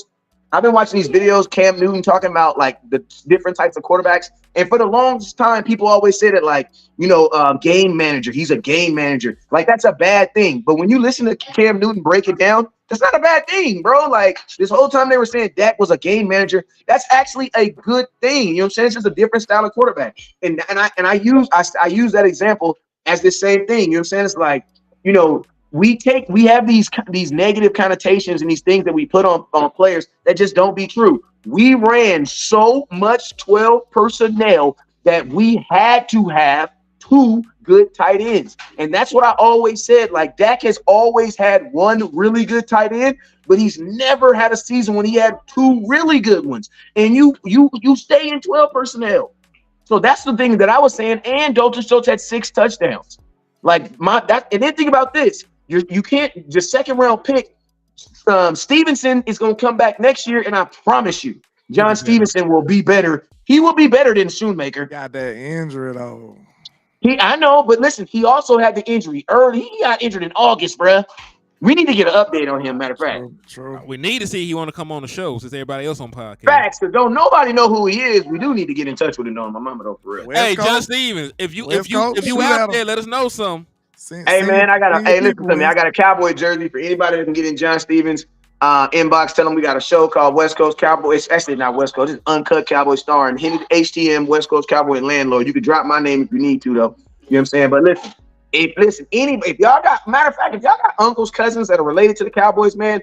Cam Newton talking about the different types of quarterbacks. And for the longest time, people always say that game manager. He's a game manager. That's a bad thing. But when you listen to Cam Newton break it down, that's not a bad thing, bro. This whole time they were saying Dak was a game manager. That's actually a good thing. You know what I'm saying? It's just a different style of quarterback. And I use that example as the same thing. You know what I'm saying? It's we have these negative connotations and these things that we put on players that just don't be true. We ran so much 12 personnel that we had to have 2 good tight ends. And that's what I always said. Dak has always had one really good tight end, but he's never had a season when he had 2 really good ones. And you stay in 12 personnel. So that's the thing that I was saying. And Dalton Schultz had 6 touchdowns. And then think about this. You can't just second round pick. Stevenson is going to come back next year, and I promise you, John Stevenson will be better. He will be better than Schoonmaker. Got that injury though. I know, but listen, he also had the injury early. He got injured in August, bruh. We need to get an update on him. Matter of fact, true. We need to see he want to come on the show since everybody else on podcast. Facts, because don't nobody know who he is. We do need to get in touch with him. On my mama though, for real. Hey, John Stevens, if you out there, let us know something. Hey man, listen to me. I got a Cowboy jersey for anybody that can get in John Stevens inbox. Tell them we got a show called West Coast Cowboy. It's actually not West Coast. It's Uncut Cowboy starring HTM West Coast Cowboy and Landlord. You can drop my name if you need to though. You know what I'm saying? But listen, if y'all got, matter of fact, if y'all got uncles, cousins that are related to the Cowboys, man,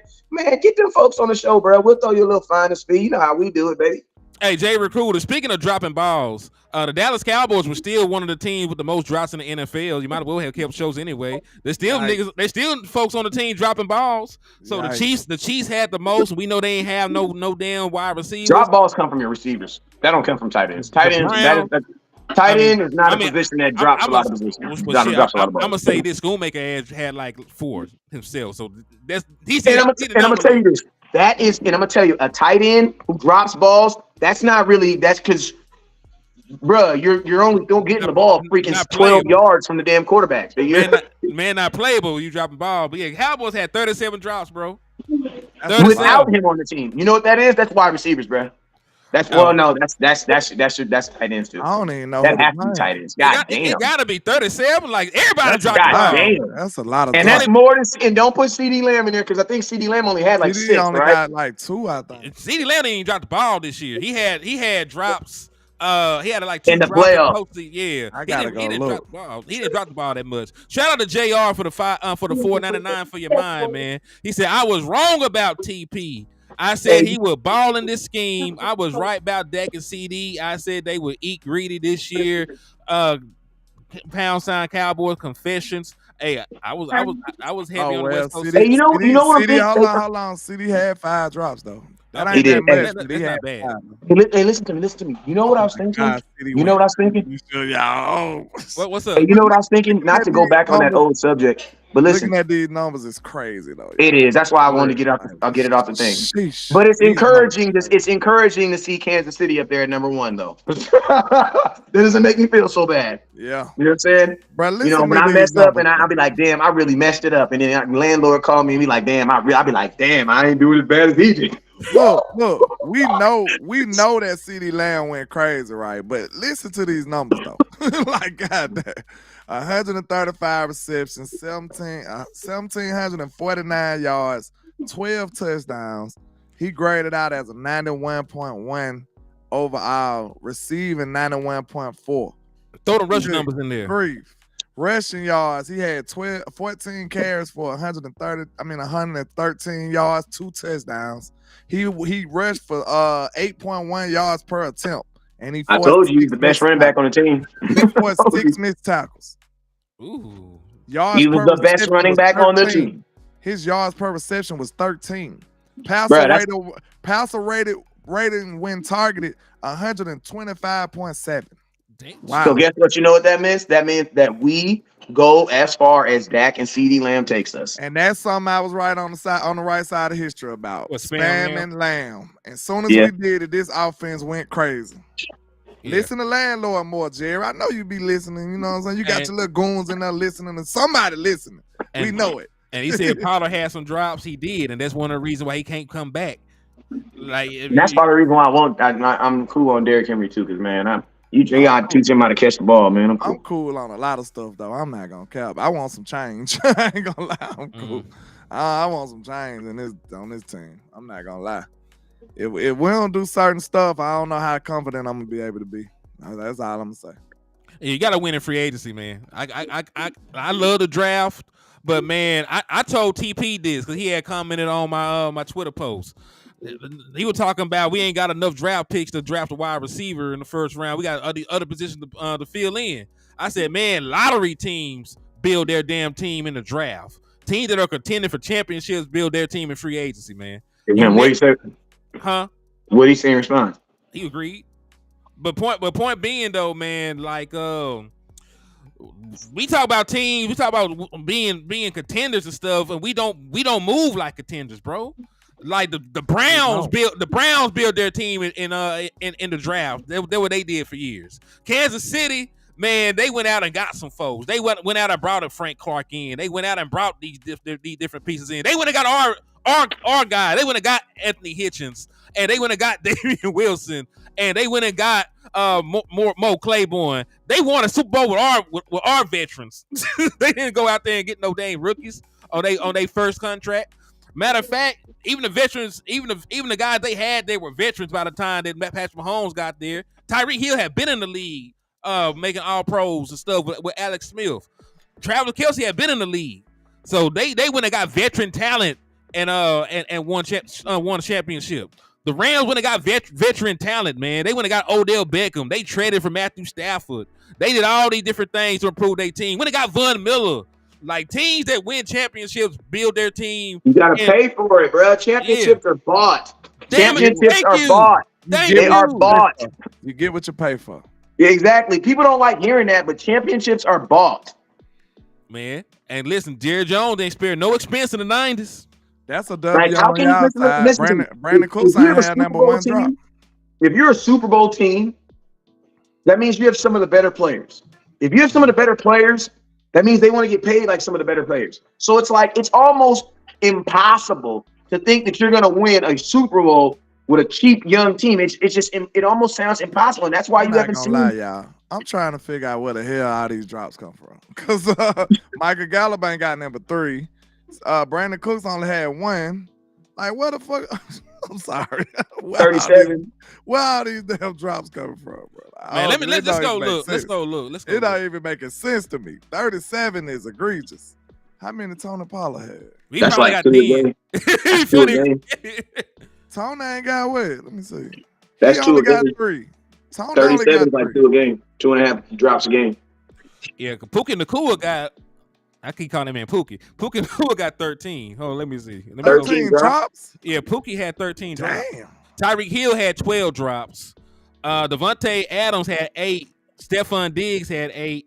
get them folks on the show, bro. We'll throw you a little finder's fee. You know how we do it, baby. Hey, Jay Recruiter, speaking of dropping balls, the Dallas Cowboys were still one of the teams with the most drops in the NFL. You might as well have kept shows anyway. There's still there's still folks on the team dropping balls. So the Chiefs had the most. We know they ain't have no damn wide receivers. Drop balls come from your receivers. That don't come from tight ends. Tight ends, Tight end is not a position that drops a lot of positions. I'm gonna say this: Schoonmaker had like 4 himself. So that's and I'm gonna tell you this. And I'm gonna tell you, a tight end who drops balls, that's not really. That's because, bruh, you're only getting the ball freaking 12 yards from the damn quarterback. Man, not playable. You dropping ball, but yeah, Cowboys had 37 drops, bro. Without him on the team, you know what that is? That's wide receivers, bro. That's tight ends too. I don't even know. That has to be tight ends. God damn. It gotta be 37. Like everybody dropped the ball. Damn. That's a lot of. And that's more than. And don't put CD Lamb in there because I think CD Lamb only had like 6. He only got like 2, I think. CD Lamb didn't even drop the ball this year. He had drops. He had like 2 in the drops playoffs. Yeah, I gotta go look. He didn't drop the ball that much. Shout out to JR for the $4.99 for your mind, man. He said I was wrong about TP. I said he would ball in this scheme. I was right about Dak and CD. I said they would eat greedy this year. # Cowboys confessions. Hey, I was heavy on the West Coast. Hey, you know what CD, hold on. CD had 5 drops though. That ain't that much. That's not bad. Hey, listen to me. You know what I was thinking? You know what I was thinking? What's up? Hey, you know what I was thinking? Not to go back on that old subject, but listen. Looking at these numbers is crazy though. It is. That's why I wanted to get out. I'll get it off the thing. Sheesh. But it's encouraging. It's encouraging to see Kansas City up there at number 1, though. That doesn't make me feel so bad. Yeah. You know what I'm saying? Bro, when I messed up and I'll be like, damn, I really messed it up. And then the landlord called me and be like, damn, I'll be like, damn, I ain't doing as bad as he did. Look, we know that CD Lamb went crazy, right? But listen to these numbers though. Like, goddamn. 135 receptions, 1,749 yards, 12 touchdowns. He graded out as a 91.1 overall, receiving 91.4. Throw the rushing numbers in there. Grief. Rushing yards, he had 14 carries for 113 yards, 2 touchdowns. He rushed for 8.1 yards per attempt. And I told you he's the best running back on the team. He forced 6 missed tackles. Ooh. He was the best running back on the team. His yards per reception was 13. Passer rating when targeted 125.7. Wow. So guess what? You know what that means? That means that we go as far as Dak and CD Lamb takes us. And that's something I was right on the right side of history about. Spam and Lamb. As soon as we did it, this offense went crazy. Yeah. Listen to landlord more, Jerry. I know you be listening. You know what I'm saying? You got your little goons in there listening, and somebody listening. We know it. And he said Pollard had some drops. He did, and that's one of the reasons why he can't come back. Like that's part of the reason why I'm cool on Derrick Henry too, because man, you gotta teach him how to catch the ball, man. I'm cool on a lot of stuff though. I'm not gonna cap. I want some change. I ain't gonna lie. I'm cool. I want some change on this team. I'm not gonna lie. If we don't do certain stuff, I don't know how confident I'm gonna be able to be. That's all I'm gonna say. You gotta win in free agency, man. I love the draft, but man, I told TP this because he had commented on my Twitter post. He was talking about we ain't got enough draft picks to draft a wide receiver in the first round. We got other positions to fill in. I said, man, lottery teams build their damn team in the draft. Teams that are contending for championships build their team in free agency, man. What do you say? Huh? What did he say in response? He agreed. But point being though, man, like we talk about teams, we talk about being contenders and stuff, and we don't move like contenders, bro. Like the Browns built their team in the draft. That's what they did for years. Kansas City, man, they went out and got some folks. They went out and brought a Frank Clark in. They went out and brought these different pieces in. They went and got our guy. They went and got Anthony Hitchens, and they went and got Damian Wilson, and they went and got Mo Claiborne. They won a Super Bowl with our veterans. They didn't go out there and get no dang rookies on their first contract. Matter of fact, even the veterans, even the guys they had, they were veterans by the time that Patrick Mahomes got there. Tyreek Hill had been in the league, making all pros and stuff with Alex Smith. Travis Kelce had been in the league, so they went and got veteran talent and won a championship. The Rams went and got veteran talent, man. They went and got Odell Beckham. They traded for Matthew Stafford. They did all these different things to improve their team. When they got Von Miller. Like teams that win championships build their team. You gotta pay for it, bro. Championships are bought. Championships are bought. They are bought. You get what you pay for. Yeah, exactly. People don't like hearing that, but championships are bought. Man. And listen, Jerry Jones ain't spared no expense in the 90s. That's a Like, W how on can you y'all side. listen to me? Brandon Cooks If you're ain't a had Super number Bowl one drop. team, if you're a Super Bowl team, that means you have some of the better players. If you have some of the better players, that means they want to get paid like some of the better players. So it's like it's almost impossible to think that you're going to win a Super Bowl with a cheap young team. It almost sounds impossible, and that's why I'm you not haven't gonna seen. lie, y'all. I'm trying to figure out where the hell all these drops come from. Because Michael Gallup ain't got number 3. Brandon Cooks only had 1. Like, what the fuck? I'm sorry. Where all these damn drops coming from, bro? Man, let's go look. Let's go look. It don't even making sense to me. 37 is egregious. How many Tony Pollard had? He That's probably like got 2 a 10. game. Tony ain't got what? Let me see. That's He 2 only a got game. 3. Tony only 37 got is like 3. 2 a game. 2.5 drops a game. Yeah, Pookie Nakua got. I keep calling him man Pookie. Pookie Nakua got 13. Oh, let me see. Let me 13 drops? Yeah, Pookie had 13 drops. Damn. Tyreek Hill had 12 drops. Devontae Adams had 8. Stephon Diggs had 8.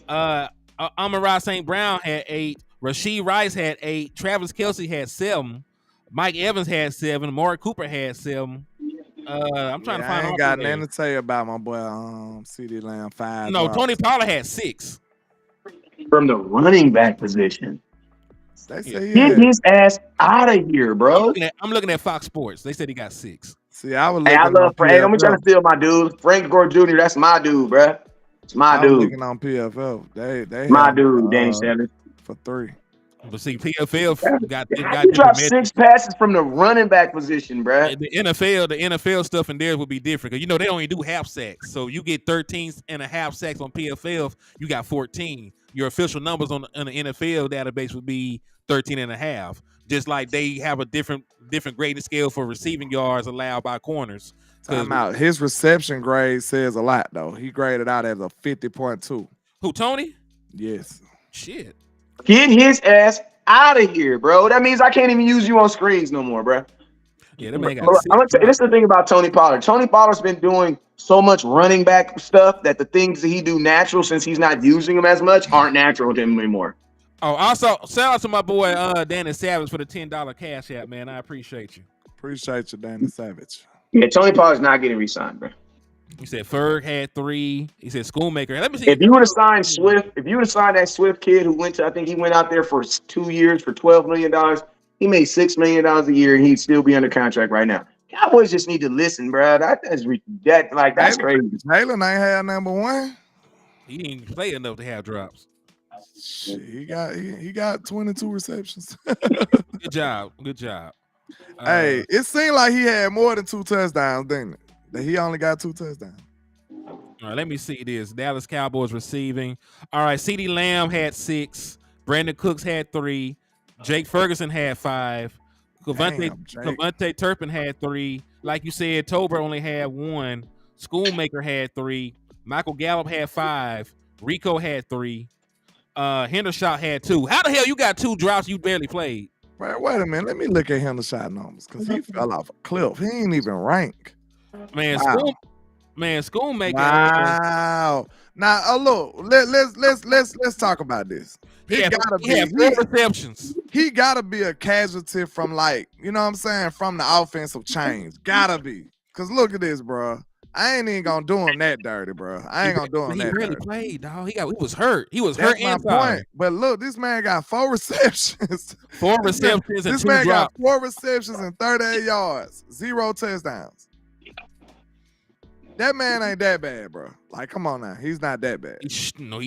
Amon-Ra St. Brown had 8. Rashee Rice had 8. Travis Kelce had 7. Mike Evans had 7. Amari Cooper had 7. I'm trying to find. I ain't got nothing to tell you about my boy CeeDee Lamb 5. No, drops. Tony Pollard had 6. From the running back position. They say Get his ass out of here, bro. I'm looking at Fox Sports. They said he got 6. See, I was Hey, looking I love Frank. Hey, on I'm trying to steal my dude. Frank Gore Jr., that's my dude, bro. It's my I was dude. looking on PFF. They My had, dude, Danny Sanders. for 3. But see, PFL got He dropped 6 passes from the running back position, bro. The NFL stuff in there would be different because they don't even do half sacks. So you get 13.5 sacks on PFF, you got 14. Your official numbers on the NFL database would be 13.5. Just like they have a different grading scale for receiving yards allowed by corners. Time out. His reception grade says a lot though. He graded out as a 50.2. Who, Tony? Yes. Shit. Get his ass out of here, bro. That means I can't even use you on screens no more, bro. Yeah, that man got. I'm gonna tell you, this is the thing about Tony Pollard. Tony Pollard's been doing so much running back stuff that the things that he do natural, since he's not using them as much, aren't natural to him anymore. Oh, also shout out to my boy Danny Savage for the $10 cash app, man. I appreciate you. Appreciate you, Danny Savage. Yeah, Tony Pollard's not getting re-signed, bro. He said Ferg had 3. He said Schoolmaker. Let me see. If you would have signed Swift, if you would have signed that Swift kid who went to, I think he went out there for 2 years for $12 million. He made $6 million a year, and he'd still be under contract right now. Cowboys just need to listen, bro. That's crazy. Jalen ain't had number 1. He didn't play enough to have drops. Shit, he got 22 receptions. Good job. Hey, it seemed like he had more than 2 touchdowns, didn't it? That he only got 2 touchdowns. All right, let me see this. Dallas Cowboys receiving. All right, CeeDee Lamb had 6. Brandon Cooks had 3. Jake Ferguson had 5. Cavante Turpin had 3. Like you said, Tober only had 1. Schoolmaker had 3. Michael Gallup had 5. Rico had 3. Hendershot had 2. How the hell you got 2 drops you barely played? Wait a minute. Let me look at Hendershot numbers because he fell off a cliff. He ain't even ranked. Man, Schoolmaker. Wow. Now, look, let's talk about this. He had 4 receptions. He gotta be a casualty from, like, you know what I'm saying, from the offensive change. Gotta be. Cause look at this, bro. I ain't even gonna do him that dirty, bro. I ain't gonna do him that dirty. He really played, dog. He was hurt. That's my point. But look, this man got 4 receptions. 4 receptions and 2 drops. This man got 4 receptions and 38 yards. 0 touchdowns. That man ain't that bad, bro. Like, come on now. He's not that bad. He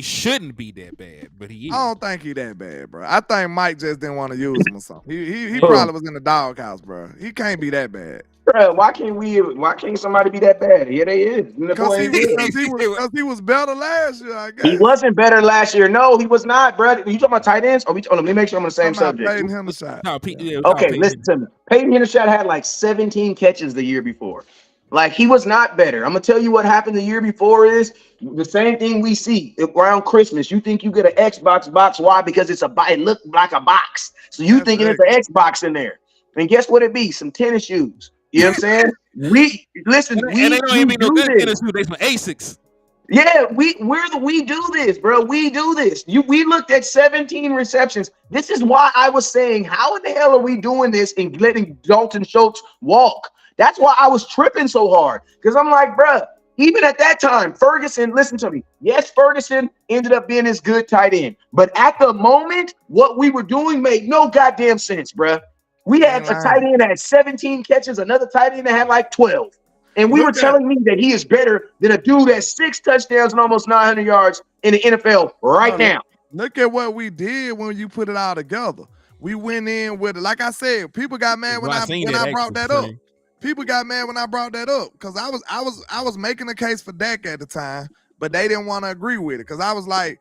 shouldn't be that bad, but he is. I don't think he that bad, bro. I think Mike just didn't want to use him or something. He probably was in the doghouse, bro. He can't be that bad. Bro, why can't somebody be that bad? Here they is. Because he was better last year, I guess. He wasn't better last year. No, he was not, bro. You talking about tight ends? Let me make sure I'm on the same subject. Peyton Hendershot. Okay, listen to me. Peyton Hendershot had like 17 catches the year before. Like, he was not better. I'm going to tell you what happened the year before is the same thing we see around Christmas. You think you get an Xbox box. Why? Because it looked like a box. So you thinking it's an Xbox in there. And guess what it be? Some tennis shoes. You know what I'm saying? And they don't even be no good tennis shoes. They some ASICs. Yeah, we do this, bro. We do this. We looked at 17 receptions. This is why I was saying, how in the hell are we doing this and letting Dalton Schultz walk? That's why I was tripping so hard. Because I'm like, bro, even at that time, Ferguson, listen to me. Yes, Ferguson ended up being his good tight end. But at the moment, what we were doing made no goddamn sense, bro. We had a tight end that had 17 catches, another tight end that had like 12. And we were telling me that he is better than a dude that 6 touchdowns and almost 900 yards in the NFL right now. Look at what we did when you put it all together. We went in with it. Like I said, people got mad when I brought that up. People got mad when I brought that up because I was making a case for Dak at the time, but they didn't want to agree with it because I was like,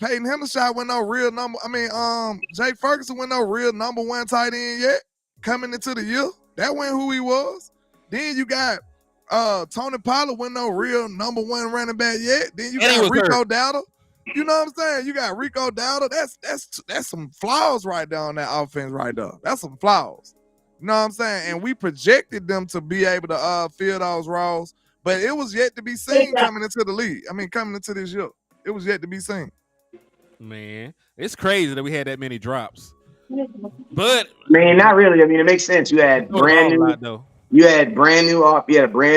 Peyton Hendershot went no real number. I mean, Jake Ferguson went no real number 1 tight end yet coming into the year. That wasn't who he was. Then you got Tony Pollard wasn't no real number 1 running back yet. Then you got Rico Dowdle. You know what I'm saying? You got Rico Dowdle. That's some flaws right there on that offense right there. That's some flaws. You know what I'm saying? And we projected them to be able to fill those roles, but it was yet to be seen coming into the league. I mean, coming into this year, it was yet to be seen. Man, it's crazy that we had that many drops. But man, not really. I mean, it makes sense. You had brand new. You had a brand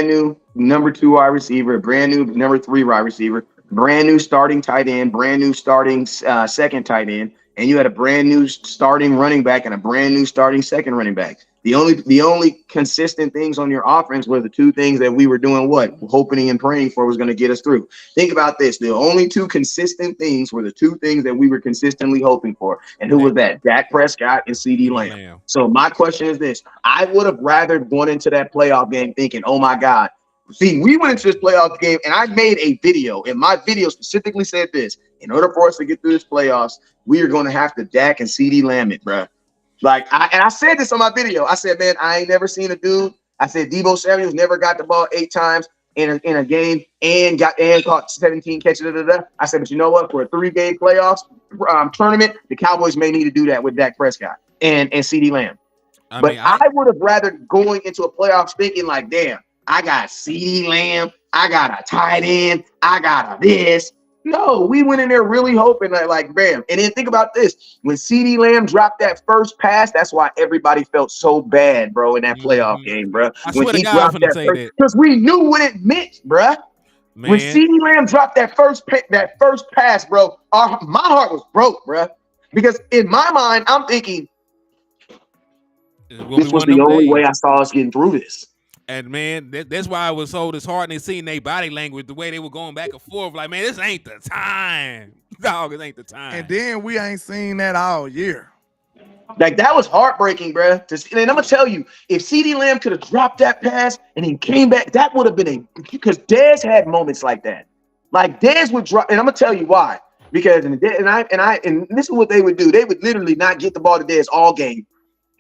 new number 2 wide receiver, a brand new number 3 wide receiver, brand new starting tight end, brand new starting second tight end, and you had a brand new starting running back and a brand new starting second running back. The only consistent things on your offense were the 2 things that we were doing hoping and praying for was going to get us through. Think about this. The only 2 consistent things were the 2 things that we were consistently hoping for. And who was that? Dak Prescott and CeeDee Lamb. So my question is this. I would have rather gone into that playoff game thinking, oh my God. See, we went into this playoff game and I made a video, and my video specifically said this. In order for us to get through this playoffs, we are going to have to Dak and CeeDee Lamb it, bro. I said this on my video. I said, man, I ain't never seen a dude. I said Deebo Samuel's never got the ball 8 times in a game and caught 17 catches. I said, but you know what? For a 3-game playoffs tournament, the Cowboys may need to do that with Dak Prescott and CeeDee Lamb. I would have rather going into a playoffs thinking like, damn, I got CeeDee Lamb, I got a tight end, I got a this. No, we went in there really hoping that, like, bam. And then think about this. When CeeDee Lamb dropped that first pass, that's why everybody felt so bad, bro, in that playoff game, bro. When he dropped that first, because we knew what it meant, bro. Man. When CeeDee Lamb dropped that first pass, bro, my heart was broke, bro. Because in my mind, I'm thinking, this was the only way I saw us getting through this. And man, that's why I was so disheartened seeing their body language, the way they were going back and forth. Like, man, this ain't the time. Dog, it ain't the time. And then we ain't seen that all year. Like, that was heartbreaking, bro. And I'm going to tell you, if CeeDee Lamb could have dropped that pass and then came back, that would have been because Dez had moments like that. Like, Dez would drop, and I'm going to tell you why. Because, and this is what they would do. They would literally not get the ball to Dez all game.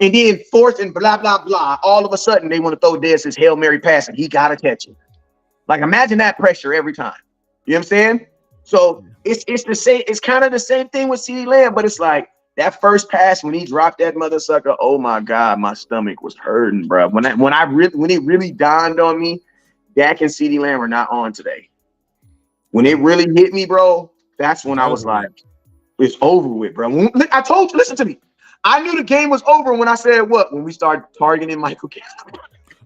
And then 4th and blah, blah, blah. All of a sudden, they want to throw Dez his Hail Mary pass, and he got to catch it. Like, imagine that pressure every time. You know what I'm saying? So it's the same. It's kind of the same thing with CeeDee Lamb, but it's like that first pass when he dropped that mother sucker. Oh my God, my stomach was hurting, bro. When it really dawned on me, Dak and CeeDee Lamb are not on today. When it really hit me, bro, that's when I was like, it's over with, bro. I told you, listen to me. I knew the game was over when I said what? When we started targeting Michael Gallup.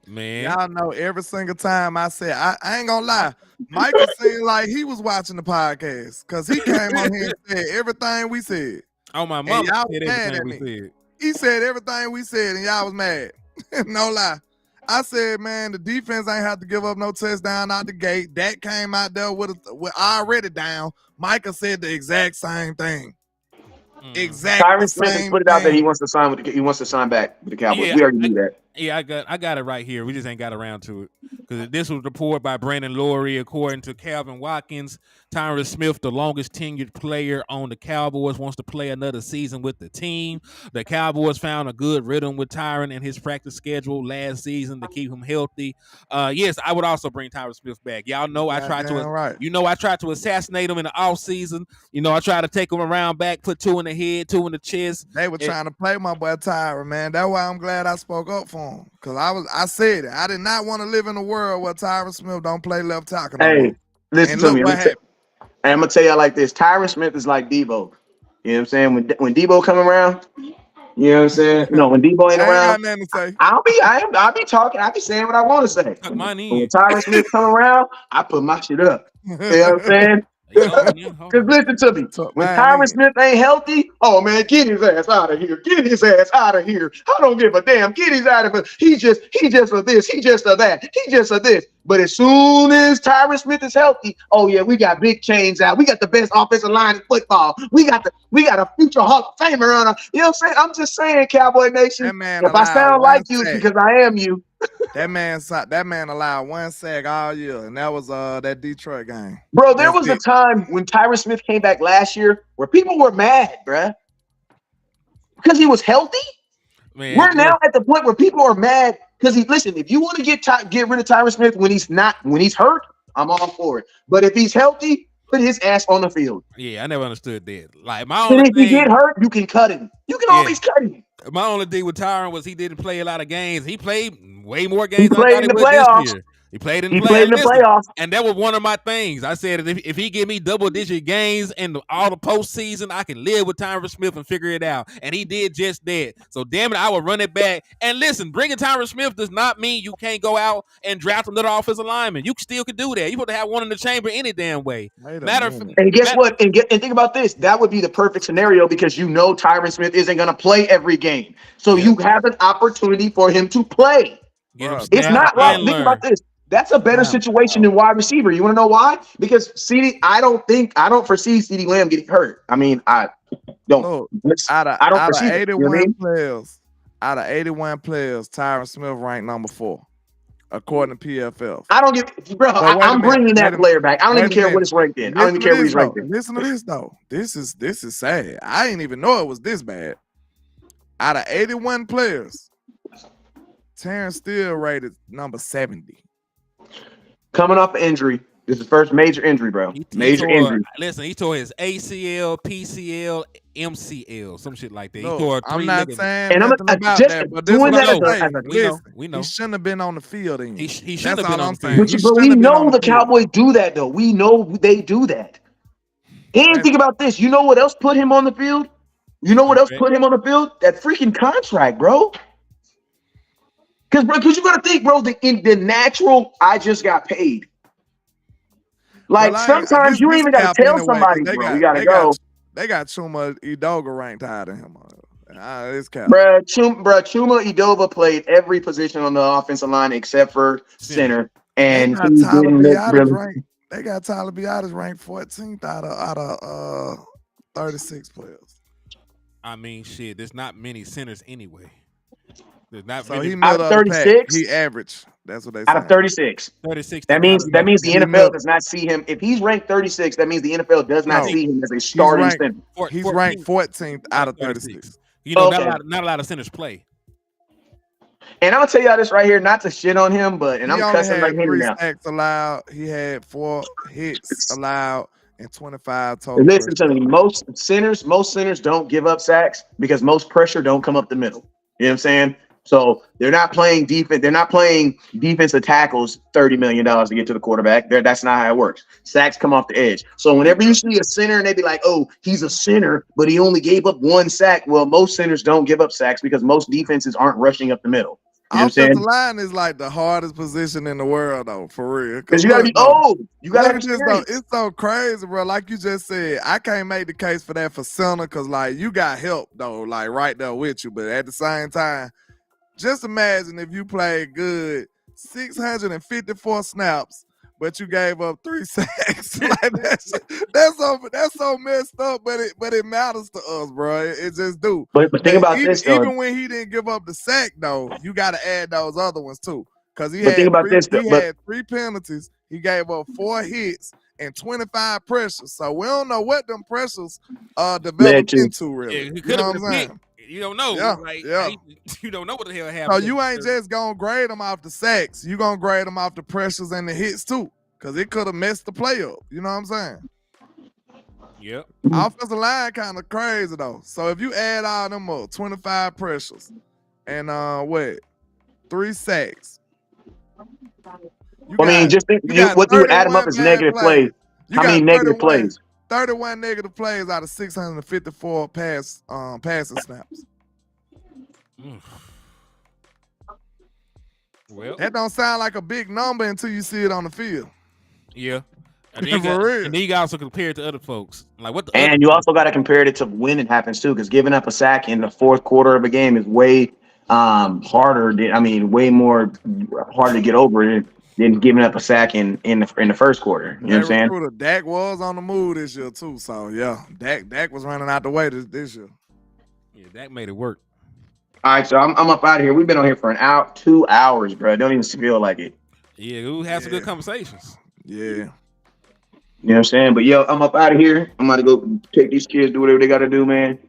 Man. Y'all know every single time I said, I ain't gonna lie, Michael seemed like he was watching the podcast because he came on here and said everything we said. Oh, my mom said everything we said. He said everything we said and y'all was mad. No lie. I said, man, the defense ain't have to give up no touchdown out the gate. Dak came out there with already down. Michael said the exact same thing. Exactly. Tyron Smith put it out that he wants to sign back with the Cowboys. Yeah, we already knew that. Yeah, I got it right here. We just ain't got around to it because this was reported by Brandon Laurie. According to Calvin Watkins, Tyron Smith, the longest tenured player on the Cowboys, wants to play another season with the team. The Cowboys found a good rhythm with Tyron in his practice schedule last season to keep him healthy. Yes, I would also bring Tyron Smith back. Y'all know I tried to assassinate him in the offseason. You know, I tried to take him around back, put 2 in the head, 2 in the chest. They were trying to play my boy Tyron, man. That's why I'm glad I spoke up for him. Because I said it. I did not want to live in a world where Tyron Smith don't play left tackle. Hey, Listen And to look me. what happened. I'm gonna tell y'all like this. Tyron Smith is like Debo. You know what I'm saying? When Debo come around, you know what I'm saying? No, when Debo ain't I ain't around, got nothing to say. I'll be talking. I'll be saying what I want to say. Tuck mine But when in. Tyron Smith come around, I put my shit up. You know what I'm saying? Hey, go on, yeah. Hold Because on. listen to me. Tuck When mine Tyron in. Smith ain't healthy, oh man, get his ass out of here. Get his ass out of here. I don't give a damn. Get his out of here. He just a this. He just a that. He just a this. But as soon as Tyron Smith is healthy, oh yeah, we got big chains out. We got the best offensive line in football. We got a future Hall of Famer on. You know what I'm saying? I'm just saying, Cowboy Nation. That man If I allowed sound one like you, it's sack. because I am you. That man allowed one sack all year, and that was that Detroit game. Bro, there That's was a it. time when Tyron Smith came back last year where people were mad, bruh, because he was healthy. Man, We're now look, at the point where people are mad because listen, if you want to get rid of Tyron Smith when he's hurt, I'm all for it. But if he's healthy, put his ass on the field. yeah, I never understood that. Like my And only if he get thing, hurt, you can cut him. You can yeah, always cut him. my only thing with Tyron was he didn't play a lot of games. He played way more He games than I played thought in he the would this playoffs. year. He played in the He played in the Listen, playoffs. and that was one of my things. I said if he give me double-digit gains in all the postseason, I can live with Tyron Smith and figure it out. And he did just that. So damn it, I would run it back. And listen, bringing Tyron Smith does not mean you can't go out and draft another offensive lineman. You still could do that. You supposed to have one in the chamber any damn way. Wait a Matter of minute. And guess what? And think about this. That would be the perfect scenario because you know Tyron Smith isn't going to play every game. So Yep. you have an opportunity for him to play. Get him Bruh, It's snaps not like, and think about learn. this. That's a better situation than wide receiver. You want to know why? Because I don't foresee CeeDee Lamb getting hurt. I mean, I don't. Look, I out don't of foresee it. You know what I 81 mean? players, Tyron Smith ranked number 4, according to PFF. I don't get, bro. But wait a I'm minute. bringing that player back. I don't Wait even a care what minute. it's ranked in. I don't even care what he's ranked in. Listen to this though. This is sad. I didn't even know it was this bad. Out of 81 players, Terrence still rated number 70. Coming off an injury. This is first major injury, bro. Major injury. Listen, he tore his ACL, PCL, MCL, some shit like that. He Look, tore I'm 3 not ligaments. saying And nothing about just that, but this doing what that I'm saying. We know. He shouldn't have been on the field. He shouldn't That's have been all on I'm the saying. field. He but we shouldn't have been on know the field. Cowboys do that, though. We know they do that. And think about this. You know what else put him on the field? You know what else put him on the field? That freaking contract, bro. Because you got to think, bro, in the natural, I just got paid. Like, sometimes you ain't even got to tell somebody, bro, we got to go. They got Chuma Edoga ranked higher than him. It's cap. Bro, Chuma Edoga played every position on the offensive line except for center. And he didn't really. They got Tyler Biadasz ranked 14th out of 36 players. I mean, shit, there's not many centers anyway. There's not So many. he middle of the pack. 36? He average. That's what they say. Out of 36. 36. That means the NFL does not see him. If he's ranked 36, that means the NFL does not see him as a starting center. He's ranked 14th out of 36. You know, not a lot of centers play. And I'm gonna tell y'all this right here, not to shit on him, but I'm cussing like him now. 3 sacks allowed. He had 4 hits allowed and 25 total. Listen to me. Most centers don't give up sacks because most pressure don't come up the middle. You know what I'm saying? So they're not playing defense. They're not playing defensive tackles $30 million to get to the quarterback. That's not how it works. Sacks come off the edge. So whenever you see a center and they be like, "Oh, he's a center, but he only gave up 1 sack." Well, most centers don't give up sacks because most defenses aren't rushing up the middle. You know what I'm saying? Offensive line is like the hardest position in the world, though, for real. Because you gotta be old. You gotta be It's so crazy, bro. Like you just said, I can't make the case for that for center because, like, you got help though, like right there with you. But at the same time, just imagine if you played good 654 snaps, but you gave up 3 sacks. Like that's so messed up, but it matters to us, bro. It just do. But think about this, though. Even when he didn't give up the sack, though, you got to add those other ones too, because he had 3 penalties. He gave up 4 hits and 25 pressures. So we don't know what them pressures developed into, really. Yeah, you know what I'm saying? You don't know. You don't know what the hell happened. So you ain't just gonna grade them off the sacks. You gonna grade them off the pressures and the hits too, because it could have messed the play up. You know what I'm saying? Yep. Offensive line kind of crazy though. So if you add all them up, 25 pressures and 3 sacks, I mean, just think what you would add them up as negative plays. You How got many negative plays? 31 negative plays out of 654 passing snaps. Well, that don't sound like a big number until you see it on the field. Yeah. And then you also compare it to other folks. Like what? And you also got to compare it to when it happens too, because giving up a sack in the fourth quarter of a game is way harder. Way more harder to get over than giving up a sack in the first quarter. You know what I'm saying? Dak was on the move this year too, so yeah, Dak was running out the way this year. Yeah, Dak made it work. All right, so I'm up out of here. We've been on here for an hour, 2 hours, bro. Don't even feel like it. Yeah, we had some good conversations. Yeah. You know what I'm saying? But yo, I'm up out of here. I'm about to go take these kids, do whatever they got to do, man.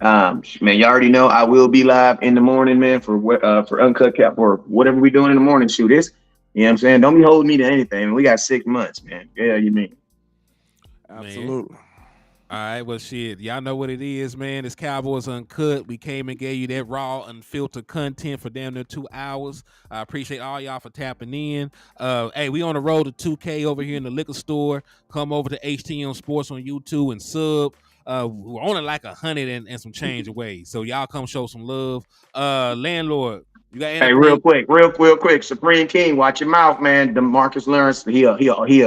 Man, you already know I will be live in the morning, man, for Uncut Cap or whatever we doing in the morning. Shoot this. You know what I'm saying? Don't be holding me to anything. We got 6 months, man. Yeah, you mean? Absolutely. Man. All right, well, shit, y'all know what it is, man. It's Cowboys Uncut. We came and gave you that raw, unfiltered content for damn near 2 hours. I appreciate all y'all for tapping in. Hey, we on the road to 2K over here in the liquor store. Come over to HTM Sports on YouTube and sub. We're only like 100 and some change away, so y'all come show some love. Landlord, you got anything? Hey, real quick. Supreme King, watch your mouth, man. DeMarcus Lawrence, here.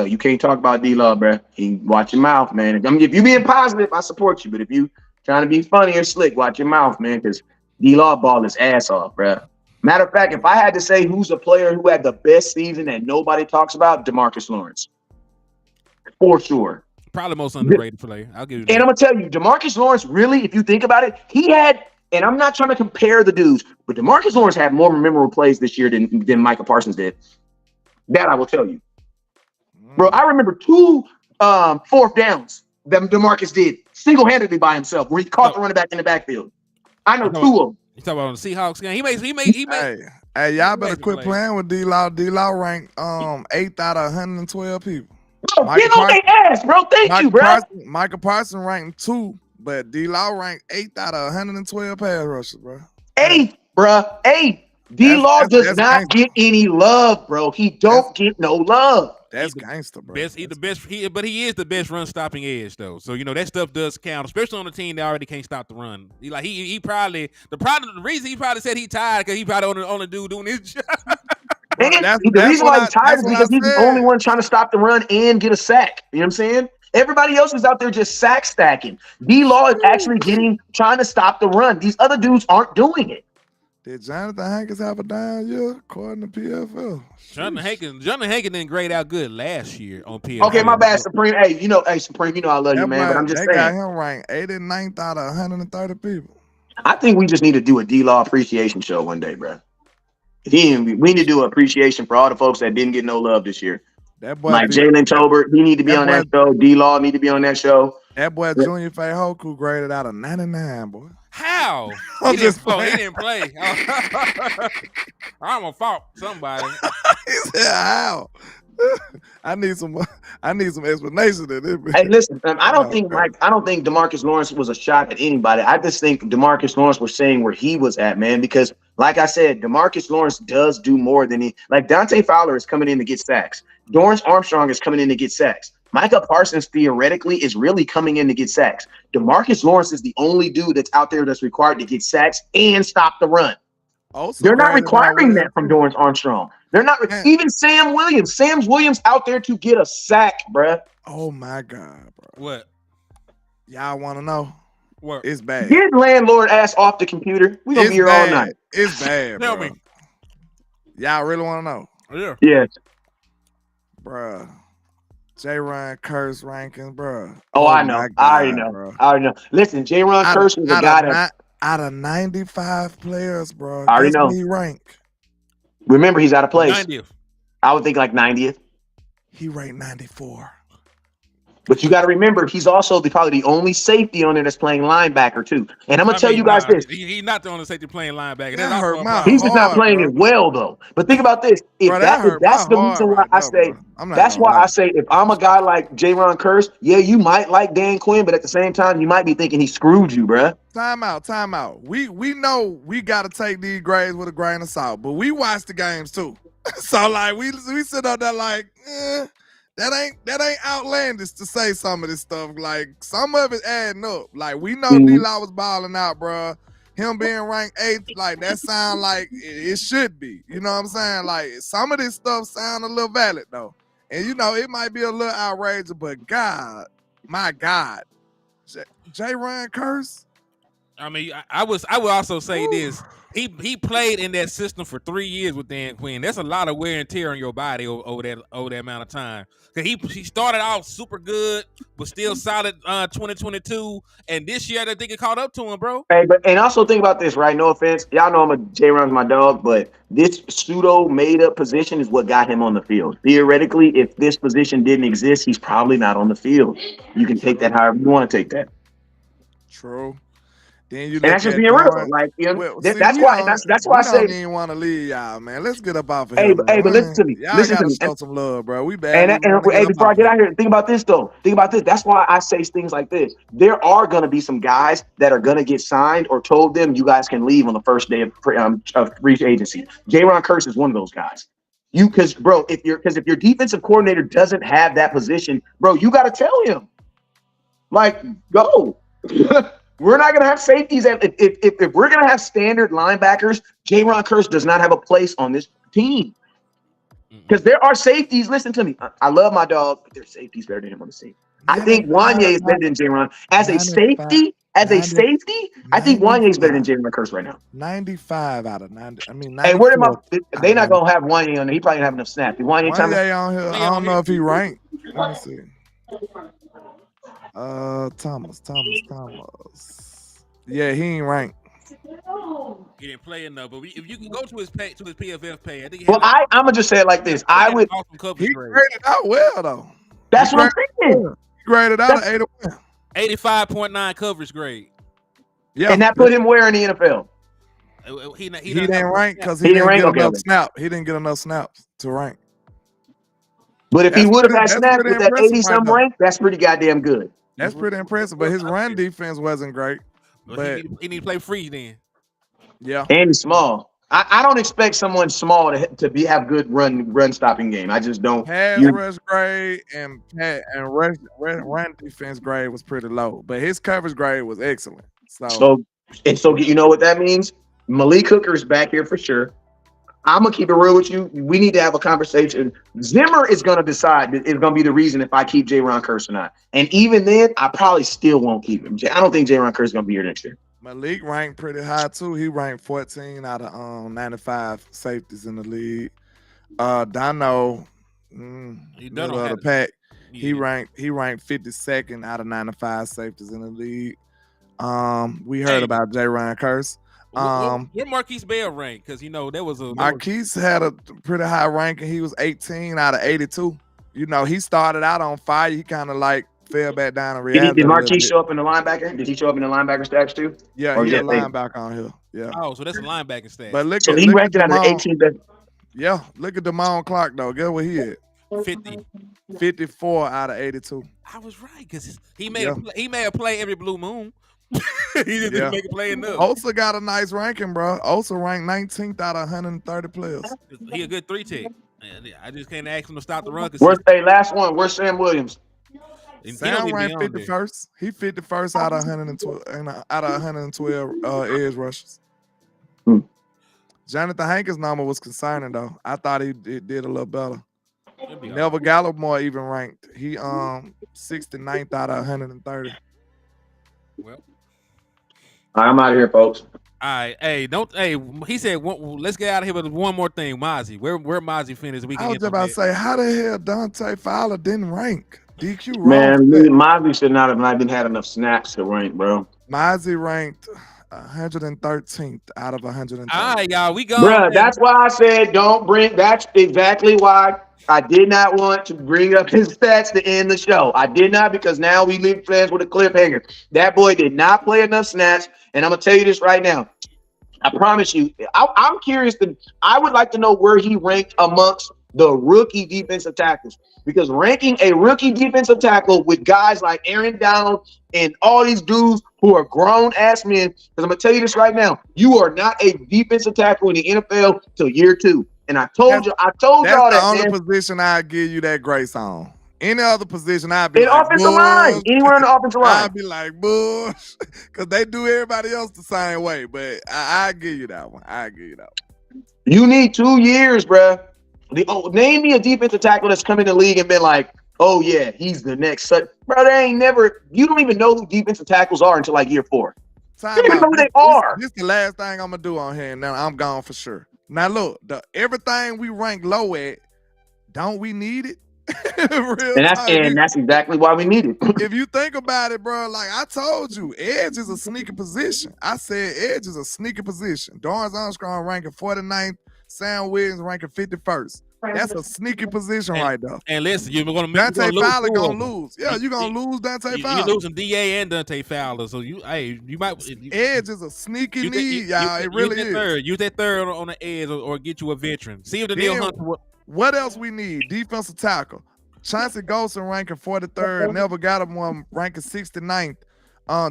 You can't talk about D-Law, bro. Watch your mouth, man. If you being positive, I support you. But if you trying to be funny or slick, watch your mouth, man, because D-Law ball his ass off, bro. Matter of fact, if I had to say who's a player who had the best season that nobody talks about, DeMarcus Lawrence. For sure. Probably most underrated player. I'll give you that. And I'm going to tell you, DeMarcus Lawrence, really, if you think about it, he had – and I'm not trying to compare the dudes, but DeMarcus Lawrence had more memorable plays this year than Micah Parsons did. That I will tell you. Bro, I remember 2 fourth downs that DeMarcus did single-handedly by himself where he caught the running back in the backfield. I know 2 of them. You talking about on the Seahawks game? He made. Hey, y'all better quit playing with D-Law. D-Law ranked 8th out of 112 people. Bro, get on their ass, bro. Thank you, bro. Micah Parsons ranked 2. But D-Law ranked 8th out of 112 pass rushers, bro. 8th, bro. 8th. D-Law does not get any love, bro. He don't get no love. That's gangster, bro. He's the best. But he is the best run stopping edge, though. So that stuff does count, especially on a team that already can't stop the run. He probably the reason he probably said he tired because he probably only dude doing his job. Bro, the reason why he's tired is because he's the only one trying to stop the run and get a sack. You know what I'm saying? Everybody else is out there just sack stacking. D-Law is actually trying to stop the run. These other dudes aren't doing it. Did Jonathan Hankins have a down year according to PFL? Jonathan Hankins didn't grade out good last year on PFL. Okay, my bad, Supreme. Hey, Supreme, I love you, man. But I'm just saying. They got him ranked 89th out of 130 people. I think we just need to do a D-Law appreciation show one day, bro. We need to do an appreciation for all the folks that didn't get no love this year. That boy like Jalen Tolbert, he need to be on that show. D-Law need to be on that show. That boy Junior Feihoku graded out of 99, boy. How? He didn't play. I'm gonna fault somebody. He said, how? I need some explanation in this. Hey, listen, I don't think DeMarcus Lawrence was a shot at anybody. I just think DeMarcus Lawrence was saying where he was at, man, because like I said, DeMarcus Lawrence does do more than Dante Fowler is coming in to get sacks. Dorrance Armstrong is coming in to get sacks. Micah Parsons theoretically is really coming in to get sacks. DeMarcus Lawrence is the only dude that's out there that's required to get sacks and stop the run. They're not requiring that from Dorrance Armstrong. They're not even Sam Williams. Sam Williams out there to get a sack, bruh. Oh my God, bro. What? Y'all want to know? What? It's bad. Get landlord ass off the computer. We gonna be here all night. It's bad, bro. Tell me. Y'all really want to know? Yeah. Yes. Bruh. J-Ron Curse rankings, bro. Oh, I know. I already know. Listen, J-Ron Curse was a guy that out of 95 players, bro. I already know. He ranked. Remember, he's out of place. 90th. I would think like 90th. He ranked 94. But you got to remember, he's also probably the only safety on there that's playing linebacker too. And I'm gonna tell you guys this: he's not the only safety playing linebacker. That hurt my he's just not playing bro. it well though. But think about this: if that's the reason why I say, that's why I say, if I'm a guy like J-Ron Curse, yeah, you might like Dan Quinn, but at the same time, you might be thinking he screwed you, bruh. Time out. We know we got to take these grades with a grain of salt, but we watch the games too. So like we sit up there like that ain't outlandish to say some of this stuff. Like some of it adding up. Like we know D-Law was balling out, bro. Him being ranked 8th, like that sound like it should be. You know what I'm saying? Like some of this stuff sound a little valid though. And you know, it might be a little outrageous, but God, my God. J-Ron Curse. I mean, I would also say this. He played in that system for 3 years with Dan Quinn. That's a lot of wear and tear on your body over that amount of time. Cause he started off super good, but still solid 2022. And this year, I think it caught up to him, bro. Hey, and also think about this, right? No offense, y'all know J-Ron's my dog, but this pseudo made up position is what got him on the field. Theoretically, if this position didn't exist, he's probably not on the field. You can take that however you want to take that. True. Then you and that's just being real. Like, you know, that's why I say don't even want to leave y'all, man. Let's get up off of here. Hey, but listen to me. Y'all listen gotta to me. show some love, bro. We bad. And hey, before I get out here, think about this though. Think about this. That's why I say things like this. There are gonna be some guys that are gonna get signed or told them you guys can leave on the first day of free agency. J-Ron Curse is one of those guys. Because if your defensive coordinator doesn't have that position, bro, you got to tell him, like, go. We're not going to have safeties. If we're going to have standard linebackers, J-Ron Curse does not have a place on this team. Because there are safeties. Listen to me. I love my dog, but there's safeties better than him on the team. I think Wanye is better than J-Ron. As a safety, I think Wanye is better than J-Ron Curse right now. 95 out of 90. I mean, hey, where they're not going to have Wanye on there. He probably didn't have enough snaps. Wanye on here. I don't know if he ranked. Let me see. Thomas. Yeah, he ain't ranked. He didn't play enough, but if you can go to his PFF page, I think. I'm gonna just say it like this. He graded out well though. That's what I'm saying. He graded out at 85.9 coverage grade. Yeah, and that put him where in the NFL? He didn't rank because he didn't get enough snaps. He didn't get enough snaps to rank. But if he would have had snaps with that 80-something rank, that's pretty goddamn good. That's pretty impressive. But his run defense wasn't great. But he need to play free then. Yeah, and he's small. I don't expect someone small to have good run stopping game. I just don't. Pass rush grade and run defense grade was pretty low, but his coverage grade was excellent. So you know what that means? Malik Hooker's back here for sure. I'm gonna keep it real with you. We need to have a conversation. Zimmer is gonna decide. It's gonna be the reason if I keep J-Ron Curse or not. And even then, I probably still won't keep him. I don't think J-Ron Curse is gonna be here next year. Malik ranked pretty high too. He ranked 14 out of 95 safeties in the league. Dono, middle of the pack. Yeah. He ranked 52nd out of 95 safeties in the league. We heard about J-Ron Curse. Where Marquise Bell ranked? Because there was Marquise had a pretty high ranking. He was 18 out of 82. He started out on fire. He kind of like fell back down and reality. Did Marquise show up in the linebacker? Did he show up in the linebacker stats too? Yeah, he's a linebacker on here. Yeah. Oh, so that's a linebacker stat. But he ranked it out of 18. Yeah, look at Damone Clark though. Guess what he had? 54 out of 82. I was right because he made a play every blue moon. He just didn't make a play enough. Osa got a nice ranking, bro. Osa ranked 19th out of 130 players. He a good 3-tech. I just can't ask him to stop the run. Last one. Where's Sam Williams? Sam ranked 51st. He 51st out of 112 edge rushes. Jonathan Hankins' number was concerning though. I thought he did a little better. Neville Gallimore even ranked. He 69th out of 130. Well, I'm out of here, folks. All right, he said, let's get out of here with one more thing. Mozzie, where Mozzie finished? I was just about to say, how the hell Dante Fowler didn't rank? DQ man, Mozzie should not have even had enough snaps to rank, bro. Mozzie ranked 113th out of 130. All right, y'all, we go. Bro, that's why I said don't bring. That's exactly why I did not want to bring up his stats to end the show. I did not, because now we leave fans with a cliffhanger. That boy did not play enough snaps, and I'm gonna tell you this right now. I promise you, I'm curious. I would like to know where he ranked amongst the rookie defensive tackles, because ranking a rookie defensive tackle with guys like Aaron Donald and all these dudes who are grown ass men. Because I'm gonna tell you this right now, you are not a defensive tackle in the NFL till year 2. And I told y'all That's the that, only man. position I give you that grace on. Any other position, I'd be In like, offensive line, Bush. anywhere in the offensive line. I'd be like, Bush, because they do everybody else the same way. But I give you that one. I give you that one. You need 2 years, bruh. Name me a defensive tackle that's come in the league and been like, oh yeah, he's the next. Bro, they ain't never. You don't even know who defensive tackles are until like year 4. You don't even know who they are. This is the last thing I'm gonna do on here, and then I'm gone for sure. Now look, everything we rank low at, don't we need it? and that's exactly why we need it. If you think about it, bro, like I told you, edge is a sneaky position. I said edge is a sneaky position. Dorrance Armstrong ranking 49th, Sam Williams ranking 51st. That's a sneaky position right there. And listen, you're gonna Dante Fowler gonna lose. Yeah, you're gonna lose Dante Fowler. You're losing DA and Dante Fowler, so you might. Edge is a sneaky need, y'all. It really is. Use that third on the edge, or get you a veteran. See if the Danielle Hunter. What else we need? Defensive tackle. Chauncey Golson ranking 43rd. Never got him one ranking 69th.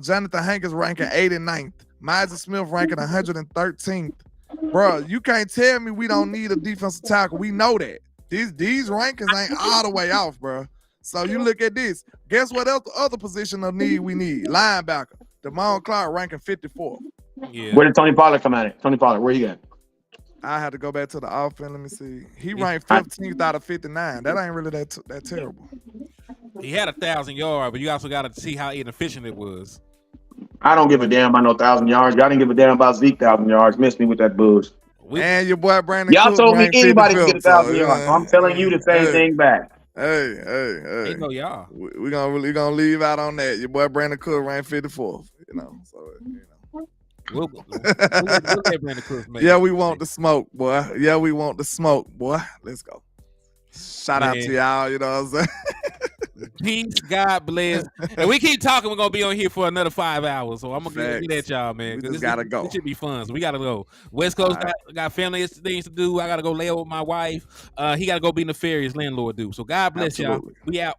Jonathan Hankins ranking 89th. Mizey Smith ranking 113th. Bro, you can't tell me we don't need a defensive tackle. We know that. These rankings ain't all the way off, bro. So you look at this. Guess what else? The other position of need we need? Linebacker. Damon Clark ranking 54th. Yeah. Where did Tony Pollard come out at? Tony Pollard, where he at? I had to go back to the offense. Let me see. He ranked 15th out of 59. That ain't really that terrible. He had 1,000 yards, but you also got to see how inefficient it was. I don't give a damn about no 1,000 yards. Y'all didn't give a damn about Zeke 1,000 yards. Missed me with that bullshit. And your boy Brandon. Y'all told me anybody can get 1,000 yards. I'm telling you the same thing back. Hey. Ain't no y'all. We gonna leave out on that. Your boy Brandon Cook ranked 54th. You know, so you know. We'll get Brandon Cook, man. Yeah, we want the smoke, boy. Yeah, we want the smoke, boy. Let's go. Shout out to y'all. You know what I'm saying? Peace, God bless. And we keep talking. We're gonna be on here for another 5 hours. So I'm gonna get at y'all, man. We just gotta go. It should be fun. So we gotta go. West Coast got family things to do. I gotta go lay with my wife. He gotta go be nefarious landlord dude. So God bless y'all. We out.